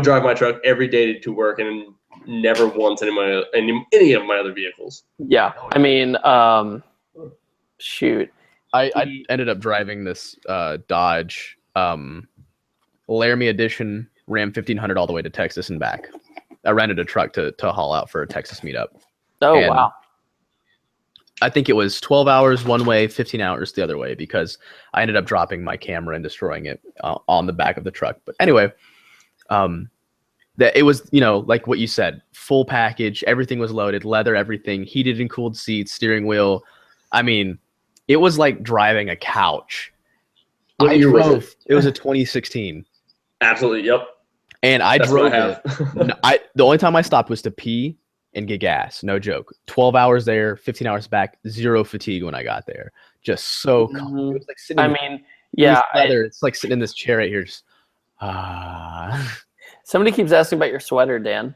drive my truck every day to work and never once any of my other vehicles. Yeah, I mean, shoot. I ended up driving this Dodge Laramie Edition Ram 1500 all the way to Texas and back. I rented a truck to haul out for a Texas meetup. Oh, And wow. I think it was 12 hours one way, 15 hours the other way, because I ended up dropping my camera and destroying it on the back of the truck. But anyway, that it was, like what you said, full package, everything was loaded, leather, everything, heated and cooled seats, steering wheel. I mean, it was like driving a couch. What year was it? It was a 2016. Absolutely, yep. And I That's drove what I have. the only time I stopped was to pee and get gas. No joke. 12 hours there, 15 hours back, zero fatigue when I got there. Just so comfortable. It was like sitting it's like sitting in this chair right here. Just, Somebody keeps asking about your sweater, Dan.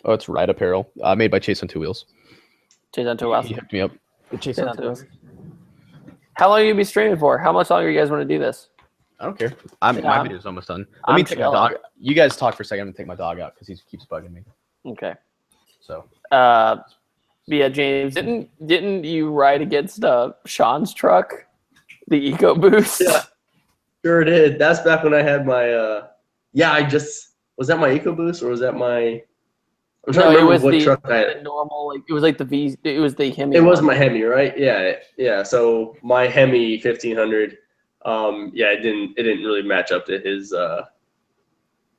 Oh, it's Ride Apparel. Made by Chase on Two Wheels. Chase on Two Wheels. He hooked me up. Chase on Two Wheels. How long are you be streaming for? How much longer you guys want to do this? I don't care. My video's almost done. Let I'm me take my chilling. dog. You guys talk for a second. I'm gonna take my dog out because he keeps bugging me. Okay. So. Yeah, James, didn't you ride against Sean's truck, the EcoBoost? Yeah, sure did. That's back when I had my. Was that my EcoBoost or was that my? I'm trying to remember what truck I had. Normal, like it was like it was the Hemi. It was my Hemi, right? Yeah. So my Hemi 1500. It didn't really match up to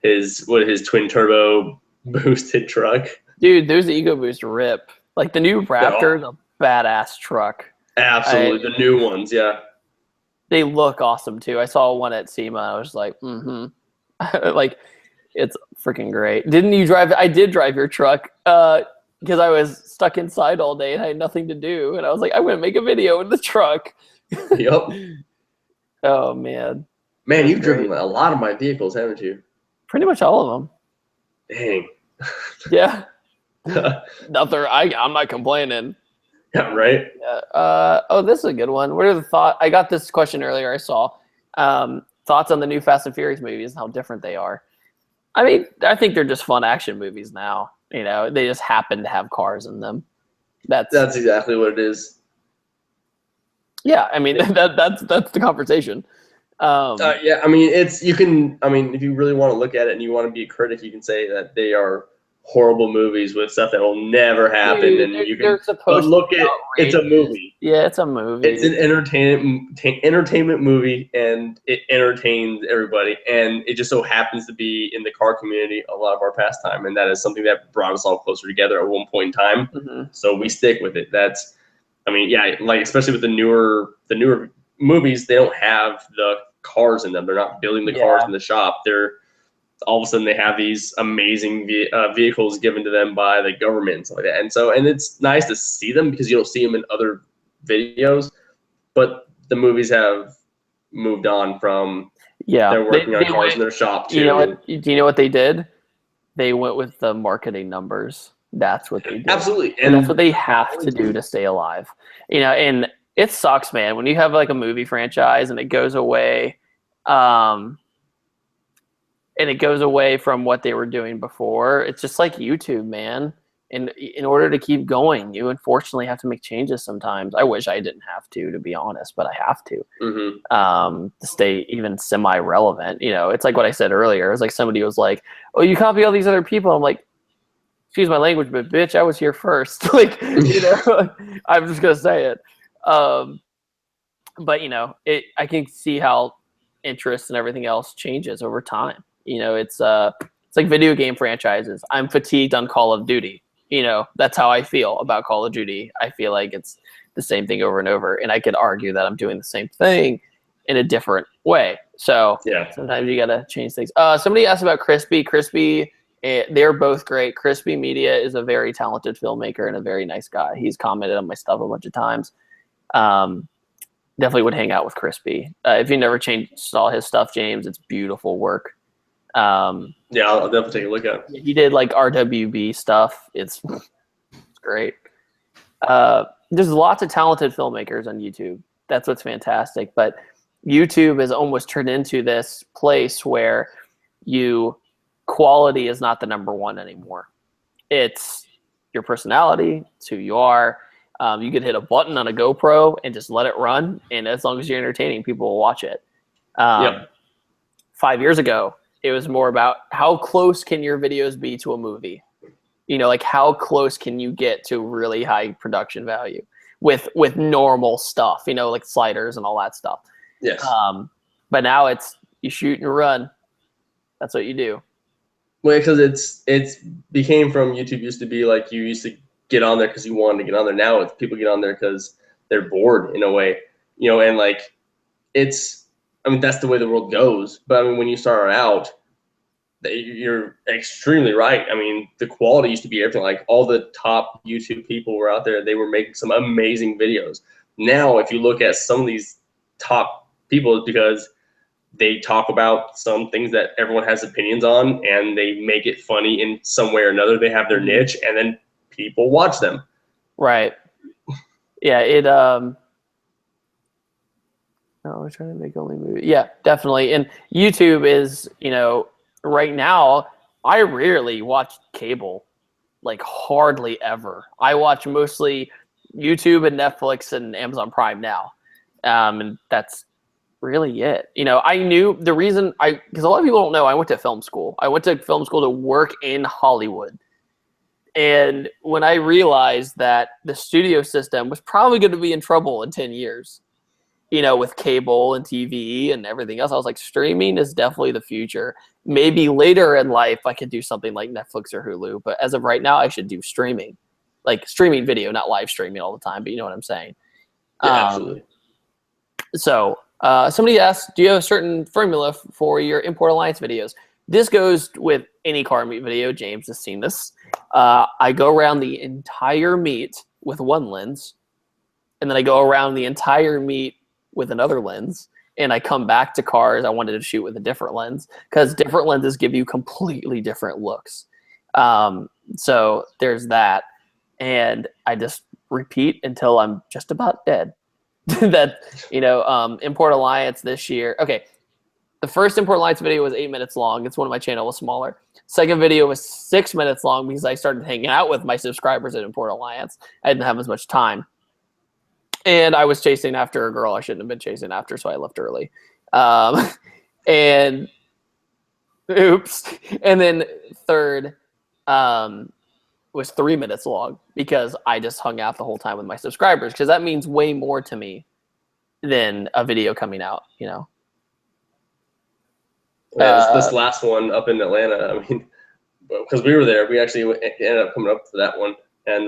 his twin turbo boosted truck. Dude, those EcoBoost rip. Like the new Raptor's a badass truck. Absolutely, the new ones, yeah. They look awesome too. I saw one at SEMA. I was like, like, it's freaking great. Didn't you drive? I did drive your truck because I was stuck inside all day and I had nothing to do. And I was like, I'm going to make a video in the truck. Yep. Oh, man. Man, you've driven a lot of my vehicles, haven't you? Pretty much all of them. Dang. Yeah. Nothing. I'm not complaining. Yeah, right? Yeah. This is a good one. What are the thoughts? I got this question earlier I saw. Thoughts on the new Fast and Furious movies and how different they are. I mean, I think they're just fun action movies now. They just happen to have cars in them. That's exactly what it is. Yeah, I mean that's the conversation. I mean if you really want to look at it and you want to be a critic, you can say that they are horrible movies with stuff that will never happen. Dude, and you can it's a movie. Yeah, it's a movie. It's an entertainment movie, and it entertains everybody. And it just so happens to be in the car community a lot of our pastime, and that is something that brought us all closer together at one point in time. Mm-hmm. So we stick with it. Like especially with the newer movies, they don't have the cars in them. They're not building the cars in the shop. They're all of a sudden they have these amazing vehicles given to them by the government and stuff like that. And it's nice to see them because you don't see them in other videos, but the movies have moved on from they're working on cars in their shop too. Do you know what they did? They went with the marketing numbers. That's what they did. Absolutely. And that's what they have to do to stay alive. And it sucks, man, when you have like a movie franchise and it goes away, and it goes away from what they were doing before. It's just like YouTube, man. And in order to keep going, you unfortunately have to make changes sometimes. I wish I didn't have to be honest, but I have to to stay even semi-relevant. It's like what I said earlier. It's like somebody was like, "Oh, you copy all these other people." I'm like, excuse my language, but bitch, I was here first. I'm just gonna say it. But I can see how interest and everything else changes over time. It's like video game franchises. I'm fatigued on Call of Duty. That's how I feel about Call of Duty. I feel like it's the same thing over and over, and I could argue that I'm doing the same thing in a different way. So sometimes you gotta change things. Somebody asked about Crispy. Crispy, they're both great. Crispy Media is a very talented filmmaker and a very nice guy. He's commented on my stuff a bunch of times. definitely would hang out with Crispy. If you never saw his stuff, James, it's beautiful work. Yeah, I'll definitely take a look at it. He did like RWB stuff. It's great. There's lots of talented filmmakers on YouTube. That's what's fantastic. But YouTube has almost turned into this place where quality is not the number one anymore. It's your personality, it's who you are. You could hit a button on a GoPro and just let it run, and as long as you're entertaining, people will watch it. 5 years ago, it was more about how close can your videos be to a movie? You know, like how close can you get to really high production value with normal stuff, you know, like sliders and all that stuff. Yes. But now it's you shoot and run. That's what you do. Well, because it's became from YouTube used to be like you used to get on there because you wanted to get on there. Now it's people get on there because they're bored in a way, you know, and like I mean, that's the way the world goes. But I mean, when you start out, you're extremely right. I mean, the quality used to be everything. Like all the top YouTube people were out there. They were making some amazing videos. Now, if you look at some of these top people, it's because they talk about some things that everyone has opinions on, and they make it funny in some way or another. They have their niche, and then people watch them. Right. Yeah. We're trying to make only movie. Yeah, definitely. And YouTube is, you know, right now, I rarely watch cable, like hardly ever. I watch mostly YouTube and Netflix and Amazon Prime now. And that's really it. You know, I knew the reason because a lot of people don't know, I went to film school. I went to film school to work in Hollywood. And when I realized that the studio system was probably going to be in trouble in 10 years, you know, with cable and TV and everything else, I was like, streaming is definitely the future. Maybe later in life, I could do something like Netflix or Hulu. But as of right now, I should do streaming, like streaming video, not live streaming all the time. But you know what I'm saying? Yeah, absolutely. So somebody asked, do you have a certain formula for your Import Alliance videos? This goes with any car meet video. James has seen this. I go around the entire meet with one lens, and then I go around the entire meet with another lens, and I come back to cars I wanted to shoot with a different lens, because different lenses give you completely different looks. So there's that, and I just repeat until I'm just about dead. That, you know, Import Alliance this year. Okay, the first Import Alliance video was 8 minutes long. It's one of my channel was smaller. Second video was 6 minutes long because I started hanging out with my subscribers at Import Alliance. I didn't have as much time. And I was chasing after a girl I shouldn't have been chasing after, so I left early. And oops. And then third was 3 minutes long because I just hung out the whole time with my subscribers, because that means way more to me than a video coming out, you know. Yeah, this last one up in Atlanta, I mean, because we were there, we actually ended up coming up for that one. And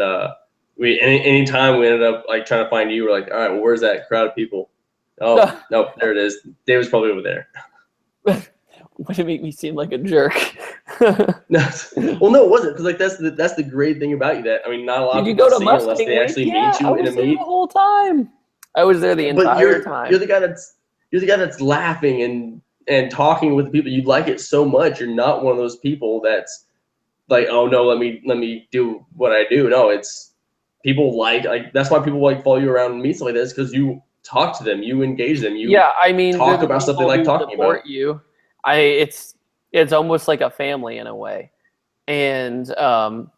anytime we ended up like trying to find you, we're like, all right, well, where's that crowd of people? Oh, no, there it is. David's probably over there. Would it make me seem like a jerk? No, well, no, it wasn't, because like that's the great thing about you. That I mean, not a lot of people see you unless they actually meet you in a meet. The whole time. I was there the entire time. You're the guy that's laughing and talking with the people. You like it so much. You're not one of those people that's like, oh no, let me do what I do. No, it's people like that's why people like follow you around and meet stuff like this, because you talk to them, you engage them, you talk about stuff they like talking about. You. It's almost like a family in a way. And hold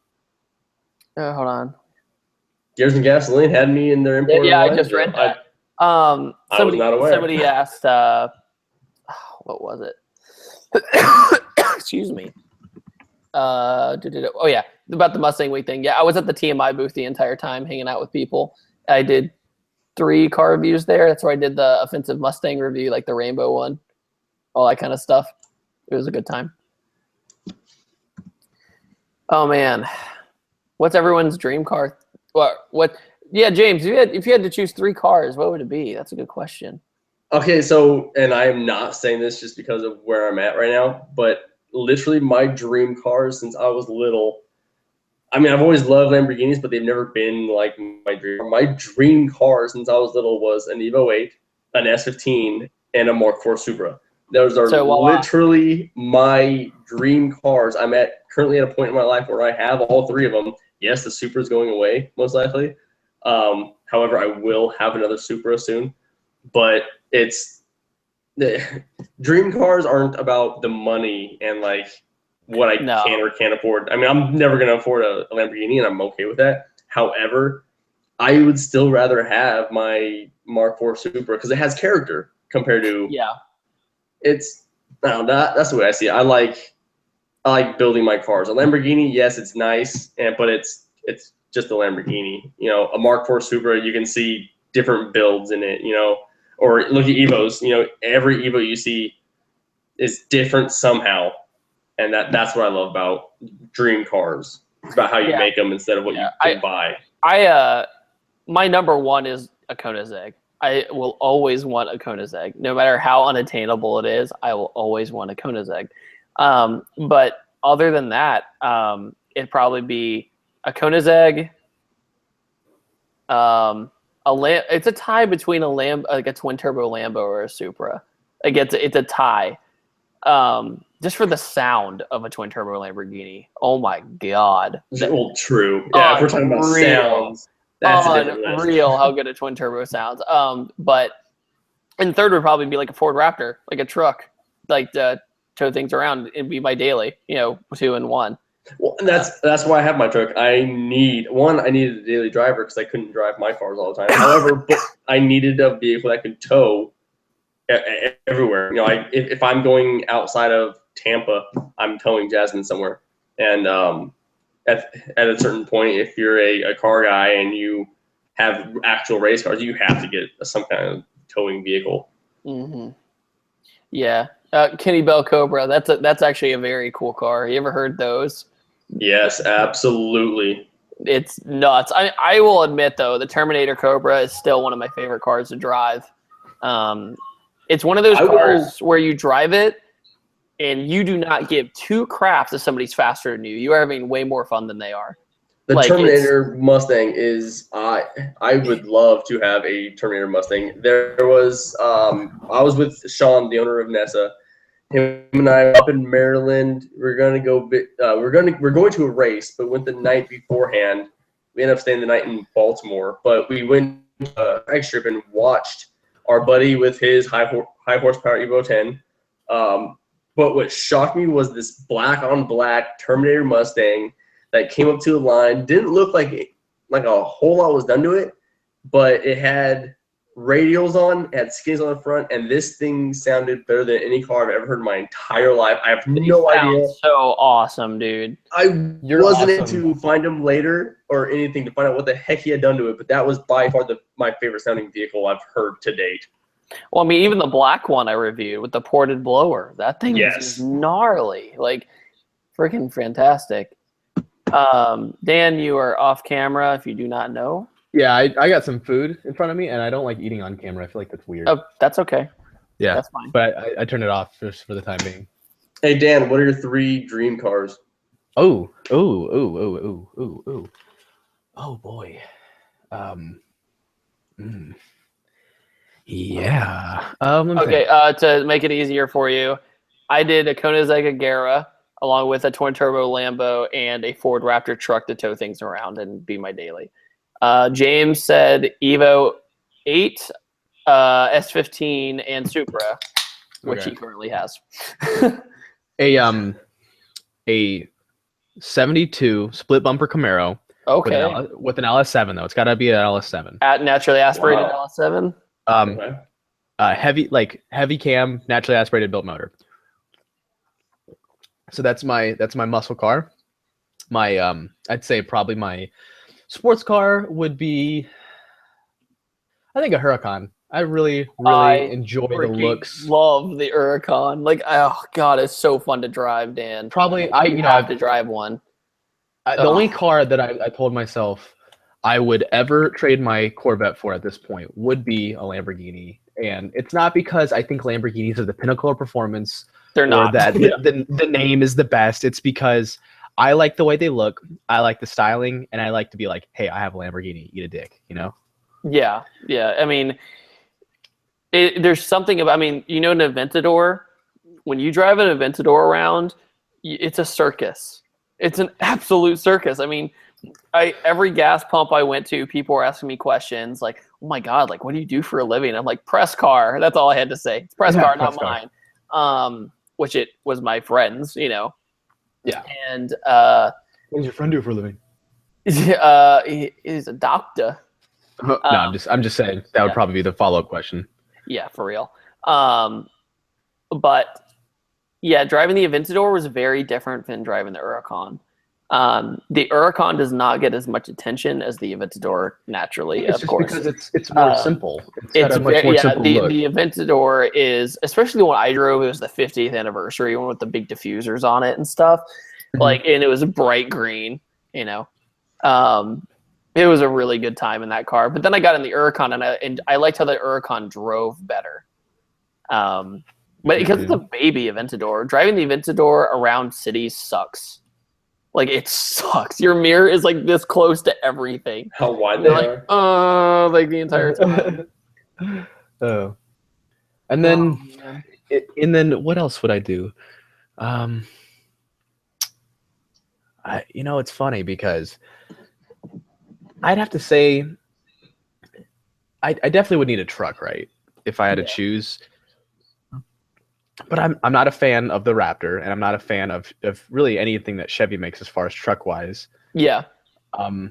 on. Gears and Gasoline had me in their Import. Yeah, I just read that. I was not aware. Somebody asked, what was it? Excuse me. Oh yeah, about the Mustang Week thing. Yeah, I was at the TMI booth the entire time, hanging out with people. I did 3 car reviews there. That's where I did the offensive Mustang review, like the rainbow one, all that kind of stuff. It was a good time. Oh man, what's everyone's dream car? What? Yeah, James, if you had to choose 3 cars, what would it be? That's a good question. Okay, so, and I am not saying this just because of where I'm at right now, but literally my dream cars since I was little. I mean, I've always loved Lamborghinis, but they've never been like my dream. My dream car since I was little was an Evo 8, an S15, and a Mark IV Supra. Those are So, literally my dream cars. I'm currently at a point in my life where I have all three of them. Yes, the Supra is going away, most likely. However, I will have another Supra soon. But the dream cars aren't about the money and like what I can or can't afford. I mean, I'm never going to afford a Lamborghini, and I'm okay with that. However, I would still rather have my Mark IV Supra because it has character compared to It's that's the way I see it. I like building my cars. A Lamborghini, yes, it's nice, but it's just a Lamborghini. You know, a Mark IV Supra, you can see different builds in it. You know, or look at Evos. You know, every Evo you see is different somehow, and that's what I love about dream cars. It's about how you make them instead of what you can buy. My number one is a Koenigsegg. I will always want a Koenigsegg. No matter how unattainable it is, I will always want a Koenigsegg. But other than that, it'd probably be a Koenigsegg. It's a tie between like a twin turbo Lambo or a Supra. Like it's a tie. Just for the sound of a twin turbo Lamborghini. Oh my god. True. Yeah, if we're talking about sounds. That's unreal how good a twin turbo sounds. But and third would probably be like a Ford Raptor, like a truck, like to tow things around. It'd be my daily, 2 in 1. Well, and that's why I have my truck. I needed a daily driver because I couldn't drive my cars all the time. However, but I needed a vehicle that could tow everywhere. You know, if I'm going outside of Tampa, I'm towing Jasmine somewhere, and at a certain point, if you're a car guy and you have actual race cars, you have to get some kind of towing vehicle. Mm-hmm. Yeah. Kenny Bell Cobra. That's actually a very cool car. You ever heard those? Yes, absolutely. It's nuts. I will admit, though, the Terminator Cobra is still one of my favorite cars to drive. It's one of those cars where you drive it, and you do not give 2 craps if somebody's faster than you. You are having way more fun than they are. The Terminator Mustang is I would love to have a Terminator Mustang. There was I was with Sean, the owner of Nessa. Him and I up in Maryland. We're going to a race, but went the night beforehand. We ended up staying the night in Baltimore, but we went to a drag strip and watched our buddy with his high horsepower Evo 10. But what shocked me was this black on black Terminator Mustang that came up to the line. Didn't look like a whole lot was done to it, but it had radials on, it had skins on the front, and this thing sounded better than any car I've ever heard in my entire life. I have no idea. So awesome, dude. I wasn't into find him later or anything to find out what the heck he had done to it, but that was by far my favorite sounding vehicle I've heard to date. Well, I mean, even the black one I reviewed with the ported blower, that thing is gnarly, like freaking fantastic. Dan, you are off camera if you do not know. Yeah, I got some food in front of me, and I don't like eating on camera. I feel like that's weird. Oh, that's okay. Yeah, that's fine. But I turned it off just for the time being. Hey, Dan, what are your 3 dream cars? Oh boy. Yeah. Okay. To make it easier for you, I did a Koenigsegg Agera along with a twin turbo Lambo and a Ford Raptor truck to tow things around and be my daily. James said Evo 8, S15, and Supra, which he currently has. A 72 split bumper Camaro. Okay. With an LS7 though. It's got to be an LS7. Naturally aspirated LS7. Heavy cam, naturally aspirated built motor. So that's my muscle car. My I'd say probably my sports car would be, I think, a Huracan. I really enjoy the looks. Love the Huracan. Like, oh god, it's so fun to drive, Dan. Probably I have to drive one. The only car that I told myself I would ever trade my Corvette for at this point would be a Lamborghini, and it's not because I think Lamborghinis are the pinnacle of performance. They're not. Or that the name is the best. It's because I like the way they look. I like the styling, and I like to be like, hey, I have a Lamborghini. Eat a dick, you know? Yeah. I mean, There's something about, I mean, you know, an Aventador, when you drive an Aventador around, it's a circus. It's an absolute circus. I mean, every gas pump I went to, people were asking me questions like, oh my God, like, what do you do for a living? I'm like, press car. That's all I had to say. It's press car, not mine. Which it was my friend's, you know. Yeah. And what does your friend do for a living? he is a doctor. No, I'm just saying that would probably be the follow-up question. Yeah, for real. But yeah, driving the Aventador was very different than driving the Huracan. The Huracan does not get as much attention as the Aventador naturally, It's of just course. because it's more simple. It's got a much more simple the look. The Aventador is, especially the one I drove, it was the 50th anniversary one with the big diffusers on it and stuff. Like, and it was bright green, you know. It was a really good time in that car. But then I got in the Huracan, and I liked how the Huracan drove better. But because it's a baby Aventador, driving the Aventador around cities sucks. Like, it sucks. Your mirror is like this close to everything. How wide they are. Like the entire time. Oh. And then what else would I do? You know, it's funny because I'd have to say I definitely would need a truck, right? If I had to choose. But I'm not a fan of the Raptor, and I'm not a fan of really anything that Chevy makes as far as truck wise. Yeah. I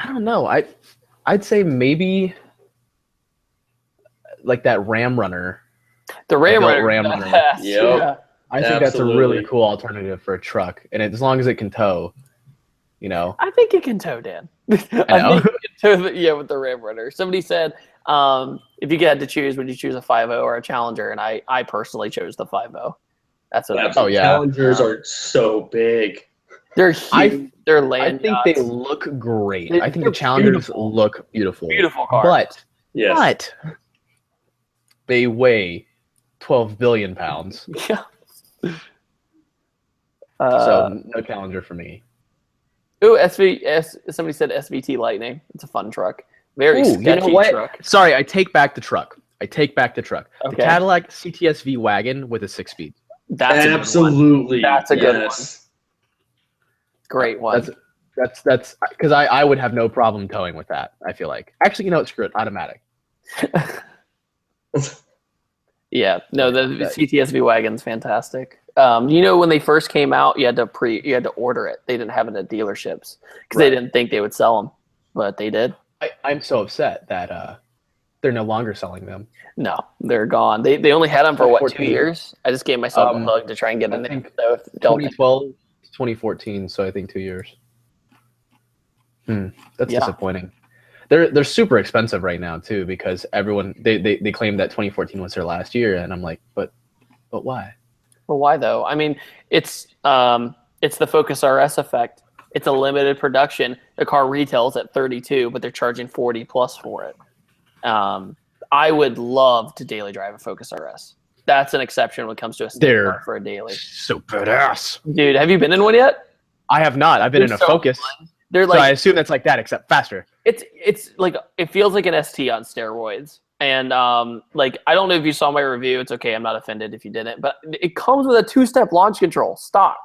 don't know. I'd say maybe like that Ram Runner. The Ram Runner. Yep. Yeah. I think that's a really cool alternative for a truck, and as long as it can tow, you know. I think it can tow, Dan. I know. think it can tow with the Ram Runner. Somebody said, if you had to choose, would you choose a 5.0 or a Challenger? And I personally chose the 5.0. That's what Oh yeah. Challengers are so big. They're huge. They're land. I think they look great. I think the Challengers look beautiful. Beautiful car. But Yes. they weigh 12 billion pounds. Yeah. So no Challenger for me. Ooh, somebody said SVT Lightning. It's a fun truck. Very sketchy truck. Sorry, I take back the truck. Okay. The Cadillac CTS-V wagon with a 6-speed. That's absolutely. That's a good one. Great one. That's because I would have no problem towing with that. I feel like actually, you know, screw it, automatic. Yeah, no, the CTS-V wagon's fantastic. You know, when they first came out, you had to order it. They didn't have it at dealerships because they didn't think they would sell them, but they did. I'm so upset that they're no longer selling them. No, they're gone. They only had them for what, 2 years? I just gave myself a hug to try and get in there. So 2012 to 2014, so I think 2 years. That's disappointing. They're super expensive right now too, because everyone they claim that 2014 was their last year, and I'm like, but why? Well, why though? I mean, it's the Focus RS effect. It's a limited production. The car retails at 32, but they're charging 40 plus for it. I would love to daily drive a Focus RS. That's an exception when it comes to a stick car for a daily. So badass, dude. Have you been in one yet? I have not. I've been in a Focus. They're like, so I assume that's like that, except faster. It's like, it feels like an ST on steroids. And like, I don't know if you saw my review. It's okay. I'm not offended if you didn't. But it comes with a 2-step launch control stock.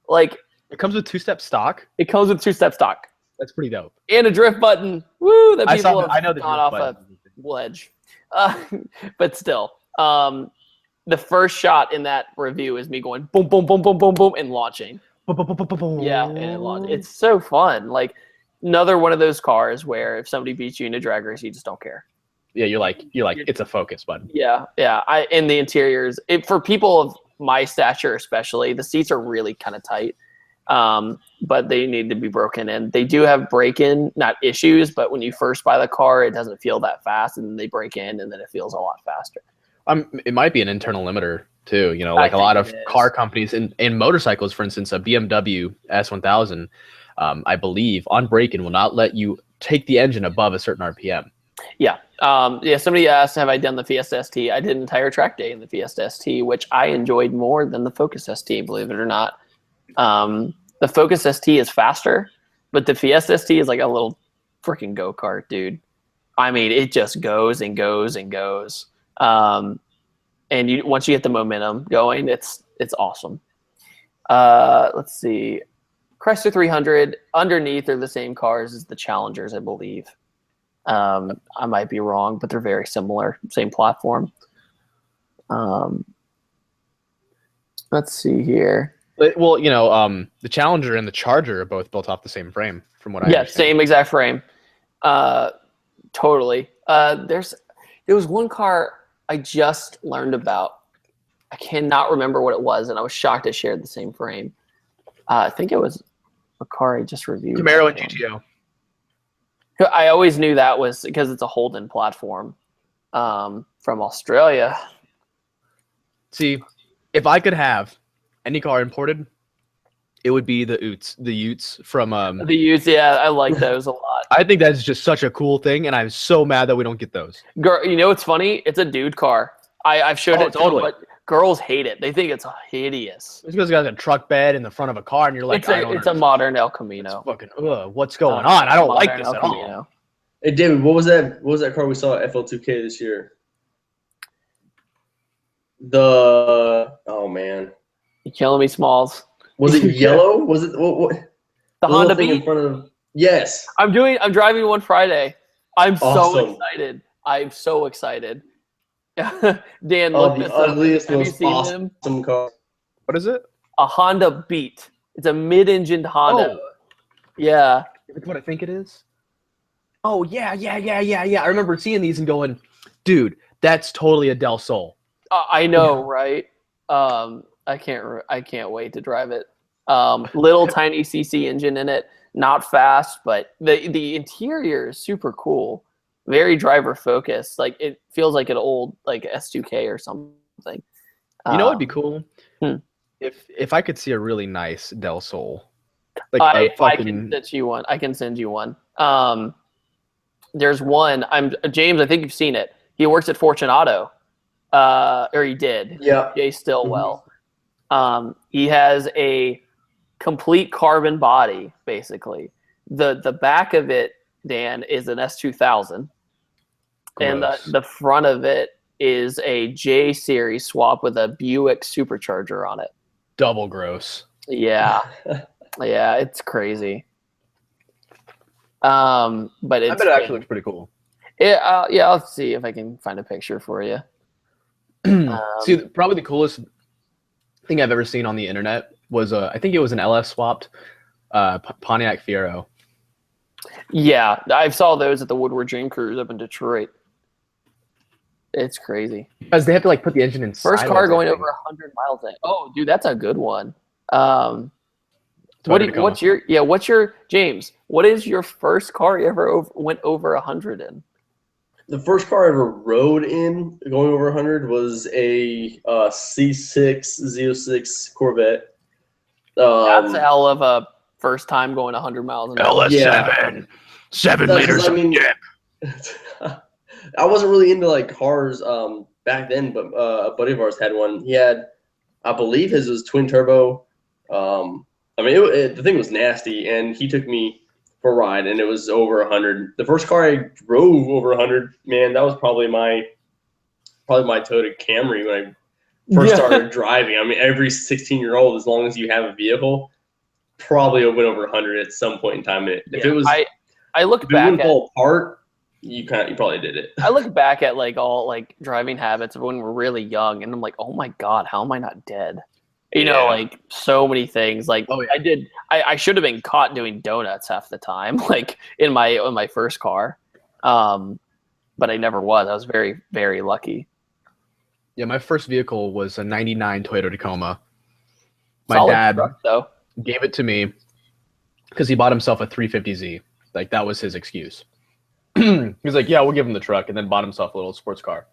Like, it comes with 2-step stock. It comes with 2-step stock. That's pretty dope. And a drift button. Woo! That people I know the gone off a ledge. But still, the first shot in that review is me going boom, boom, boom, boom, boom, boom, and launching. Yeah, and it's so fun. Like, another one of those cars where if somebody beats you in a drag race, you just don't care. Yeah, you're like it's a Focus button. Yeah. In the interiors, for people of my stature especially, the seats are really kind of tight, but they need to be broken in. They do have break-in, not issues, but when you first buy the car, it doesn't feel that fast, and then they break in, and then it feels a lot faster. It might be an internal limiter too. You know, like a lot of car companies in motorcycles, for instance, a BMW S1000, I believe, on break-in will not let you take the engine above a certain RPM. Yeah. Somebody asked, have I done the Fiesta ST? I did an entire track day in the Fiesta ST, which I enjoyed more than the Focus ST, believe it or not. The Focus ST is faster, but the Fiesta ST is like a little freaking go-kart, dude. I mean, it just goes and goes and goes. And once you get the momentum going, it's awesome. Let's see. Chrysler 300 underneath are the same cars as the Challengers, I believe. I might be wrong, but they're very similar, same platform. Let's see here. Well, the Challenger and the Charger are both built off the same frame, from what I understand. Same exact frame. Totally. There was one car I just learned about. I cannot remember what it was, and I was shocked it shared the same frame. I think it was a car I just reviewed. Camaro and GTO. I always knew that was because it's a Holden platform from Australia. See, if I could have any car imported, it would be the Utes from The Utes, yeah, I like those a lot. I think that's just such a cool thing, and I'm so mad that we don't get those. Girl, you know what's funny? It's a dude car. I've showed it totally. but girls hate it. They think it's hideous. It's because it has a truck bed in the front of a car, and you're like, it's a modern El Camino. It's fucking, what's going on? I don't like this El at Camino. all. Hey, David, what was that car we saw at FL2K this year? Oh man, You're killing me, Smalls. was it yellow? Was it what? The Honda thing in Beat. front of? Yes. I'm driving one Friday. I'm Awesome. so excited. I'm so excited. Dan, Oh, look the this up. ugliest, Have you most seen awesome them? car. What is it? A Honda Beat. It's a mid-engined Honda. Oh, Yeah. it's what I think it is. Oh yeah. I remember seeing these and going, dude, that's totally a Del Sol. I know, right? I can't wait to drive it. Little tiny CC engine in it, not fast, but the interior is super cool. Very driver focused. Like it feels like an old like S2K or something. You know what'd be cool? Hmm. If I could see a really nice Del Sol. Like I can send you one. I can send you one. There's one. James. I think you've seen it. He works at Fortunato, or he did. Yeah. Jay Stillwell. He has a complete carbon body, basically. The back of it, Dan, is an S2000, and the front of it is a J series swap with a Buick supercharger on it. Double gross. Yeah. Yeah, it's crazy. But it's, I bet it actually looks pretty cool. yeah, I'll see if I can find a picture for you. See, probably the coolest thing I've ever seen on the internet was I think it was an LS swapped Pontiac Fiero. Yeah, I saw those at the Woodward Dream Cruise up in Detroit. It's crazy. Because they have to like put the engine in. First car going over 100 miles. Oh, dude, that's a good one. What's your James? What is your first car you ever went over 100 in? The first car I ever rode in going over 100 was a C6 Z06 Corvette. That's a hell of a first time going 100 miles an hour. LS7, 7 liters of dip. I wasn't really into like cars back then, but a buddy of ours had one. He had, I believe his was twin turbo. I mean, the thing was nasty, and he took me for a ride, and it was over 100. The first car I drove over 100, man, that was probably my Toyota Camry when I first started driving. I mean, every 16-year-old, as long as you have a vehicle, probably went over 100 at some point in time. If it was, I look if it back wouldn't at fall apart, you probably did it. I look back at like all like driving habits of when we're really young, and I'm like, oh my god, how am I not dead? You know, like so many things. Like I should have been caught doing donuts half the time, like in my first car, but I never was. I was very, very lucky. Yeah, my first vehicle was a '99 Toyota Tacoma. My Solid dad truck, though. gave it to me because he bought himself a 350Z. Like that was his excuse. He was like, "Yeah, we'll give him the truck," and then bought himself a little sports car.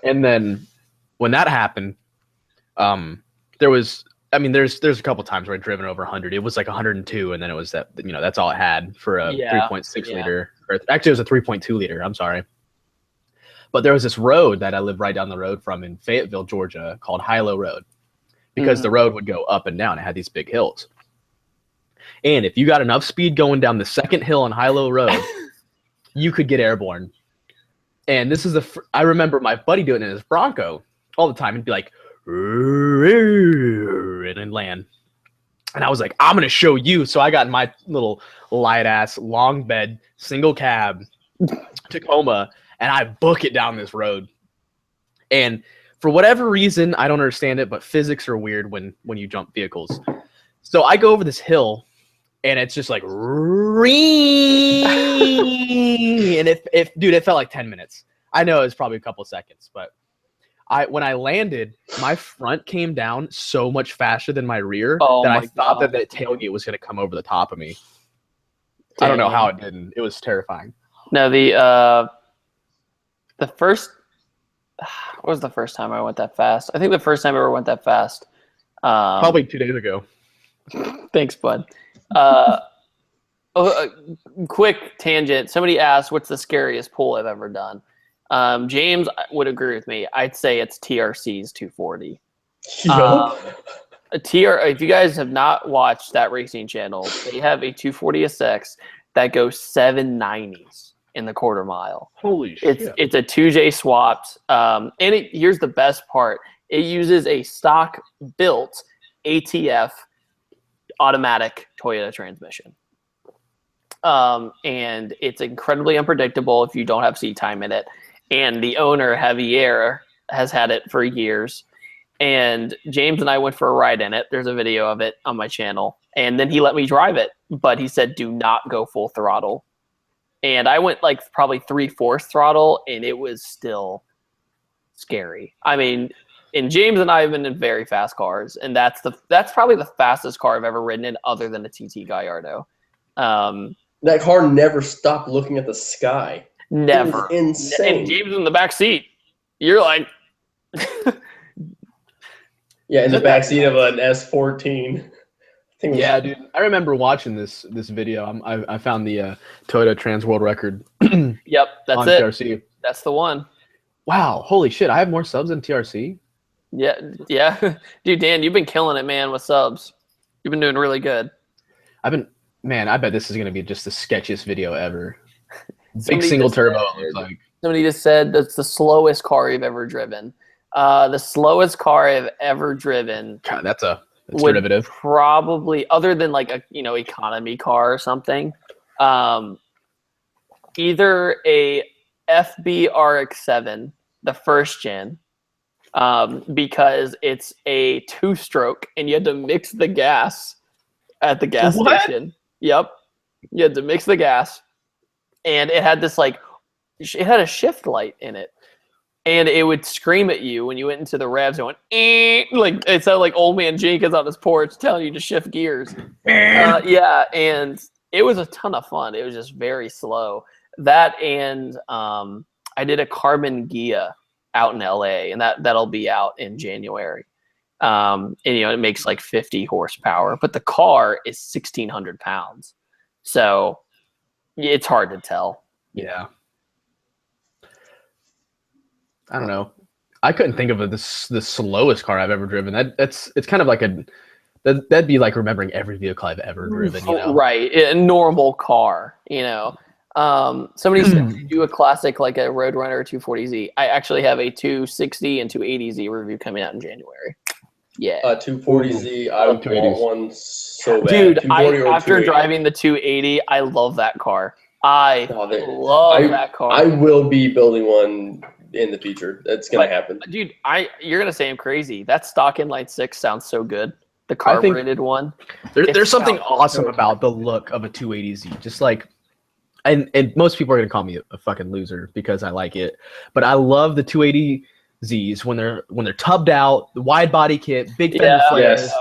And then when that happened, there's a couple times where I'd driven over 100. It was like 102, and then it was that, that's all it had for a 3.6 liter. Or actually, it was a 3.2 liter. I'm sorry. But there was this road that I lived right down the road from in Fayetteville, Georgia, called Hilo Road, because the road would go up and down. It had these big hills. And if you got enough speed going down the second hill on Hilo Road, you could get airborne. And this is I remember my buddy doing it in his Bronco all the time. He'd be like, and then land. And I was like, I'm going to show you. So I got in my little light ass long bed, single cab Tacoma, and I book it down this road. And for whatever reason, I don't understand it, but physics are weird when you jump vehicles. So I go over this hill, and it's just like, and dude, it felt like 10 minutes. I know it was probably a couple seconds, but when I landed, my front came down so much faster than my rear that I thought that the tailgate was going to come over the top of me. Dang. I don't know how it didn't. It was terrifying. No, the first, what was the first time I went that fast? I think the first time I ever went that fast. Probably 2 days ago. Thanks, bud. Quick tangent. Somebody asked, what's the scariest pull I've ever done? James would agree with me. I'd say it's TRC's 240. If you guys have not watched that racing channel, they have a 240 SX that goes 790s in the quarter mile. Holy shit. It's a 2J swapped. And here's the best part. It uses a stock built ATF automatic Toyota transmission. And it's incredibly unpredictable if you don't have seat time in it. And the owner, Javier, has had it for years. And James and I went for a ride in it. There's a video of it on my channel. And then he let me drive it. But he said, do not go full throttle. And I went like probably 3/4 throttle, and it was still scary. I mean, and James and I have been in very fast cars. And that's probably the fastest car I've ever ridden in other than a TT Gallardo. That car never stopped looking at the sky. Never. It was insane. And James in the back seat. You're like, yeah, in the back seat of an S14. Yeah, dude. I remember watching this video. I found the Toyota Trans World Record. Yep, that's on it. TRC. That's the one. Wow, holy shit! I have more subs than TRC. Yeah, dude, Dan, you've been killing it, man, with subs. You've been doing really good. Man, I bet this is gonna be just the sketchiest video ever. Big single turbo, it looks like. Somebody just said that's the slowest car you've ever driven. The slowest car I've ever driven. God, that's derivative. Probably, other than like a economy car or something, either a FB RX-7, the first gen, because it's a 2-stroke and you had to mix the gas at the gas station. Yep, you had to mix the gas. And it had this it had a shift light in it, and it would scream at you when you went into the revs. It went like it sounded like old man Jenkins on his porch telling you to shift gears. Yeah, and it was a ton of fun. It was just very slow. That and I did a carbon Ghia out in LA, and that'll be out in January. And it makes like 50 horsepower, but the car is 1,600 pounds, so. It's hard to tell. Yeah. I don't know. I couldn't think of the slowest car I've ever driven. It's kind of like that'd be like remembering every vehicle I've ever driven. Right, a normal car. Somebody said do a classic like a Roadrunner 240Z. I actually have a 260 and 280Z review coming out in January. Yeah. 240Z. I want one so bad. Dude, after driving the 280, I love that car. I love that car. I will be building one in the future. That's going to happen. Dude, you're going to say I'm crazy. That stock inline 6 sounds so good. The carbureted one. There's something awesome about the look of a 280Z. Just like, and most people are going to call me a fucking loser because I like it. But I love the 280Zs when they're tubbed out, the wide body kit, big fender flares. Yes.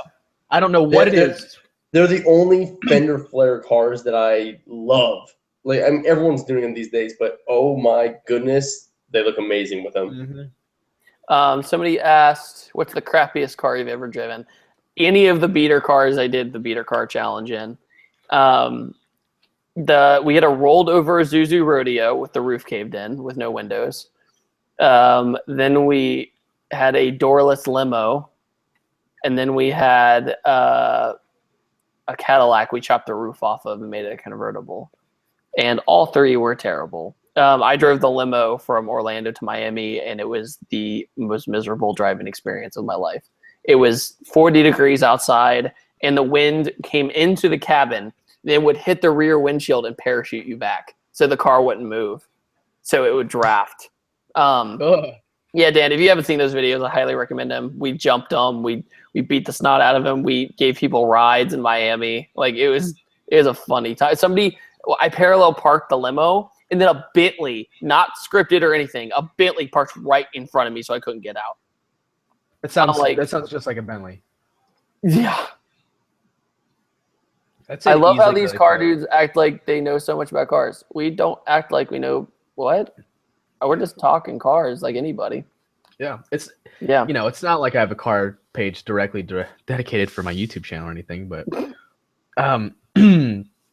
I don't know what it is. They're the only fender flare cars that I love. Like, I mean, everyone's doing them these days, but oh my goodness, they look amazing with them. Mm-hmm. Somebody asked, "What's the crappiest car you've ever driven?" Any of the beater cars I did the beater car challenge in. We had a rolled over Isuzu Rodeo with the roof caved in with no windows. Then we had a doorless limo, and then we had a Cadillac we chopped the roof off of and made it a convertible. and all three were terrible. I drove the limo from Orlando to Miami, and it was the most miserable driving experience of my life. It was 40 degrees outside, and the wind came into the cabin, then would hit the rear windshield and parachute you back, so the car wouldn't move, so it would draft. Yeah, Dan, if you haven't seen those videos, I highly recommend them. We jumped them, we beat the snot out of them, we gave people rides in Miami. Like it was a funny time. I parallel parked the limo, and then a Bentley, not scripted or anything, a Bentley parked right in front of me, so I couldn't get out. That sounds just like a Bentley. Yeah. That's I love how these car dudes act like they know so much about cars. We don't act like we know what. We're just talking cars like anybody. Yeah, it's not like I have a car page directly dedicated for my YouTube channel or anything, but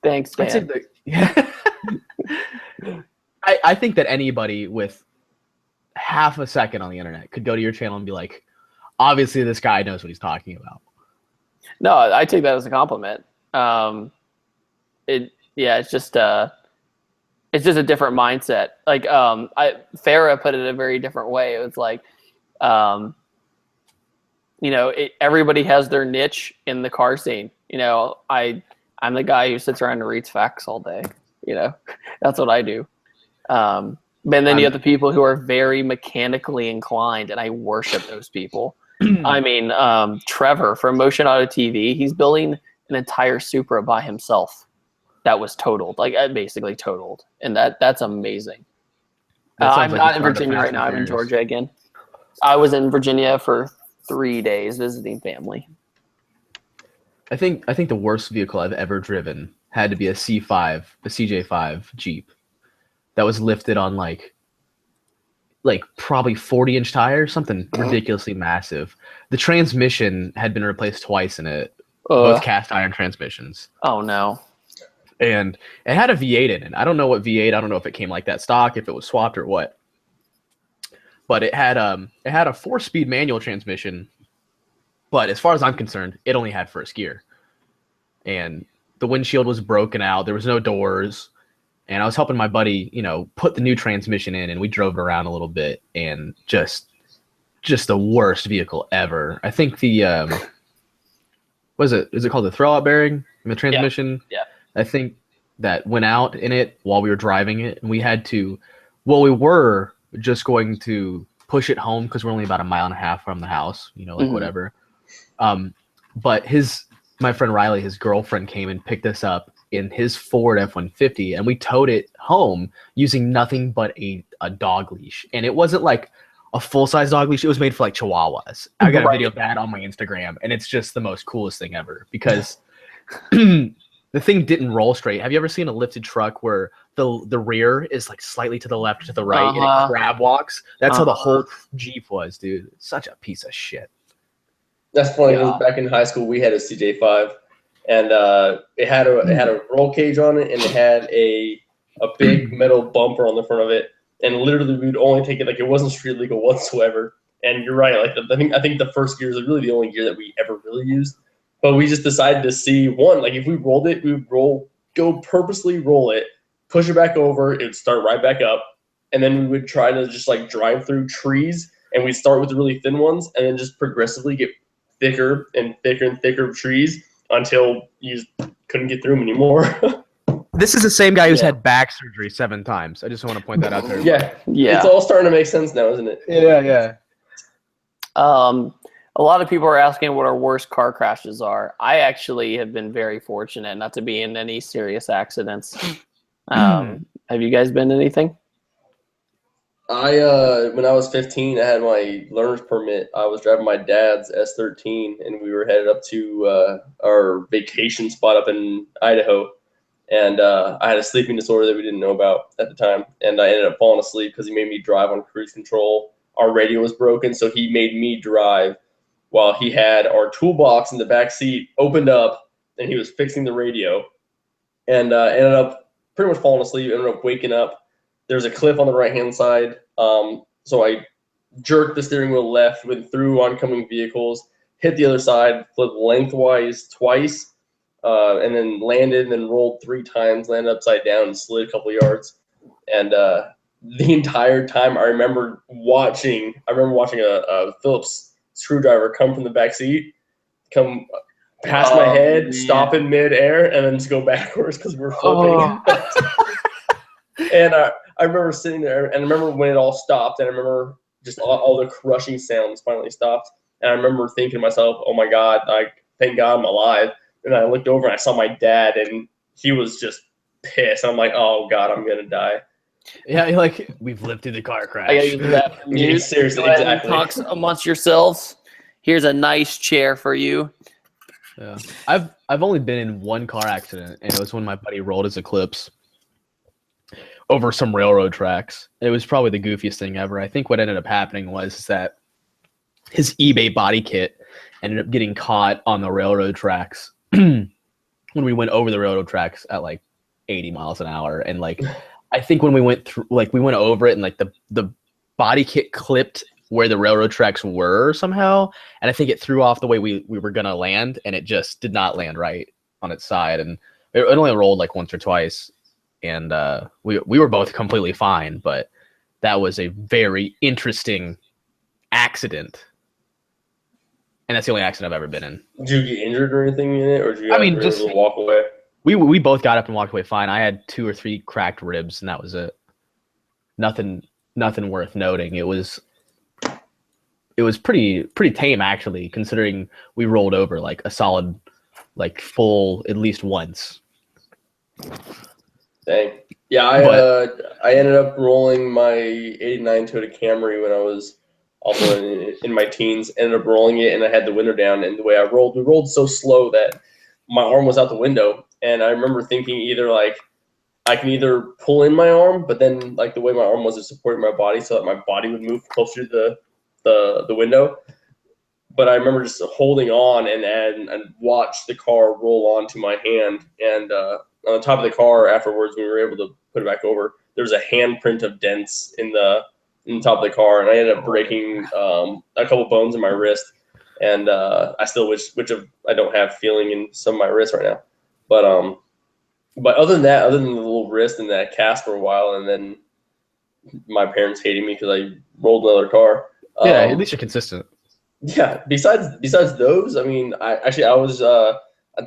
thanks, Dan. I think that anybody with half a second on the internet could go to your channel and be like, obviously this guy knows what he's talking about. No, I take that as a compliment. It's just a different mindset. Like Farah put it a very different way. It was like, everybody has their niche in the car scene. I'm the guy who sits around and reads facts all day. That's what I do. And then you have the people who are very mechanically inclined, and I worship those people. I mean, Trevor from Motion Auto TV, he's building an entire Supra by himself that was totaled, like basically totaled, and that's amazing. I'm not in Virginia right now. I'm in Georgia again. I was in Virginia for 3 days visiting family. I think the worst vehicle I've ever driven had to be a CJ5 Jeep that was lifted on like probably 40-inch tires, something ridiculously massive. The transmission had been replaced twice in it, both cast iron transmissions. Oh no. And it had a V8 in it. I don't know what V8. I don't know if it came like that stock, if it was swapped or what. But it had a 4-speed manual transmission. But as far as I'm concerned, it only had first gear. And the windshield was broken out. There was no doors. And I was helping my buddy, put the new transmission in, and we drove it around a little bit, and just the worst vehicle ever. I think the is it called the throwout bearing in the transmission? Yeah. I think that went out in it while we were driving it, and we were just going to push it home because we're only about 1.5 miles from the house, whatever. But my friend Riley, his girlfriend, came and picked us up in his Ford F-150, and we towed it home using nothing but a dog leash. And it wasn't like a full-size dog leash. It was made for like Chihuahuas. I got a video of that on my Instagram, and it's just the most coolest thing ever because the thing didn't roll straight. Have you ever seen a lifted truck where the rear is like slightly to the left or to the right, and it crab walks? That's how the whole Jeep was, dude. Such a piece of shit. That's funny. Yeah. Back in high school, we had a CJ5, and it had a roll cage on it, and it had a big metal bumper on the front of it. And literally, we would only take it like it wasn't street legal whatsoever. And you're right. Like I think the first gear is really the only gear that we ever really used. But we just decided to see like if we rolled it, we would go purposely roll it, push it back over, it would start right back up, and then we would try to just like drive through trees, and we'd start with the really thin ones, and then just progressively get thicker and thicker and thicker trees until you just couldn't get through them anymore. This is the same guy who's had back surgery 7 times. I just want to point that out there. Yeah. It's all starting to make sense now, isn't it? Yeah. A lot of people are asking what our worst car crashes are. I actually have been very fortunate not to be in any serious accidents. Have you guys been in anything? When I was 15, I had my learner's permit. I was driving my dad's S13, and we were headed up to our vacation spot up in Idaho. And I had a sleeping disorder that we didn't know about at the time. And I ended up falling asleep because he made me drive on cruise control. Our radio was broken, so he made me drive while he had our toolbox in the back seat opened up, and he was fixing the radio. And ended up pretty much falling asleep, ended up waking up. There's a cliff on the right-hand side. So I jerked the steering wheel left, went through oncoming vehicles, hit the other side, flipped lengthwise twice, and then landed and then rolled 3 times, landed upside down and slid a couple yards. And the entire time I remember watching a Phillips screwdriver come from the back seat, come past my head, man. stop in midair, and then just go backwards because we're flipping. And I remember sitting there, and I remember when it all stopped, and I remember just all the crushing sounds finally stopped. And I remember thinking to myself, oh my God, thank God I'm alive. And I looked over and I saw my dad, and he was just pissed. I'm like, oh God, I'm going to die. Yeah, you're like, we've lived through the car crash. I gotta use that. Yeah, seriously, Go ahead and exactly. talk amongst yourselves. Here's a nice chair for you. Yeah, I've only been in one car accident, and it was when my buddy rolled his Eclipse over some railroad tracks. It was probably the goofiest thing ever. I think what ended up happening was that his eBay body kit ended up getting caught on the railroad tracks when we went over the railroad tracks at like 80 miles an hour, and like. I think when we went through, like we went over it and like the body kit clipped where the railroad tracks were somehow. And I think it threw off the way we were going to land, and it just did not land right on its side. And it only rolled like once or twice. And we were both completely fine, but that was a very interesting accident. And that's the only accident I've ever been in. Did you get injured or anything in it? Or did you were able to walk away? We both got up and walked away fine. I had 2 or 3 cracked ribs, and that was it. Nothing worth noting. It was pretty tame actually, considering we rolled over like a solid, like full at least once. Dang. Yeah, I ended up rolling my '89 Toyota Camry when I was also in my teens. Ended up rolling it, and I had the window down. And the way we rolled so slow that my arm was out the window. And I remember thinking either like I can either pull in my arm, but then like the way my arm was supporting my body so that my body would move closer to the window. But I remember just holding on and watch the car roll onto my hand. And on the top of the car afterwards, when we were able to put it back over, there was a handprint of dents in the top of the car, and I ended up breaking a couple bones in my wrist. And I still wish I don't have feeling in some of my wrists right now. But other than that, other than the little wrist and that cast for a while, and then my parents hating me because I rolled another car. Yeah, at least you're consistent. Yeah. Besides those, I mean, I was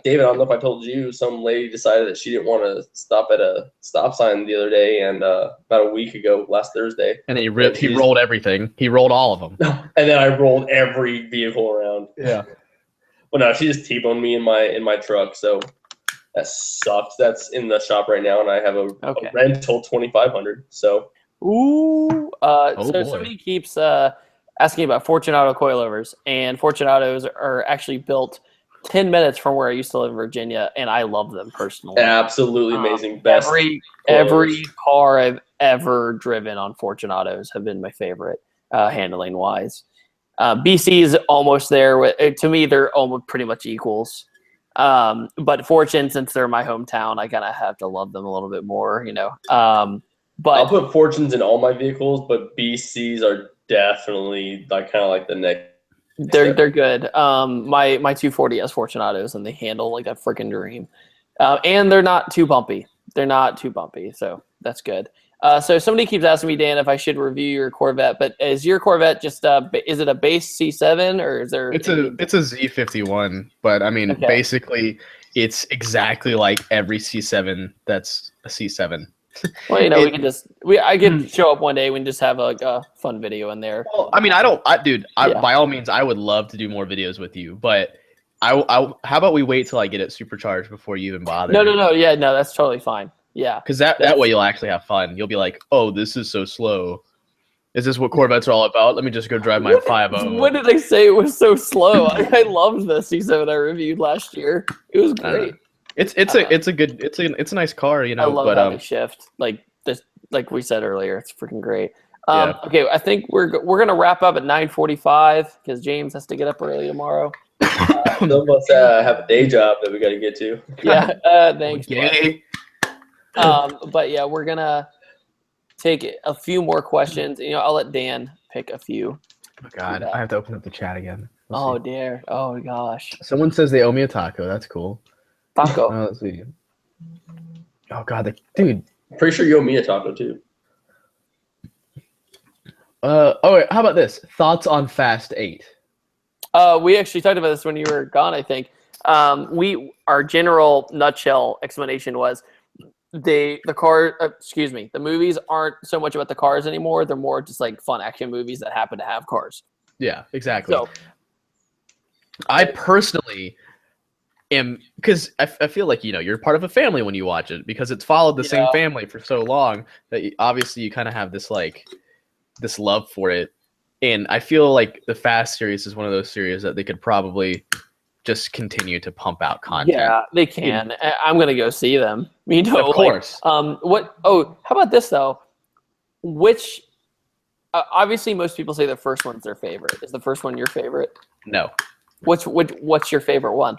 David. I don't know if I told you. Some lady decided that she didn't want to stop at a stop sign the other day, and about a week ago, last Thursday. And then he rolled everything. He rolled all of them. And then I rolled every vehicle around. Yeah. Well, no, she just T-boned me in my truck. So. That sucks. That's in the shop right now, and I have a rental 2,500. So, ooh. So boy. somebody keeps asking about Fortunato coilovers, and Fortunatos are actually built 10 minutes from where I used to live in Virginia, and I love them personally. Absolutely amazing. Best. Every car I've ever driven on Fortunatos have been my favorite, handling wise. BC is almost there. To me, they're almost pretty much equals. But Fortune, since they're my hometown, I kind of have to love them a little bit more, you know. But I'll put Fortunes in all my vehicles, but BCs are definitely like kind of like the next. They're good. My 240 has Fortunatos, and they handle like a freaking dream. And they're not too bumpy. So that's good. So somebody keeps asking me, Dan, if I should review your Corvette, but is your Corvette just is it a base C7 or is there? It's a Z51, but I mean, basically, it's exactly like every C7 that's a C7. Well, you know, I could show up one day. We can just have like a fun video in there. Well, I mean, by all means, I would love to do more videos with you, but how about we wait till I get it supercharged before you even bother? No. Yeah, no, that's totally fine. Yeah, because that way you'll actually have fun. You'll be like, oh, this is so slow. Is this what Corvettes are all about? Let me just go drive my 5.0. When did they say it was so slow? I loved the C7 I reviewed last year. It was great. It's a nice car, you know. I love having shift like this, like we said earlier. It's freaking great. Okay, I think we're gonna wrap up at 9:45 because James has to get up early tomorrow. Some of us have a day job that we got to get to. Yeah, thanks. Okay. But yeah, we're gonna take a few more questions. You know, I'll let Dan pick a few. Oh God, I have to open up the chat again. Oh dear. Oh gosh. Someone says they owe me a taco. That's cool. Taco. Let's see. Oh God, dude. Pretty sure you owe me a taco too. Wait, how about this? Thoughts on Fast 8? We actually talked about this when you were gone, I think. Our general nutshell explanation was the movies aren't so much about the cars anymore. They're more just like fun action movies that happen to have cars. Yeah, exactly. So I personally am, because I feel like, you're part of a family when you watch it, because it's followed the same family for so long that obviously you kind of have this this love for it. And I feel like the Fast series is one of those series that they could probably just continue to pump out content. yeah, they can. I'm gonna go see them. Of course. How about this though? Which obviously most people say the first one's their favorite. Is the first one your favorite? No. What's your favorite one?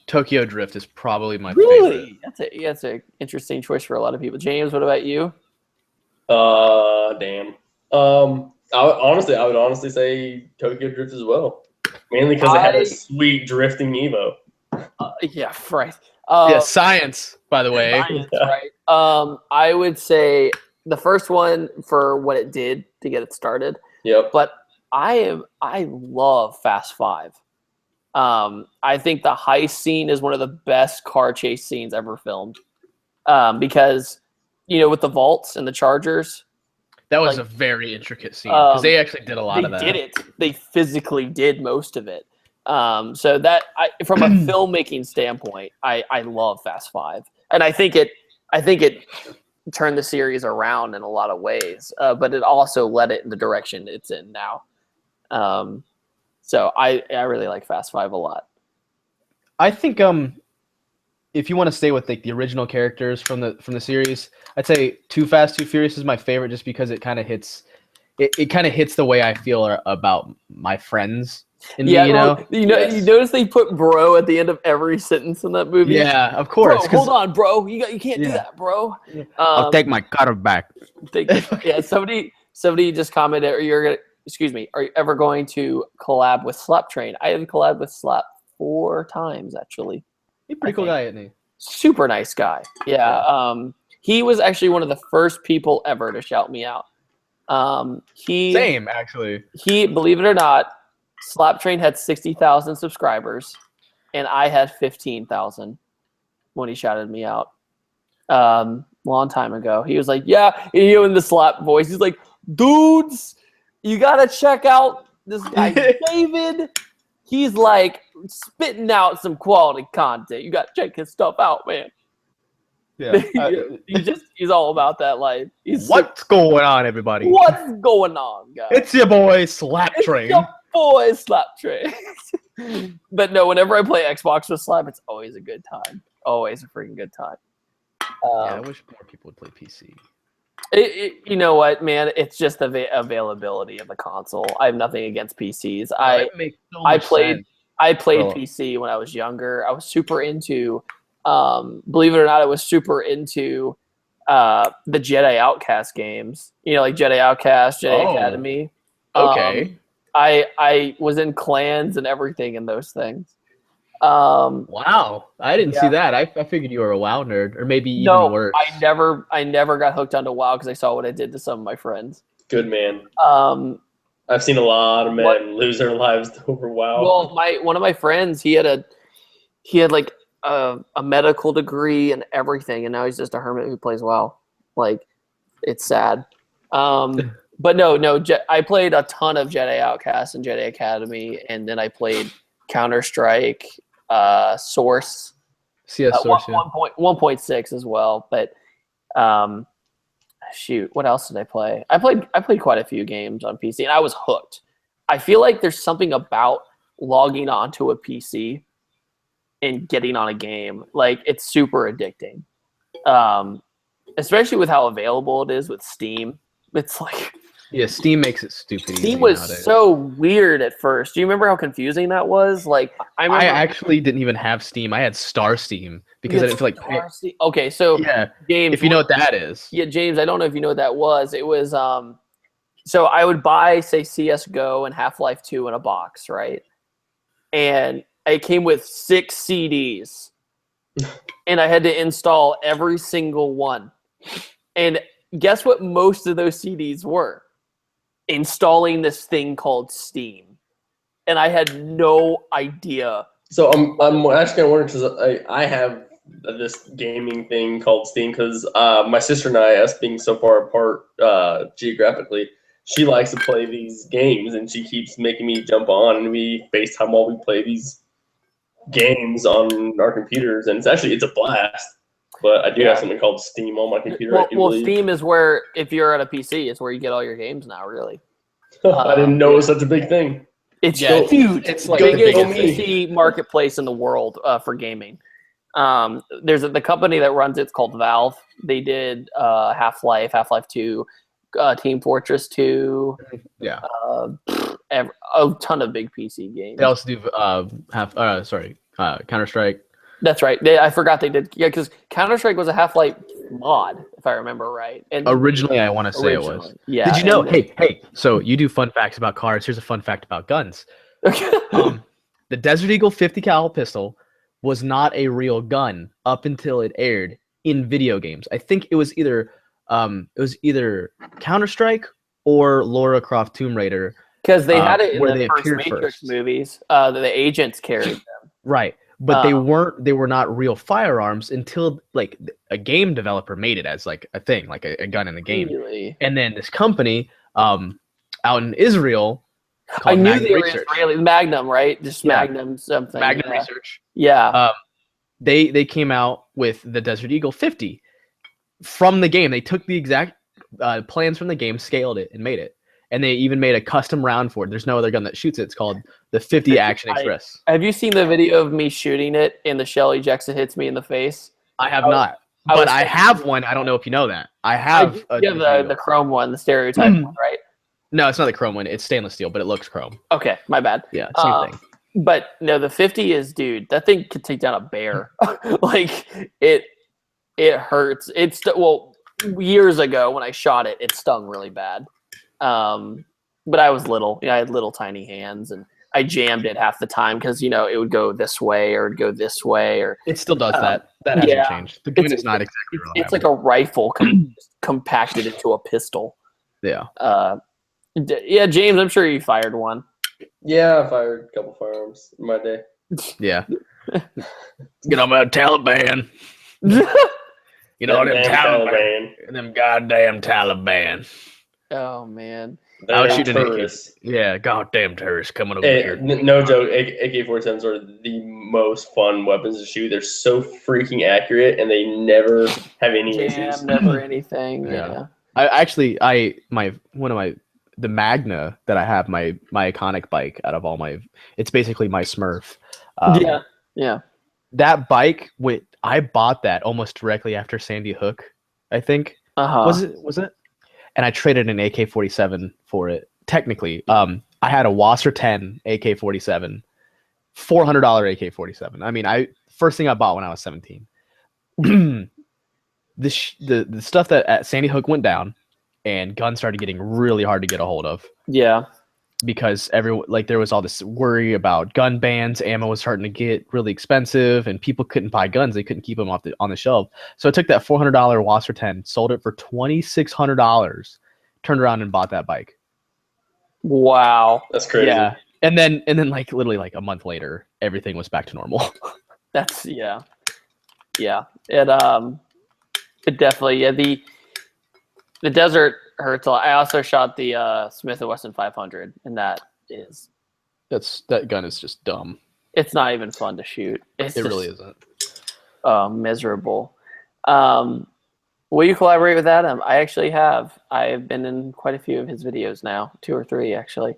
Tokyo Drift is probably my Really? favorite. That's a interesting choice for a lot of people. James, what about you? Damn. I would honestly say Tokyo Drift as well. Mainly because it had a sweet drifting Evo. Yeah, right. Yeah, science, by the way. Science, right. I would say the first one for what it did to get it started. Yep. But I love Fast 5. I think the heist scene is one of the best car chase scenes ever filmed. Because, with the vaults and the chargers. That was a very intricate scene because they actually did a lot of that. They did it. They physically did most of it. So that from a filmmaking standpoint, I love Fast 5, and I think it turned the series around in a lot of ways. But it also led it in the direction it's in now. So I really like Fast 5 a lot. I think if you want to stay with the original characters from the series, I'd say Too Fast, Too Furious is my favorite just because it kind of hits the way I feel about my friends. You notice they put bro at the end of every sentence in that movie. Yeah, of course. Bro, hold on, bro. You can't do that, bro. I'll take my car back. Somebody just commented, are you ever going to collab with Slap Train? I have collabed with Slap 4 times actually. He's a pretty cool guy, isn't he? Super nice guy. Yeah. He was actually one of the first people ever to shout me out. Same, actually. He, believe it or not, Slap Train had 60,000 subscribers, and I had 15,000 when he shouted me out. Long time ago. He was like, yeah, in the Slap voice. He's like, dudes, you got to check out this guy, David. He's like spitting out some quality content. You got to check his stuff out, man. Yeah. He's all about that life. What's going on, everybody? What's going on, guys? It's your boy Slap Train. It's your boy Slap Train. But no, whenever I play Xbox with Slap, it's always a good time. Always a freaking good time. I wish more people would play PC. You know what, man? It's just the availability of the console. I have nothing against PCs. I played PC when I was younger. I was super into, believe it or not, I was super into the Jedi Outcast games. Like Jedi Outcast, Jedi Academy. Okay. I was in clans and everything in those things. Wow, I didn't see that. I figured you were a WoW nerd, or maybe even worse. I never got hooked onto WoW because I saw what it did to some of my friends. Good man. I've seen a lot of men lose their lives over WoW. Well, one of my friends, he had like a medical degree and everything, and now he's just a hermit who plays WoW. Like, it's sad. But no, I played a ton of Jedi Outcast and Jedi Academy, and then I played Counter-Strike, Source, CS Source, 1.6 as well. But shoot, what else did I play? I played quite a few games on PC, and I was hooked. I feel like there's something about logging onto a PC and getting on a game. Like, it's super addicting, especially with how available it is with Steam. It's like... Yeah, Steam makes it stupid. Steam was so weird at first. Do you remember how confusing that was? Like, I actually didn't even have Steam. I had Star Steam because I didn't feel like. Okay, so yeah, James, if you know what that is. Yeah, James, I don't know if you know what that was. It was so I would buy, say, CS:GO and Half-Life 2 in a box, right? And it came with 6 CDs, and I had to install every single one. And guess what most of those CDs were? Installing this thing called Steam. And I had no idea. So I'm actually gonna wonder because I have this gaming thing called Steam because my sister and I, us being so far apart geographically, she likes to play these games and she keeps making me jump on and we FaceTime while we play these games on our computers, and it's a blast. But I do have something called Steam on my computer. Well, Steam is where, if you're at a PC, is where you get all your games now, really. I didn't know it was such a big thing. It's huge. It's like the biggest the PC marketplace in the world for gaming. There's the company that runs it's called Valve. They did Half-Life 2, Team Fortress 2. Yeah. A ton of big PC games. They also do Counter-Strike. That's right. I forgot they did. Yeah, because Counter-Strike was a Half-Life mod, if I remember right. And Originally, I want to say it was. Yeah. Did you know? Hey. So you do fun facts about cars. Here's a fun fact about guns. The Desert Eagle 50 cal pistol was not a real gun up until it aired in video games. I think it was either Counter-Strike or Lara Croft Tomb Raider. Because they had it in where the they first appeared Matrix first. movies. The agents carried them. Right. But they were not real firearms until like a game developer made it as like a thing, like a gun in the game. Really? And then this company out in Israel I knew Magnum they were Research. Israeli. Magnum, right? Just Yeah. Magnum something. Magnum yeah. Research. Yeah. They came out with the Desert Eagle 50 from the game. They took the exact plans from the game, scaled it, and made it. And they even made a custom round for it. There's no other gun that shoots it. It's called the 50 Action Express. Have you seen the video of me shooting it and the shell ejects and hits me in the face? I have not. But I have one. I don't know if you know that. I have the chrome one, the stereotype one, right? No, it's not the chrome one. It's stainless steel, but it looks chrome. Okay, my bad. Yeah, same thing. But no, the 50 is, dude, that thing could take down a bear. Like it hurts. Years ago when I shot it, it stung really bad. But I was little. I had little tiny hands, and I jammed it half the time because it would go this way or it'd go this way, or it still does that. That hasn't changed. The gun is not exactly reliable. It's like a rifle compacted into a pistol. Yeah. Yeah, James, I'm sure you fired one. Yeah, I fired a couple firearms in my day. Yeah. Get on that Taliban. You know, them Taliban. Them goddamn Taliban. Oh, man. I was shooting terrorists. Yeah, goddamn terrorists coming over here. No joke, AK-47s are the most fun weapons to shoot. They're so freaking accurate, and they never have any issues. Never anything. Yeah. The Magna that I have, my iconic bike out of all it's basically my Smurf. Yeah. That bike, I bought that almost directly after Sandy Hook, I think. Was it? And I traded an AK-47 for it. Technically, I had a Wasser 10 AK-47, $400 AK-47. I mean, first thing I bought when I was 17. The stuff that at Sandy Hook went down, and guns started getting really hard to get a hold of. Yeah. Because there was all this worry about gun bans, ammo was starting to get really expensive, and people couldn't buy guns. They couldn't keep them on the shelf. So I took that $400 Wasser 10, sold it for $2,600, turned around and bought that bike. Wow. That's crazy. Yeah. And then like literally like a month later, everything was back to normal. That's yeah. It definitely the desert hurts a lot. I also shot the Smith & Wesson 500, and that gun is just dumb. It's not even fun to shoot. It really isn't. Miserable. Will you collaborate with Adam? I actually have. I've been in quite a few of his videos now, 2 or 3 actually.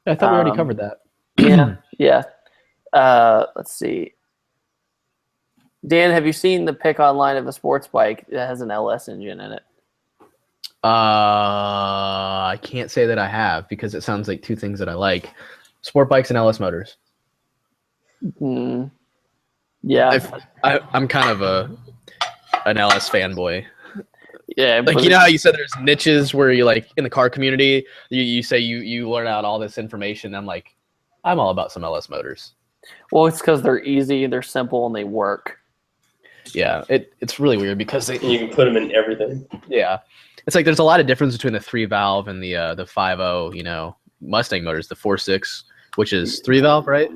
I thought we already covered that. Yeah. Let's see. Dan, have you seen the pic online of a sports bike that has an LS engine in it? I can't say that I have because it sounds like two things that I like: sport bikes and LS motors. Yeah, I'm kind of an LS fanboy. Yeah, like you know how you said there's niches where you like in the car community, you say you learn out all this information. I'm all about some LS motors. Well, it's because they're easy, they're simple, and they work. Yeah, it's really weird because And you can put them in everything. yeah, it's like there's a lot of difference between the 3-valve and the 5.0, you know, Mustang motors, the 4.6, which is 3-valve, right?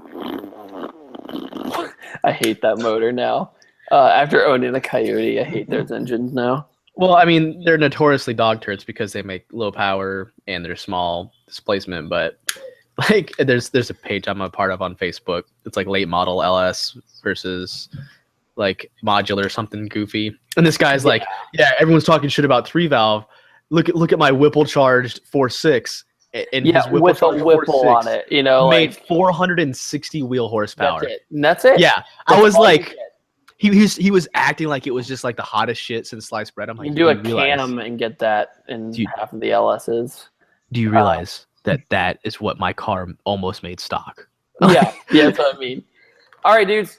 I hate that motor now. After owning a Coyote, I hate those engines now. Well, I mean, they're notoriously dog turds because they make low power and they're small displacement, but like there's a page I'm a part of on Facebook. It's like late model LS versus like modular or something goofy. And this guy's like, yeah, everyone's talking shit about 3-valve. Look at my Whipple charged 4.6. And Yeah, his with a charged Whipple 4.6 on it, you know, made like 460 wheel horsepower. that's it. And that's it. Yeah, That's I was all you like, get. he was acting like it was just like the hottest shit since sliced bread. I'm like, You can do a realize, cam and get that in Dude. half of the LSs. do you realize that is what my car almost made stock? Yeah, that's what I mean. All right, dudes.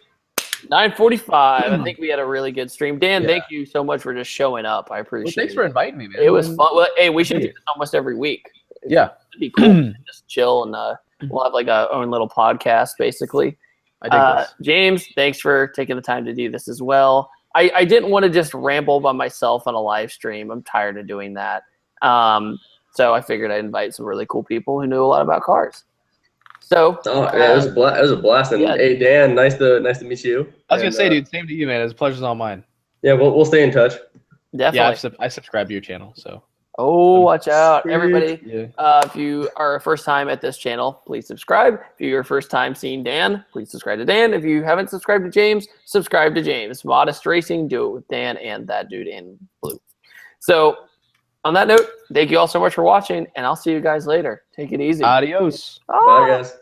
9:45. I think we had a really good stream. Dan, Yeah. thank you so much for just showing up. I appreciate Well, thanks it. for inviting me, man. It was fun. Well, hey, we should do this almost every week. Yeah, It'd be cool. Just chill and we'll have like our own little podcast, basically. I dig this. James, thanks for taking the time to do this as well. I didn't want to just ramble by myself on a live stream. I'm tired of doing that. So I figured I'd invite some really cool people who knew a lot about cars. So Yeah, it was a blast. It was a blast. And yeah. hey, Dan, nice to meet you. I was gonna And, say, dude, same to you, man. It's pleasure's all mine. Yeah, we'll stay in touch. definitely. Yeah, I subscribe to your channel, so. Oh, watch out, everybody. Yeah. If you are a first time at this channel, please subscribe. If you're your first time seeing Dan, please subscribe to Dan. If you haven't subscribed to James, subscribe to James. Modest Racing, do it with Dan and that dude in blue. So on that note, thank you all so much for watching, and I'll see you guys later. Take it easy. Adios. Bye. Bye, guys.